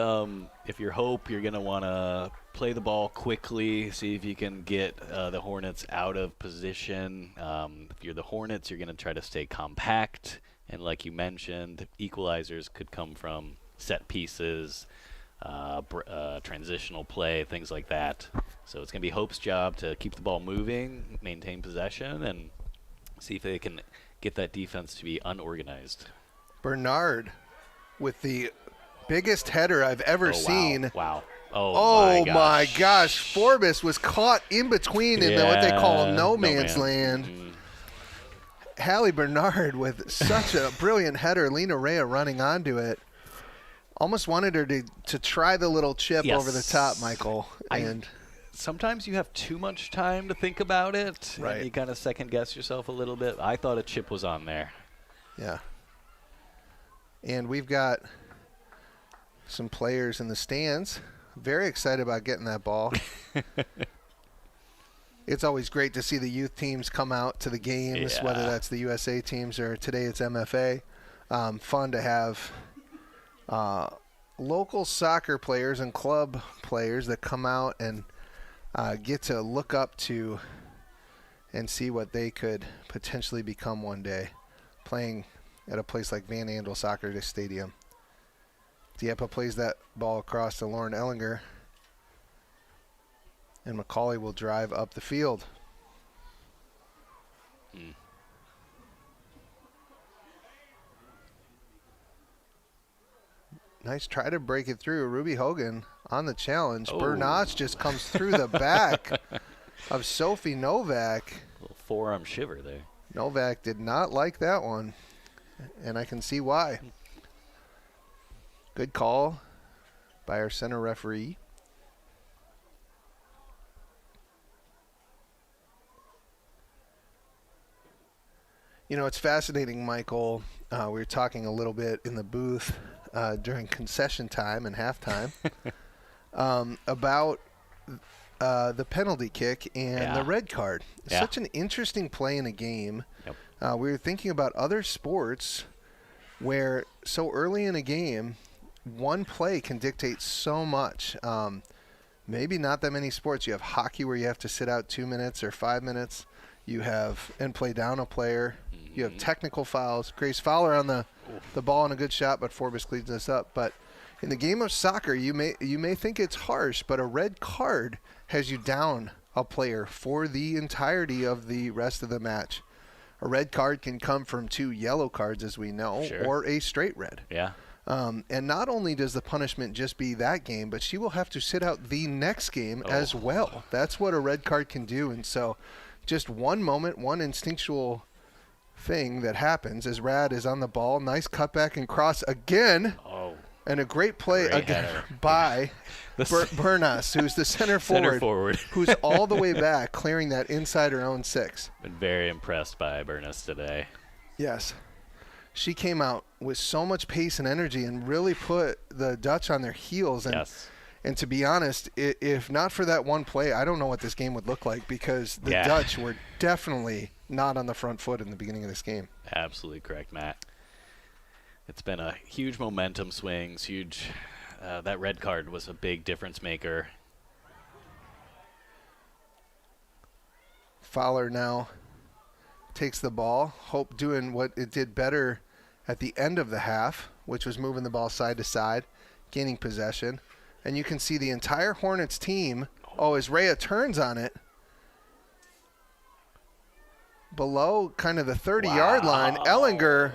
Speaker 5: if you're Hope, you're going to want to play the ball quickly, see if you can get the Hornets out of position. If you're the Hornets, you're going to try to stay compact. And like you mentioned, equalizers could come from set pieces, transitional play, things like that. So it's going to be Hope's job to keep the ball moving, maintain possession, and see if they can get that defense to be unorganized.
Speaker 4: Bernard with the biggest header I've ever seen.
Speaker 5: Wow.
Speaker 4: Oh my gosh. Forbes was caught in between in what they call no man's land. Hallie Bernard with such a brilliant header. Lena Rea running onto it. Almost wanted her to try the little chip over the top, Michael. And
Speaker 5: sometimes you have too much time to think about it.
Speaker 4: Right.
Speaker 5: And you kind of second guess yourself a little bit. I thought a chip was on there.
Speaker 4: Yeah. And we've got some players in the stands. Very excited about getting that ball. It's always great to see the youth teams come out to the games, whether that's the USA teams or today it's MFA. Fun to have local soccer players and club players that come out and get to look up to and see what they could potentially become one day playing at a place like Van Andel Soccer Stadium. Dieppe plays that ball across to Lauren Ellinger, and McCauley will drive up the field. Nice try to break it through. Ruby Hogan on the challenge. Bernatz just comes through the back of Sophie Novak.
Speaker 5: A little forearm shiver there.
Speaker 4: Novak did not like that one, and I can see why. Good call by our center referee. You know, it's fascinating, Michael. We were talking a little bit in the booth during concession time and halftime about the penalty kick and the red card. Such an interesting play in a game. We were thinking about other sports where so early in a game, one play can dictate so much. Maybe not that many sports. You have hockey where you have to sit out 2 minutes or 5 minutes. You have and play down a player. You have technical fouls. Grace Fowler on the ball and a good shot, but Forbes cleans us up. But in the game of soccer, you may think it's harsh, but a red card has you down a player for the entirety of the rest of the match. A red card can come from 2 yellow cards, as we know, or a straight red.
Speaker 5: Yeah.
Speaker 4: And not only does the punishment just be that game, but she will have to sit out the next game as well. That's what a red card can do. And so just one moment, one instinctual thing that happens as Rad is on the ball. Nice cutback and cross again. And a great play again by Bernas, who's the center forward. Who's all the way back, clearing that inside her own 6.
Speaker 5: Been very impressed by Bernas today.
Speaker 4: Yes. She came out with so much pace and energy and really put the Dutch on their heels. And, and to be honest, if not for that one play, I don't know what this game would look like, because the Dutch were definitely not on the front foot in the beginning of this game.
Speaker 5: Absolutely correct, Matt. It's been a huge momentum swings, huge. That red card was a big difference maker.
Speaker 4: Fowler now takes the ball. Hope doing what it did better at the end of the half, which was moving the ball side to side, gaining possession. And you can see the entire Hornets team, as Rhea turns on it, below kind of the 30-yard line. Ellinger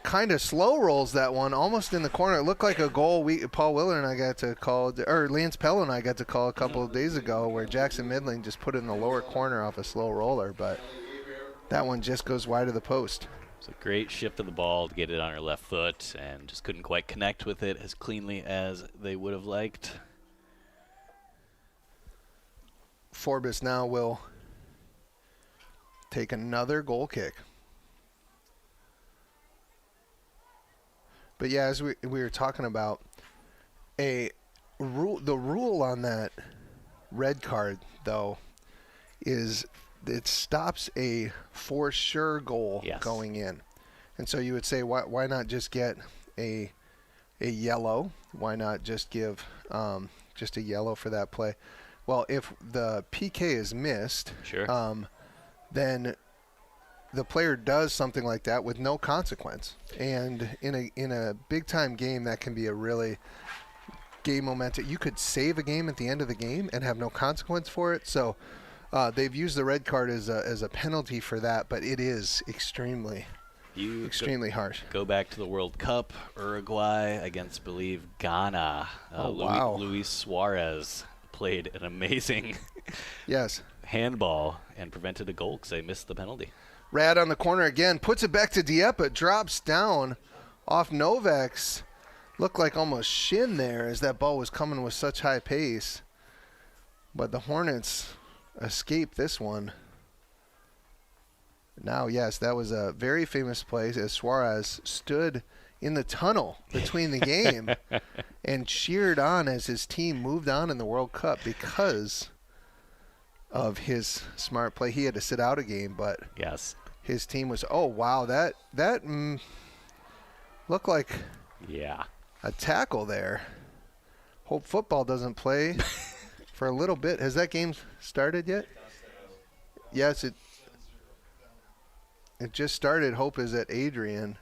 Speaker 4: kind of slow rolls that one almost in the corner. It looked like a goal Paul Willard and I got to call, or Lance Pello and I got to call a couple of days ago, where Jackson Midling just put it in the lower corner off a slow roller, but that one just goes wide of the post.
Speaker 5: It's a great shift of the ball to get it on her left foot, and just couldn't quite connect with it as cleanly as they would have liked.
Speaker 4: Forbes now will take another goal kick. But yeah, as we were talking about, the rule on that red card, though, is it stops a for sure goal going in. And so you would say, why not just get a yellow? Why not just give just a yellow for that play? Well, if the PK is missed, then the player does something like that with no consequence. And in a big-time game, that can be a really game momentum. You could save a game at the end of the game and have no consequence for it. So they've used the red card as a penalty for that, but it is extremely harsh. Go
Speaker 5: back to the World Cup, Uruguay against, I believe, Ghana. Luis Suarez played an amazing handball and prevented a goal because they missed the penalty.
Speaker 4: Rad on the corner again, puts it back to Dieppe, drops down off Novak's. Looked like almost shin there as that ball was coming with such high pace. But the Hornets escape this one. Now, yes, that was a very famous play as Suarez stood in the tunnel between the game and cheered on as his team moved on in the World Cup because of his smart play. He had to sit out a game, but his team was, that looked like a tackle there. Hope football doesn't play for a little bit. Has that game started yet? Yes, it just started. Hope is at Adrian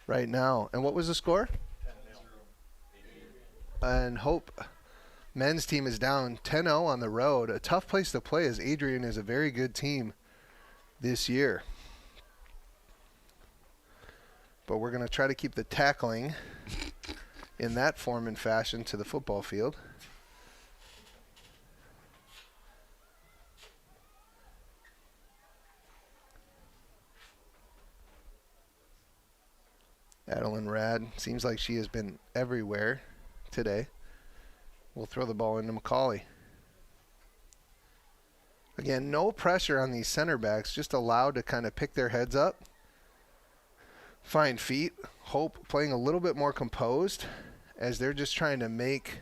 Speaker 4: right now. And what was the score? 10-0. And Hope men's team is down 10-0 on the road. A tough place to play, as Adrian is a very good team this year. But we're going to try to keep the tackling in that form and fashion to the football field. Adeline Rad seems like she has been everywhere today. We'll throw the ball into McCauley. Again, no pressure on these center backs, just allowed to kind of pick their heads up, find feet. Hope playing a little bit more composed as they're just trying to make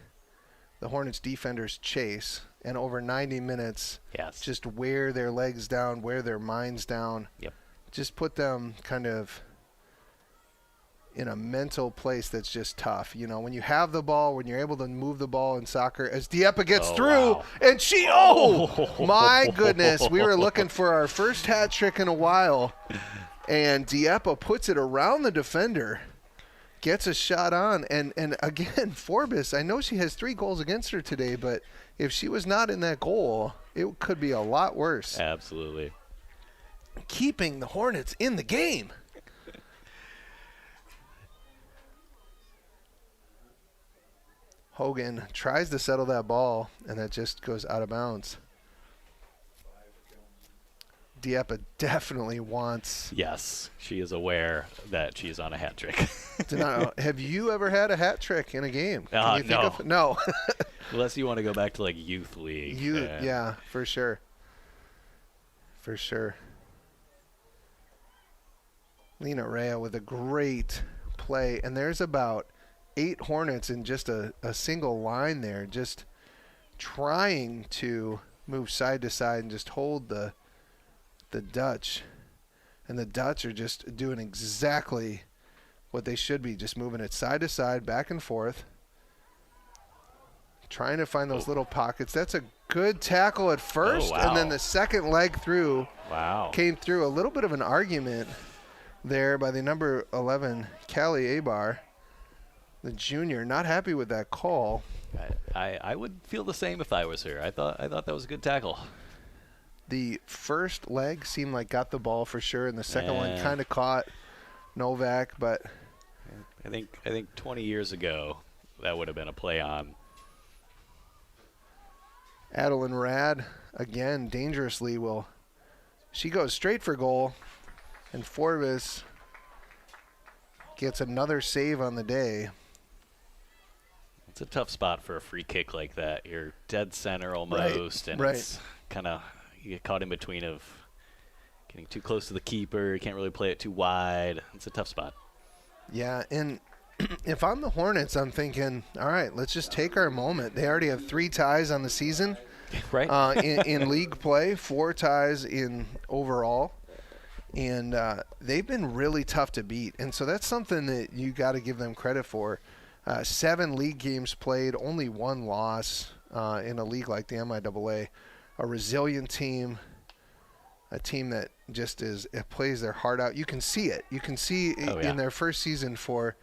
Speaker 4: the Hornets defenders chase, and over 90 minutes just wear their legs down, wear their minds down. Just put them kind of in a mental place that's just tough. You know, when you have the ball, when you're able to move the ball in soccer, as Dieppe gets through, and she, my goodness, we were looking for our first hat trick in a while, and Dieppe puts it around the defender, gets a shot on, and again, Forbes, I know she has 3 goals against her today, but if she was not in that goal, it could be a lot worse.
Speaker 5: Absolutely.
Speaker 4: Keeping the Hornets in the game. Hogan tries to settle that ball, and that just goes out of bounds. Dieppe definitely wants...
Speaker 5: Yes, she is aware that she's on a hat trick.
Speaker 4: Have you ever had a hat trick in a game? Can you think
Speaker 5: No.
Speaker 4: of, no.
Speaker 5: Unless you want to go back to, like, youth league.
Speaker 4: Yeah, for sure. For sure. Lena Rea with a great play, and there's about 8 Hornets in just a single line there, just trying to move side to side and just hold the Dutch. And the Dutch are just doing exactly what they should be, just moving it side to side, back and forth, trying to find those little pockets. That's a good tackle at first, and then the second leg through came through. A little bit of an argument there by the number 11, Callie Abar. The junior, not happy with that call.
Speaker 5: I would feel the same if I was her. I thought that was a good tackle.
Speaker 4: The first leg seemed like got the ball for sure, and the second one kind of caught Novak, but
Speaker 5: I think 20 years ago that would have been a play on.
Speaker 4: Adeline Rad, again, dangerously she goes straight for goal, and Forbes gets another save on the day.
Speaker 5: It's a tough spot for a free kick like that. You're dead center almost, and it's kind of, you get caught in between of getting too close to the keeper. You can't really play it too wide. It's a tough spot.
Speaker 4: Yeah, and if I'm the Hornets, I'm thinking, all right, let's just take our moment. They already have 3 ties on the season.
Speaker 5: Right.
Speaker 4: In league play, 4 ties in overall. And they've been really tough to beat. And so that's something that you got to give them credit for. 7 league games played, only 1 loss in a league like the MIAA. A resilient team, a team that just it plays their heart out. You can see it. You can see in their first season for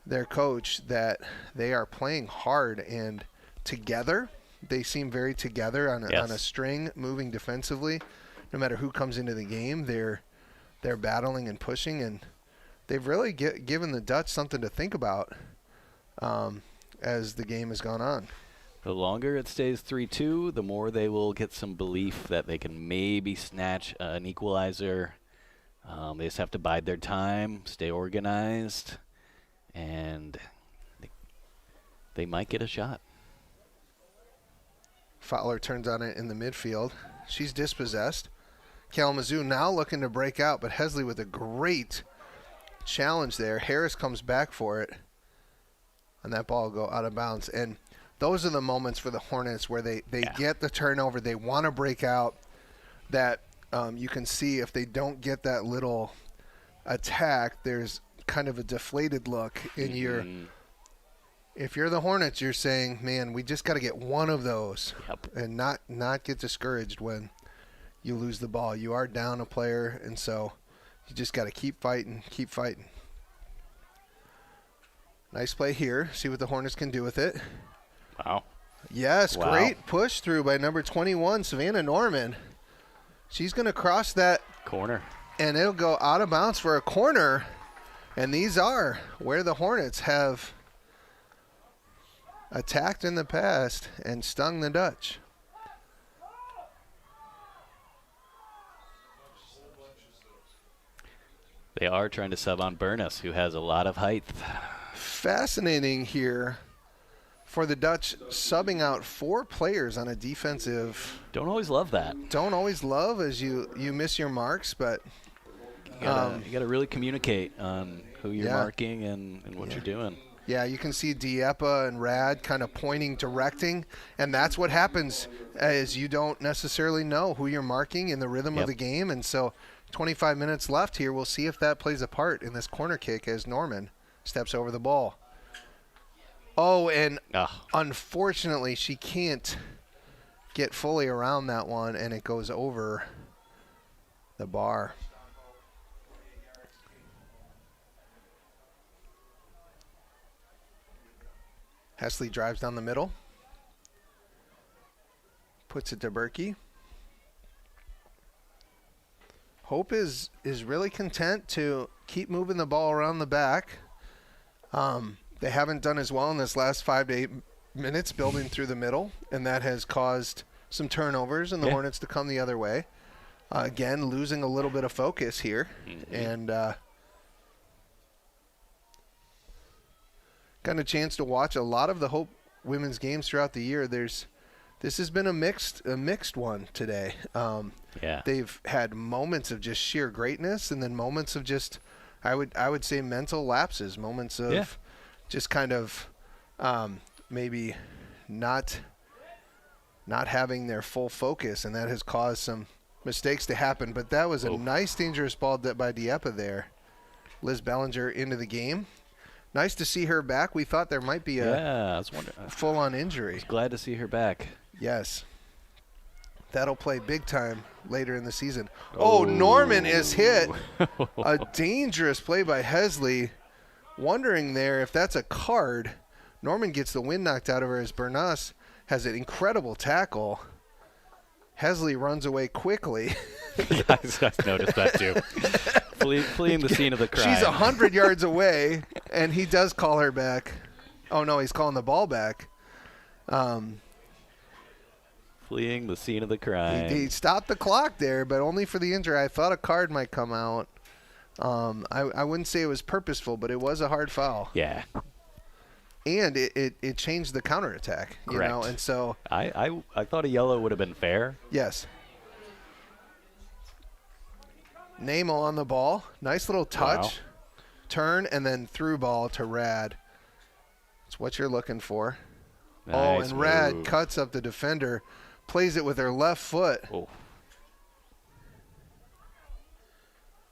Speaker 4: their coach that they are playing hard and together. They seem very together on a string, moving defensively. No matter who comes into the game, they're battling and pushing, and they've really given the Dutch something to think about as the game has gone on.
Speaker 5: The longer it stays 3-2, the more they will get some belief that they can maybe snatch an equalizer. They just have to bide their time, stay organized, and they might get a shot.
Speaker 4: Fowler turns on it in the midfield. She's dispossessed. Kalamazoo now looking to break out, but Hesley with a great challenge there. Harris comes back for it, and that ball will go out of bounds. And those are the moments for the Hornets where they get the turnover. They want to break out. That you can see if they don't get that little attack, there's kind of a deflated look in your. If you're the Hornets, you're saying, man, we just got to get one of those and not get discouraged when you lose the ball. You are down a player, and so you just got to keep fighting, keep fighting. Nice play here. See what the Hornets can do with it.
Speaker 5: Wow.
Speaker 4: Yes, great push through by number 21, Savannah Norman. She's going to cross that
Speaker 5: corner,
Speaker 4: and it'll go out of bounds for a corner. And these are where the Hornets have attacked in the past and stung the Dutch.
Speaker 5: They are trying to sub on Burness, who has a lot of height.
Speaker 4: Fascinating here for the Dutch, subbing out 4 players on a defensive.
Speaker 5: Don't always love that.
Speaker 4: Don't always love as you miss your marks, but
Speaker 5: you gotta really communicate on who you're marking and what you're doing.
Speaker 4: Yeah, you can see Dieppe and Rad kind of pointing, directing, and that's what happens is you don't necessarily know who you're marking in the rhythm of the game, and so 25 minutes left here. We'll see if that plays a part in this corner kick as Norman steps over the ball. Oh, and unfortunately, she can't get fully around that one, and it goes over the bar. Hesley drives down the middle, puts it to Berkey. Hope is really content to keep moving the ball around the back. They haven't done as well in this last 5 to 8 minutes building through the middle, and that has caused some turnovers and the Hornets to come the other way. Again, losing a little bit of focus here. And got a chance to watch a lot of the Hope women's games throughout the year. This has been a mixed one today. They've had moments of just sheer greatness, and then moments of just, I would say, mental lapses. Moments of just kind of maybe not having their full focus, and that has caused some mistakes to happen. But that was a nice, dangerous ball by Dieppe there. Liz Bellinger into the game. Nice to see her back. We thought there might be a full-on injury.
Speaker 5: I was glad to see her back.
Speaker 4: Yes. That'll play big time later in the season. Oh, Norman is hit. A dangerous play by Hesley. Wondering there if that's a card. Norman gets the wind knocked out of her as Bernas has an incredible tackle. Hesley runs away quickly.
Speaker 5: I noticed that too. Fleeing the scene of the crime.
Speaker 4: She's 100 yards away, and he does call her back. Oh, no, he's calling the ball back.
Speaker 5: Fleeing the scene of the crime.
Speaker 4: He stopped the clock there, but only for the injury. I thought a card might come out. I wouldn't say it was purposeful, but it was a hard foul.
Speaker 5: Yeah.
Speaker 4: And it changed the counterattack, you
Speaker 5: Correct.
Speaker 4: know, and so
Speaker 5: I thought a yellow would have been fair.
Speaker 4: yes. Namo on the ball. Nice little touch.
Speaker 5: Wow.
Speaker 4: Turn and then through ball to Rad. It's what you're looking for.
Speaker 5: Nice
Speaker 4: and Rad
Speaker 5: move.
Speaker 4: cuts up the defender, plays it with her left foot.
Speaker 5: Oh.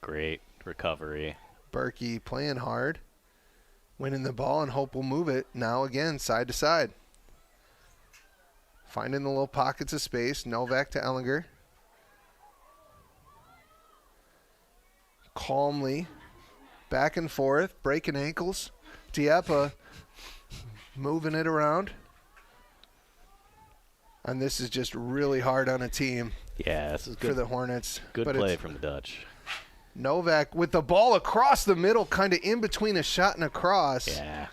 Speaker 5: Great recovery.
Speaker 4: Berkey playing hard, winning the ball, and Hope will move it now again side to side. Finding the little pockets of space. Novak to Ellinger. Calmly, back and forth, breaking ankles. Dieppe moving it around. And this is just really hard on a team.
Speaker 5: Yeah, this is good
Speaker 4: for the Hornets.
Speaker 5: Good
Speaker 4: But
Speaker 5: play
Speaker 4: it's
Speaker 5: from the Dutch.
Speaker 4: Novak with the ball across the middle, kind of in between a shot and a cross.
Speaker 5: Yeah.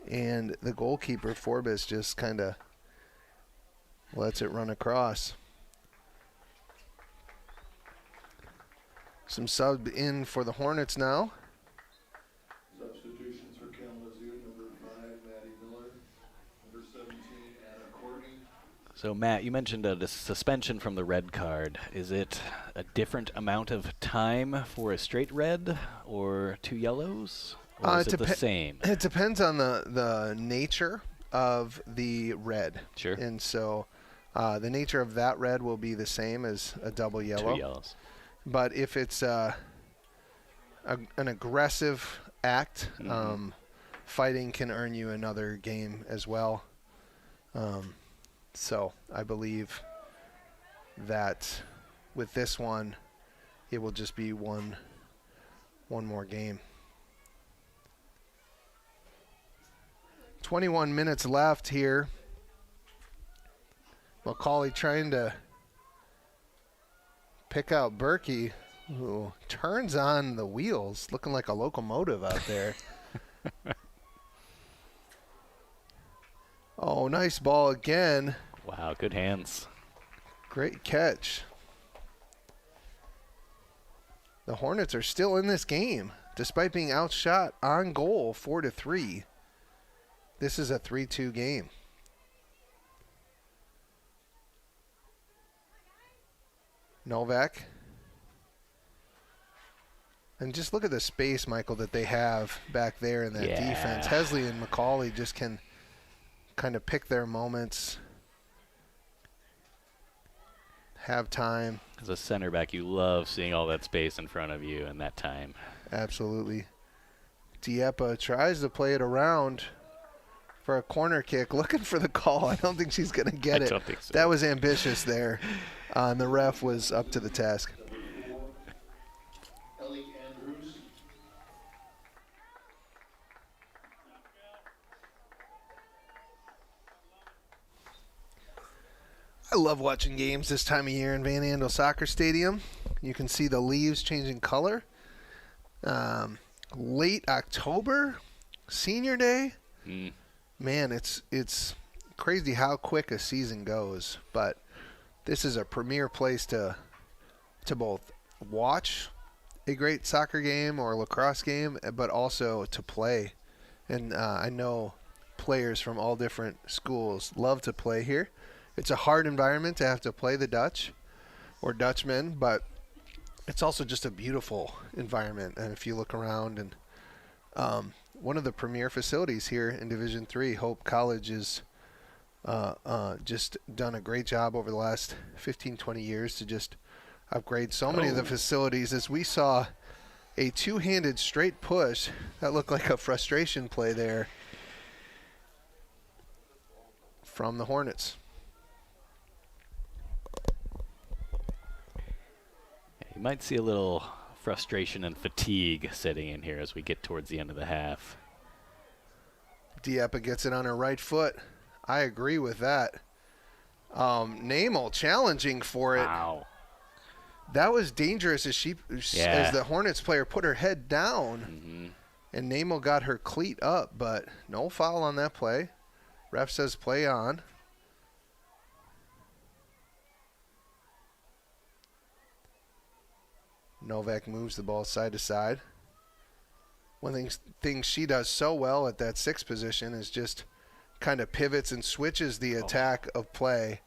Speaker 4: And the goalkeeper, Forbes, just kind of lets it run across. Some sub in for the Hornets now.
Speaker 7: Substitutions for Kalamazoo, number 5, Maddie Miller, number 17, Anna Courtney.
Speaker 5: So, Matt, you mentioned a suspension from the red card. Is it a different amount of time for a straight red or 2 yellows? Or is it the same?
Speaker 4: It depends on the nature of the red.
Speaker 5: Sure.
Speaker 4: And so the nature of that red will be the same as a double yellow.
Speaker 5: 2 yellows.
Speaker 4: But if it's an aggressive act, fighting can earn you another game as well. So I believe that with this one, it will just be one more game. 21 minutes left here. Macaulay trying to pick out Berkey, who turns on the wheels, looking like a locomotive out there. Oh, nice ball again.
Speaker 5: Wow, good hands.
Speaker 4: Great catch. The Hornets are still in this game, despite being outshot on goal 4-3. This is a 3-2 game. Novak. And just look at the space, Michael, that they have back there in that defense. Hesley and Macaulay just can kind of pick their moments, have time.
Speaker 5: As a center back, you love seeing all that space in front of you and that time.
Speaker 4: Absolutely. Dieppe tries to play it around for a corner kick, looking for the call. I don't think she's going to get it.
Speaker 5: I don't think so.
Speaker 4: That was ambitious there. And the ref was up to the task. I love watching games this time of year in Van Andel Soccer Stadium. You can see the leaves changing color. Late October, senior day. Man, it's crazy how quick a season goes. But this is a premier place to both watch a great soccer game or lacrosse game, but also to play. And I know players from all different schools love to play here. It's a hard environment to have to play the Dutch or Dutchmen, but it's also just a beautiful environment. And if you look around, and one of the premier facilities here in Division III, Hope College, is just done a great job over the last 15, 20 years to just upgrade so many of the facilities. As we saw a two-handed straight push that looked like a frustration play there from the Hornets.
Speaker 5: You might see a little frustration and fatigue setting in here as we get towards the end of the half.
Speaker 4: Dieppe gets it on her right foot. I agree with that. Namo challenging for it.
Speaker 5: Wow.
Speaker 4: That was dangerous as the Hornets player put her head down, and Namo got her cleat up, but no foul on that play. Ref says play on. Novak moves the ball side to side. One of the things she does so well at that 6 position is just kind of pivots and switches the attack of play.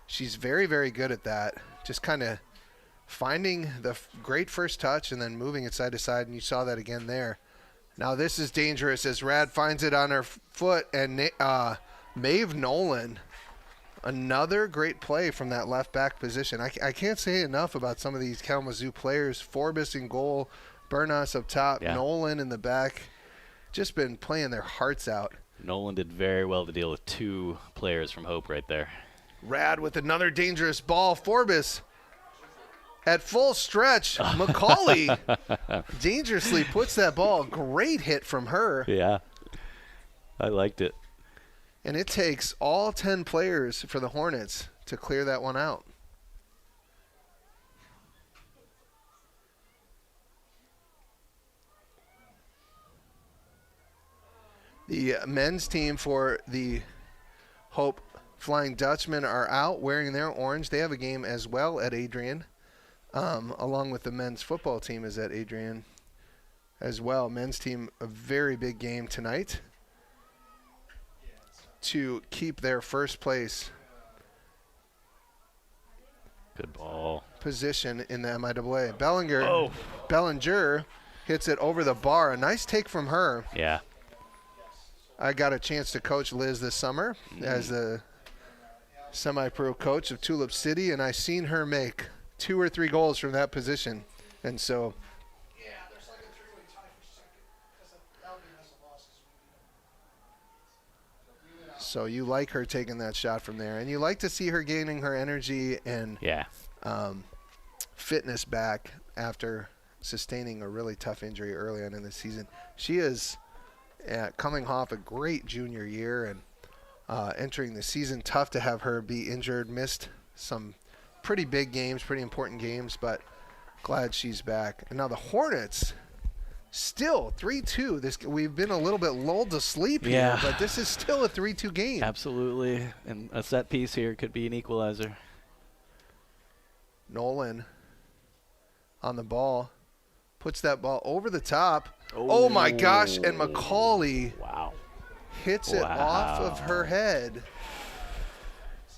Speaker 4: She's very, very good at that. Just kind of finding the great first touch and then moving it side to side, and you saw that again there. Now this is dangerous as Rad finds it on her foot, and Maeve Nolan, another great play from that left back position. I can't say enough about some of these Kalamazoo players. Forbes in goal, Bernas up top, Nolan in the back. Just been playing their hearts out.
Speaker 5: Nolan did very well to deal with 2 players from Hope right there.
Speaker 4: Rad with another dangerous ball. Forbes at full stretch. Macaulay dangerously puts that ball. Great hit from her.
Speaker 5: Yeah, I liked it.
Speaker 4: And it takes all 10 players for the Hornets to clear that one out. The men's team for the Hope Flying Dutchmen are out wearing their orange. They have a game as well at Adrian, along with the men's football team is at Adrian as well. Men's team, a very big game tonight to keep their first place
Speaker 5: good ball
Speaker 4: position in the MIAA. Bellinger hits it over the bar. A nice take from her.
Speaker 5: Yeah.
Speaker 4: I got a chance to coach Liz this summer as the semi-pro coach of Tulip City, and I seen her make 2 or 3 goals from that position. And so you like her taking that shot from there, and you like to see her gaining her energy and fitness back after sustaining a really tough injury early on in the season. She is coming off a great junior year and entering the season. Tough to have her be injured, missed some pretty big games, pretty important games, but glad she's back. And now the Hornets still 3-2. We've been a little bit lulled to sleep here, but this is still a 3-2 game.
Speaker 5: Absolutely, and a set piece here could be an equalizer.
Speaker 4: Nolan on the ball, puts that ball over the top. Oh my gosh, and Macaulay hits it off of her head.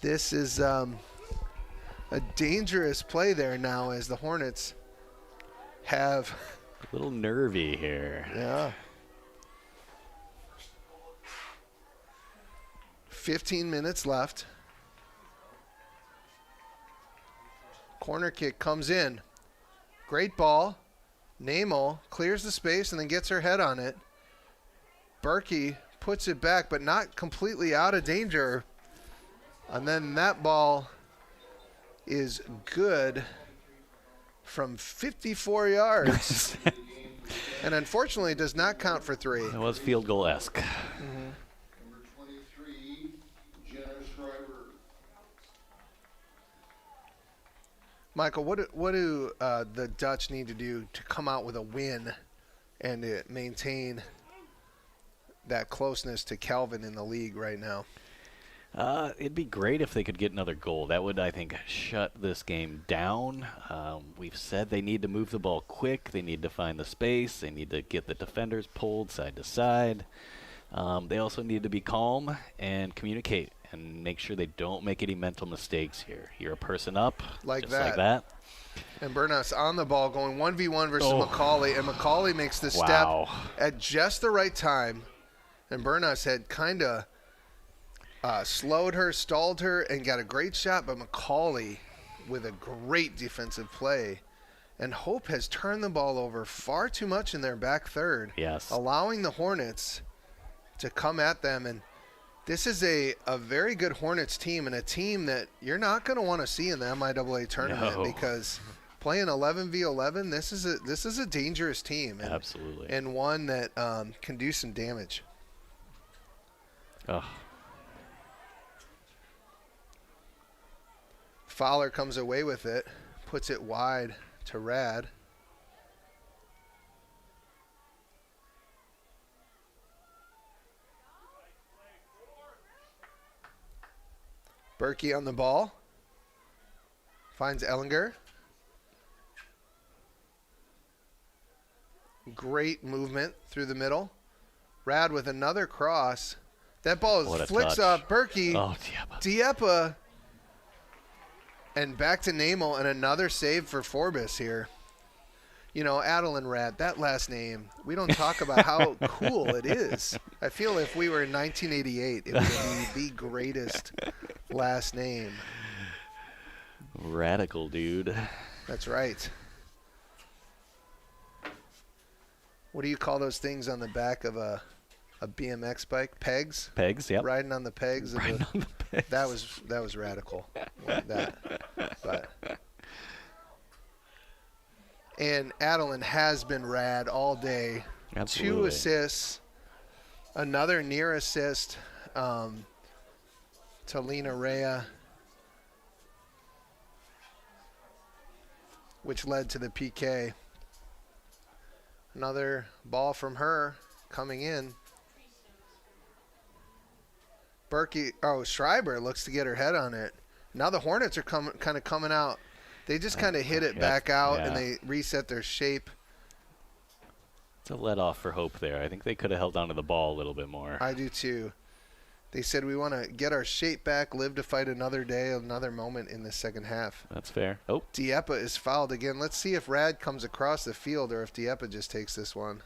Speaker 4: This is a dangerous play there now as the Hornets have
Speaker 5: a little nervy here.
Speaker 4: Yeah. 15 minutes left. Corner kick comes in. Great ball. Namo clears the space and then gets her head on it. Berkey puts it back, but not completely out of danger. And then that ball is good from 54 yards. And unfortunately does not count for 3.
Speaker 5: It was field goal-esque.
Speaker 7: Number 23, Jenna Schreiber.
Speaker 4: Michael, what do the Dutch need to do to come out with a win and to maintain that closeness to Calvin in the league right now?
Speaker 5: It'd be great if they could get another goal. That would, I think, shut this game down. We've said they need to move the ball quick. They need to find the space. They need to get the defenders pulled side to side. They also need to be calm and communicate and make sure they don't make any mental mistakes here. You're a person up,
Speaker 4: like
Speaker 5: that.
Speaker 4: And Bernas on the ball going 1v1 versus Macaulay, and Macaulay makes the step at just the right time. And Bernas had kind of slowed her, stalled her, and got a great shot, but Macaulay with a great defensive play. And Hope has turned the ball over far too much in their back third, allowing the Hornets to come at them. And this is a very good Hornets team, and a team that you're not going to want to see in the MIAA tournament because playing 11v11, this is a dangerous team. And,
Speaker 5: absolutely.
Speaker 4: And one that can do some damage. Fowler comes away with it. puts it wide to Rad. Berkey on the ball. Finds Ellinger. Great movement through the middle. Rad with another cross. That ball flicks up. Berkey.
Speaker 5: Oh,
Speaker 4: Dieppe. And back to Namel, and another save for Forbes here. You know, Adeline Rad, that last name, we don't talk about how cool it is. I feel if we were in 1988, it would be the greatest last name.
Speaker 5: Radical, dude.
Speaker 4: That's right. What do you call those things on the back of a BMX bike? Pegs?
Speaker 5: Pegs, yep.
Speaker 4: Riding on the pegs.
Speaker 5: Riding on the pegs.
Speaker 4: That was radical. Like that. But. And Adeline has been rad all day.
Speaker 5: Absolutely.
Speaker 4: 2 assists. Another near assist to Lena Rea, which led to the PK. Another ball from her coming in. Schreiber looks to get her head on it. Now the Hornets are kind of coming out. They just kind of hit it back out, and they reset their shape.
Speaker 5: It's a let off for Hope there. I think they could have held on to the ball a little bit more.
Speaker 4: I do too. They said we want to get our shape back, live to fight another day, another moment in the second half.
Speaker 5: That's fair. Oh.
Speaker 4: Dieppe is fouled again. Let's see if Rad comes across the field or if Dieppe just takes this one.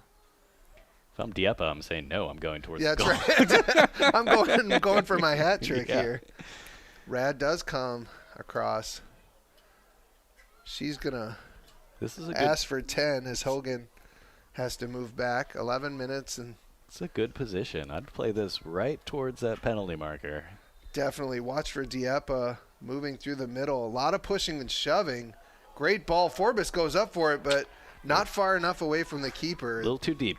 Speaker 5: If I'm Dieppe, I'm saying no. I'm going towards
Speaker 4: the
Speaker 5: goal.
Speaker 4: That's right. I'm going for my hat trick here. Rad does come across. She's going to ask for 10 as Hogan has to move back. 11 minutes. And
Speaker 5: it's a good position. I'd play this right towards that penalty marker.
Speaker 4: Definitely. Watch for Dieppe moving through the middle. A lot of pushing and shoving. Great ball. Forbes goes up for it, but not far enough away from the keeper.
Speaker 5: A little too deep.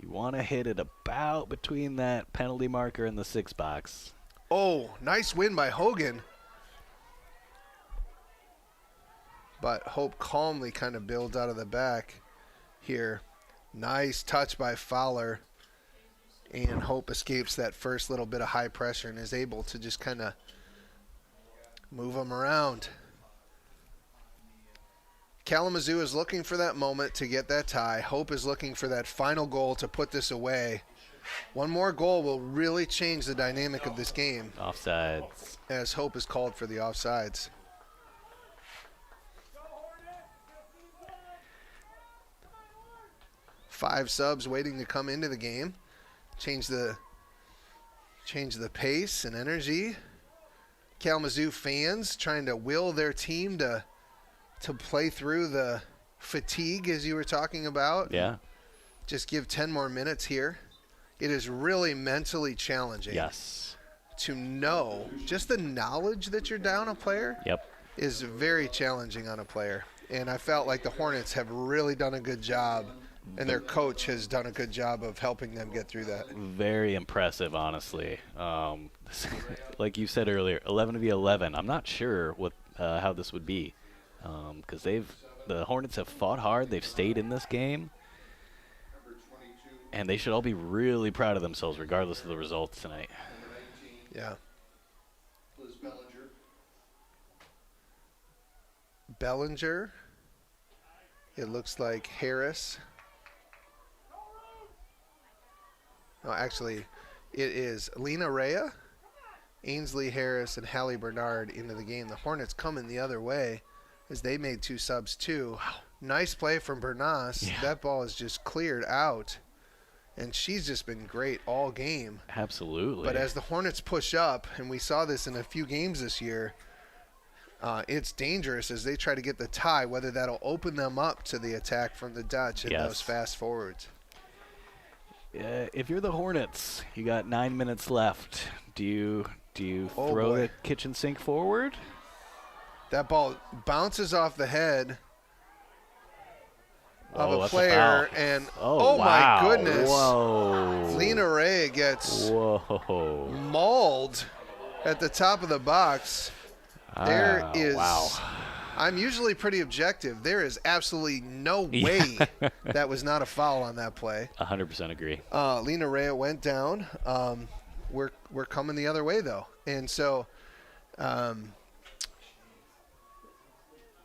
Speaker 5: You want to hit it about between that penalty marker and the 6 box.
Speaker 4: Oh, nice win by Hogan. But Hope calmly kind of builds out of the back here. Nice touch by Fowler. And Hope escapes that first little bit of high pressure and is able to just kind of move them around. Kalamazoo is looking for that moment to get that tie. Hope is looking for that final goal to put this away. One more goal will really change the dynamic of this game.
Speaker 5: Offsides.
Speaker 4: As Hope is called for the offsides. Five subs waiting to come into the game. Change the pace and energy. Kalamazoo fans trying to will their team to play through the fatigue, as you were talking about.
Speaker 5: Yeah.
Speaker 4: Just give 10 more minutes here. It is really mentally challenging.
Speaker 5: Yes.
Speaker 4: To know, just the knowledge that you're down a player is very challenging on a player. And I felt like the Hornets have really done a good job, and their coach has done a good job of helping them get through that.
Speaker 5: Very impressive, honestly. Like you said earlier, 11-v-11. I'm not sure what how this would be, because the Hornets have fought hard. They've stayed in this game, and they should all be really proud of themselves, regardless of the results tonight.
Speaker 4: Yeah. Bellinger. It looks like Harris. No, actually, it is Lena Rea, Ainsley Harris, and Hallie Bernard into the game. The Hornets coming the other way as they made 2 subs too. Wow. Nice play from Bernas. Yeah. That ball is just cleared out, and she's just been great all game.
Speaker 5: Absolutely.
Speaker 4: But as the Hornets push up, and we saw this in a few games this year, it's dangerous as they try to get the tie, whether that'll open them up to the attack from the Dutch and those fast forwards.
Speaker 5: If you're the Hornets, you got 9 minutes left. Do you throw the kitchen sink forward?
Speaker 4: That ball bounces off the head of a player, and
Speaker 5: wow.
Speaker 4: My goodness.
Speaker 5: Whoa.
Speaker 4: Lena Rea gets mauled at the top of the box. There is.
Speaker 5: Wow.
Speaker 4: I'm usually pretty objective. There is absolutely no way that was not a foul on that play.
Speaker 5: 100% agree.
Speaker 4: Lena Rea went down. We're coming the other way, though. And so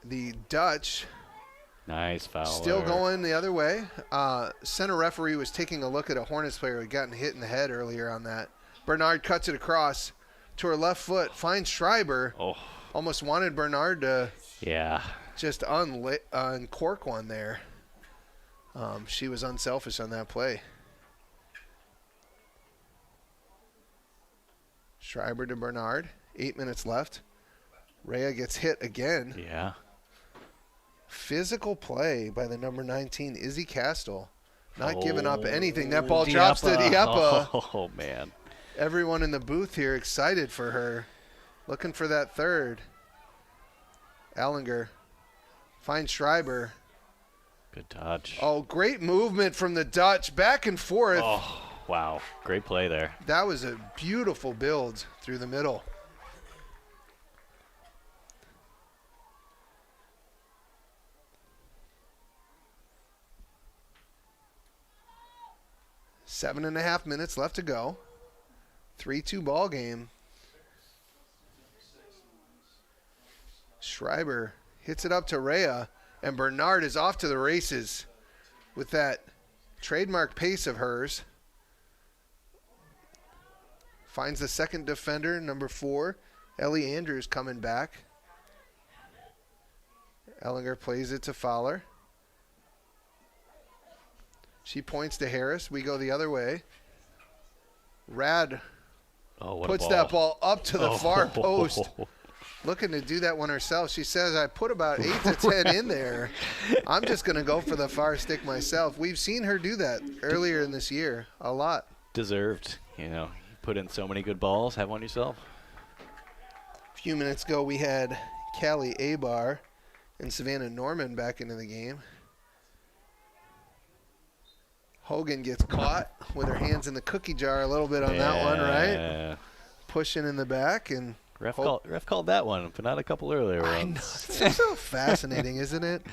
Speaker 4: the Dutch
Speaker 5: Nice foul.
Speaker 4: still going the other way. Center referee was taking a look at a Hornets player who had gotten hit in the head earlier on that. Bernard cuts it across to her left foot, finds Schreiber.
Speaker 5: Oh.
Speaker 4: Almost wanted Bernard to just uncork one there. She was unselfish on that play. Schreiber to Bernard. 8 minutes left. Rhea gets hit again.
Speaker 5: Yeah.
Speaker 4: Physical play by the number 19, Izzy Castle. Not giving up anything. That ball drops to Dieppe.
Speaker 5: Oh, man.
Speaker 4: Everyone in the booth here excited for her. Looking for that third. Ellinger finds Schreiber.
Speaker 5: Good touch.
Speaker 4: Oh, great movement from the Dutch. Back and forth.
Speaker 5: Oh, wow. Great play there.
Speaker 4: That was a beautiful build through the middle. Seven and a half minutes left to go. 3-2 ball game. Schreiber hits it up to Rhea, and Bernard is off to the races with that trademark pace of hers. Finds the second defender, number 4. Ellie Andrews coming back. Ellinger plays it to Fowler. She points to Harris. We go the other way. Rad puts that ball up to the far post. Looking to do that one herself. She says, I put about 8 to 10 in there. I'm just going to go for the far stick myself. We've seen her do that earlier in this year a lot.
Speaker 5: Deserved. You know, you put in so many good balls. Have one yourself.
Speaker 4: A few minutes ago, we had Callie Abar and Savannah Norman back into the game. Hogan gets caught with her hands in the cookie jar a little bit on that one, right? Pushing in the back. And
Speaker 5: Ref called that one, but not a couple earlier ones.
Speaker 4: I know. It's so fascinating, isn't it?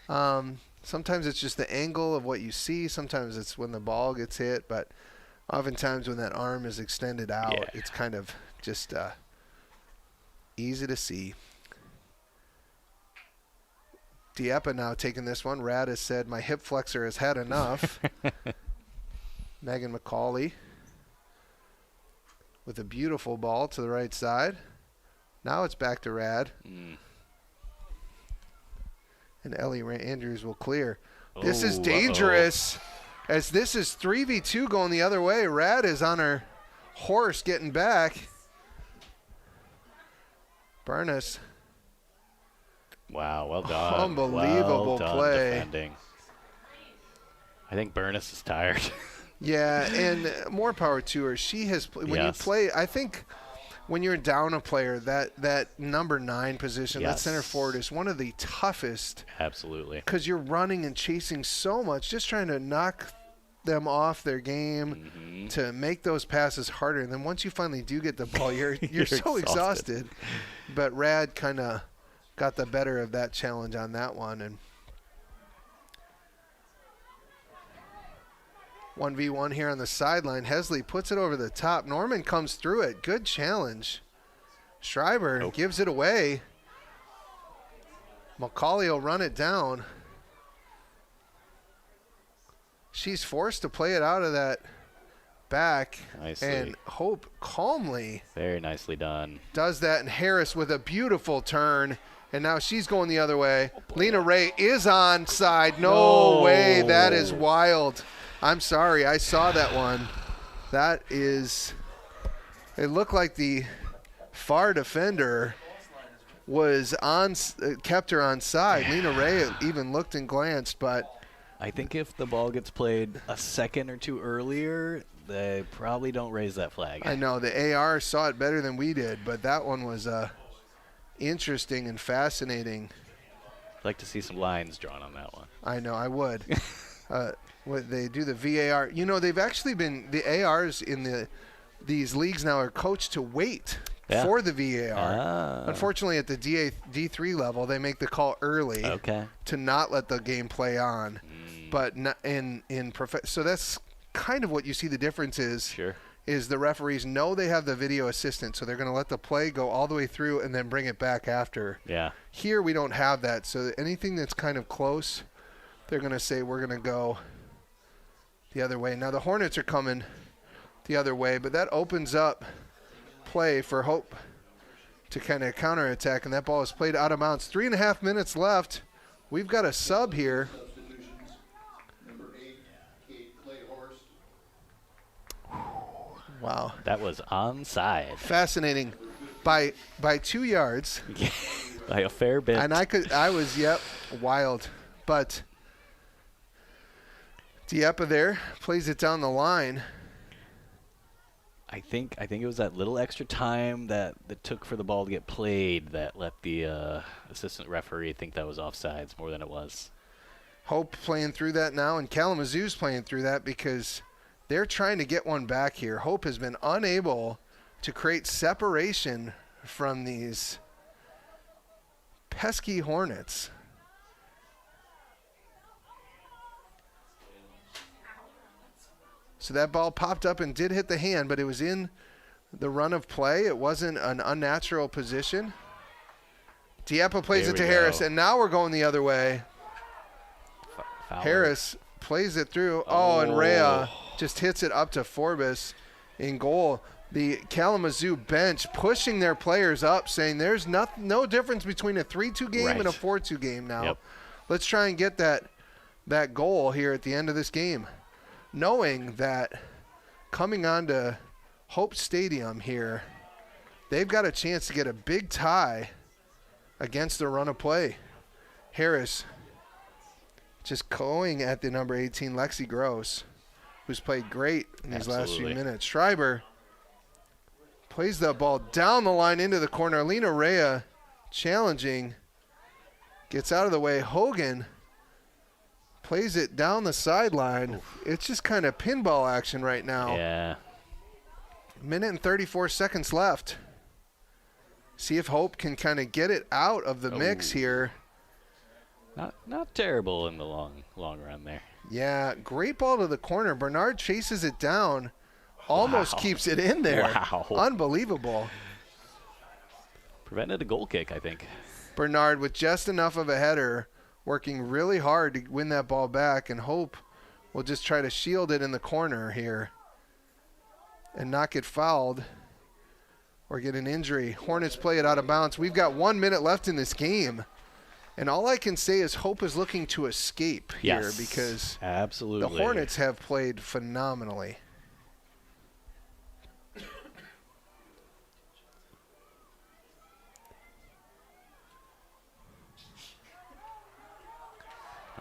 Speaker 4: Sometimes it's just the angle of what you see. Sometimes it's when the ball gets hit. But oftentimes when that arm is extended out, it's kind of just easy to see. Dieppe now taking this one. Rad has said, my hip flexor has had enough. Megan McCauley with a beautiful ball to the right side. Now it's back to Rad. And Ellie Andrews will clear. This is dangerous, as this is 3v2 going the other way. Rad is on her horse getting back. Burness.
Speaker 5: Wow, well done.
Speaker 4: Unbelievable play.
Speaker 5: Defending. I think Burness is tired.
Speaker 4: Yeah, and more power to her. She has when you play, I think when you're down a player, that number 9 position, that center forward is one of the toughest.
Speaker 5: Absolutely.
Speaker 4: Because you're running and chasing so much, just trying to knock them off their game to make those passes harder. And then once you finally do get the ball, you're so exhausted. But Rad kind of got the better of that challenge on that one. And 1v1 here on the sideline. Hesley puts it over the top. Norman comes through it. Good challenge. Schreiber gives it away. McCauley will run it down. She's forced to play it out of that back.
Speaker 5: Nicely.
Speaker 4: And Hope calmly.
Speaker 5: Very nicely done.
Speaker 4: Does that, and Harris with a beautiful turn. And now she's going the other way. Lena Ray is onside. No way. That is wild. I'm sorry. I saw that one. That is – it looked like the far defender was kept her onside. Lena Ray even looked and glanced, but –
Speaker 5: I think if the ball gets played a second or two earlier, they probably don't raise that flag.
Speaker 4: I know. The AR saw it better than we did, but that one was interesting and fascinating.
Speaker 5: I'd like to see some lines drawn on that one.
Speaker 4: I know, I would. What they do the VAR. You know, they've actually been the ARs in these leagues now are coached to wait for the VAR. Unfortunately, at the D3 level, they make the call early to not let the game play on. But so that's kind of what you see the difference is.
Speaker 5: Sure.
Speaker 4: Is the referees know they have the video assistant, so they're going to let the play go all the way through and then bring it back after.
Speaker 5: Yeah.
Speaker 4: Here we don't have that, so anything that's kind of close, they're going to say we're going to go the other way. Now the Hornets are coming the other way, but that opens up play for Hope to kind of counterattack, and that ball is played out of bounds. 3.5 minutes left. We've got a sub here. Wow.
Speaker 5: That was onside.
Speaker 4: Fascinating. By 2 yards.
Speaker 5: By a fair bit.
Speaker 4: And I was wild. But Diepa there plays it down the line.
Speaker 5: I think it was that little extra time that took for the ball to get played that let the assistant referee think that was offsides more than it was.
Speaker 4: Hope playing through that now, and Kalamazoo's playing through that because they're trying to get one back here. Hope has been unable to create separation from these pesky Hornets. So that ball popped up and did hit the hand, but it was in the run of play. It wasn't an unnatural position. Diepa plays it to Harris, and now we're going the other way. Harris plays it through. And Rhea just hits it up to Forbes in goal. The Kalamazoo bench pushing their players up, saying there's no difference between a 3-2 game and a 4-2 game now.
Speaker 5: Yep.
Speaker 4: Let's try and get that goal here at the end of this game. Knowing that coming on to Hope Stadium here, they've got a chance to get a big tie against the run of play. Harris just going at the number 18, Lexi Gross, who's played great in these last few minutes. Schreiber plays that ball down the line into the corner. Alina Rhea challenging, gets out of the way. Hogan plays it down the sideline. It's just kind of pinball action right now.
Speaker 5: Yeah.
Speaker 4: Minute and 34 seconds left. See if Hope can kind of get it out of the mix here.
Speaker 5: Not terrible in the long run there.
Speaker 4: Yeah, great ball to the corner. Bernard chases it down, almost keeps it in there.
Speaker 5: Wow.
Speaker 4: Unbelievable.
Speaker 5: Prevented a goal kick, I think.
Speaker 4: Bernard with just enough of a header, working really hard to win that ball back, and Hope will just try to shield it in the corner here and not get fouled or get an injury. Hornets play it out of bounds. We've got 1 minute left in this game. And all I can say is Hope is looking to escape here because
Speaker 5: absolutely.
Speaker 4: The Hornets have played phenomenally.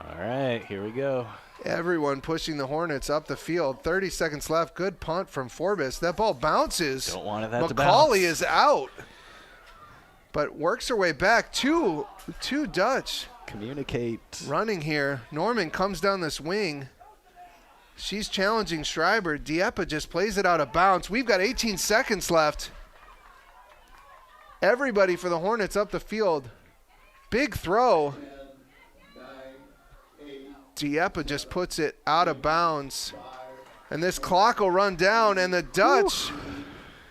Speaker 5: All right, here we go.
Speaker 4: Everyone pushing the Hornets up the field. 30 seconds left. Good punt from Forbes. That ball bounces.
Speaker 5: Don't want that to bounce.
Speaker 4: Macaulay is out, but works her way back. Two Dutch.
Speaker 5: Communicate.
Speaker 4: Running here. Norman comes down this wing. She's challenging Schreiber. Diepa just plays it out of bounds. We've got 18 seconds left. Everybody for the Hornets up the field. Big throw. Diepa just puts it out of bounds. And this clock will run down, and the Dutch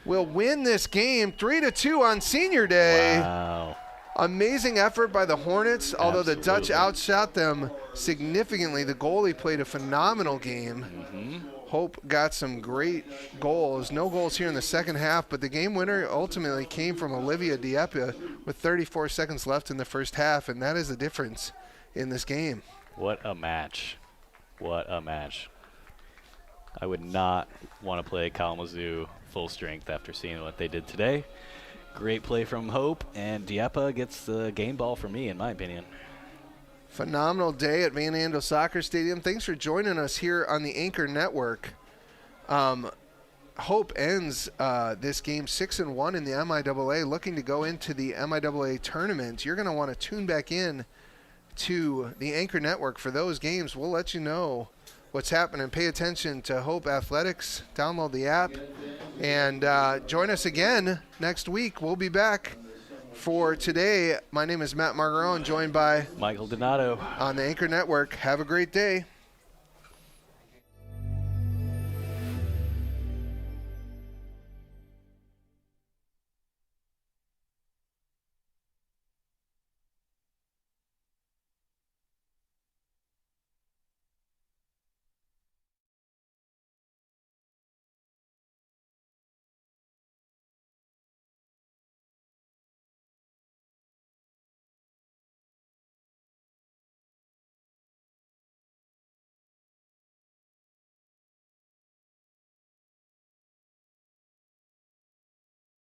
Speaker 4: will win this game 3-2 on Senior Day.
Speaker 5: Wow.
Speaker 4: Amazing effort by the Hornets, although the Dutch outshot them significantly. The goalie played a phenomenal game. Hope got some great goals. No goals here in the second half, but the game winner ultimately came from Olivia Diepa with 34 seconds left in the first half, and that is the difference in this game.
Speaker 5: What a match. What a match. I would not want to play Kalamazoo full strength after seeing what they did today. Great play from Hope, and Diepa gets the game ball for me, in my opinion.
Speaker 4: Phenomenal day at Van Andel Soccer Stadium. Thanks for joining us here on the Anchor Network. Hope ends this game 6-1 in the MIAA, looking to go into the MIAA tournament. You're going to want to tune back in to the Anchor Network for those games. We'll let you know what's happening. Pay attention to Hope Athletics. Download the app. And join us again next week. We'll be back for today. My name is Matt Margarone, joined by
Speaker 5: Michael Donato
Speaker 4: on the Anchor Network. Have a great day.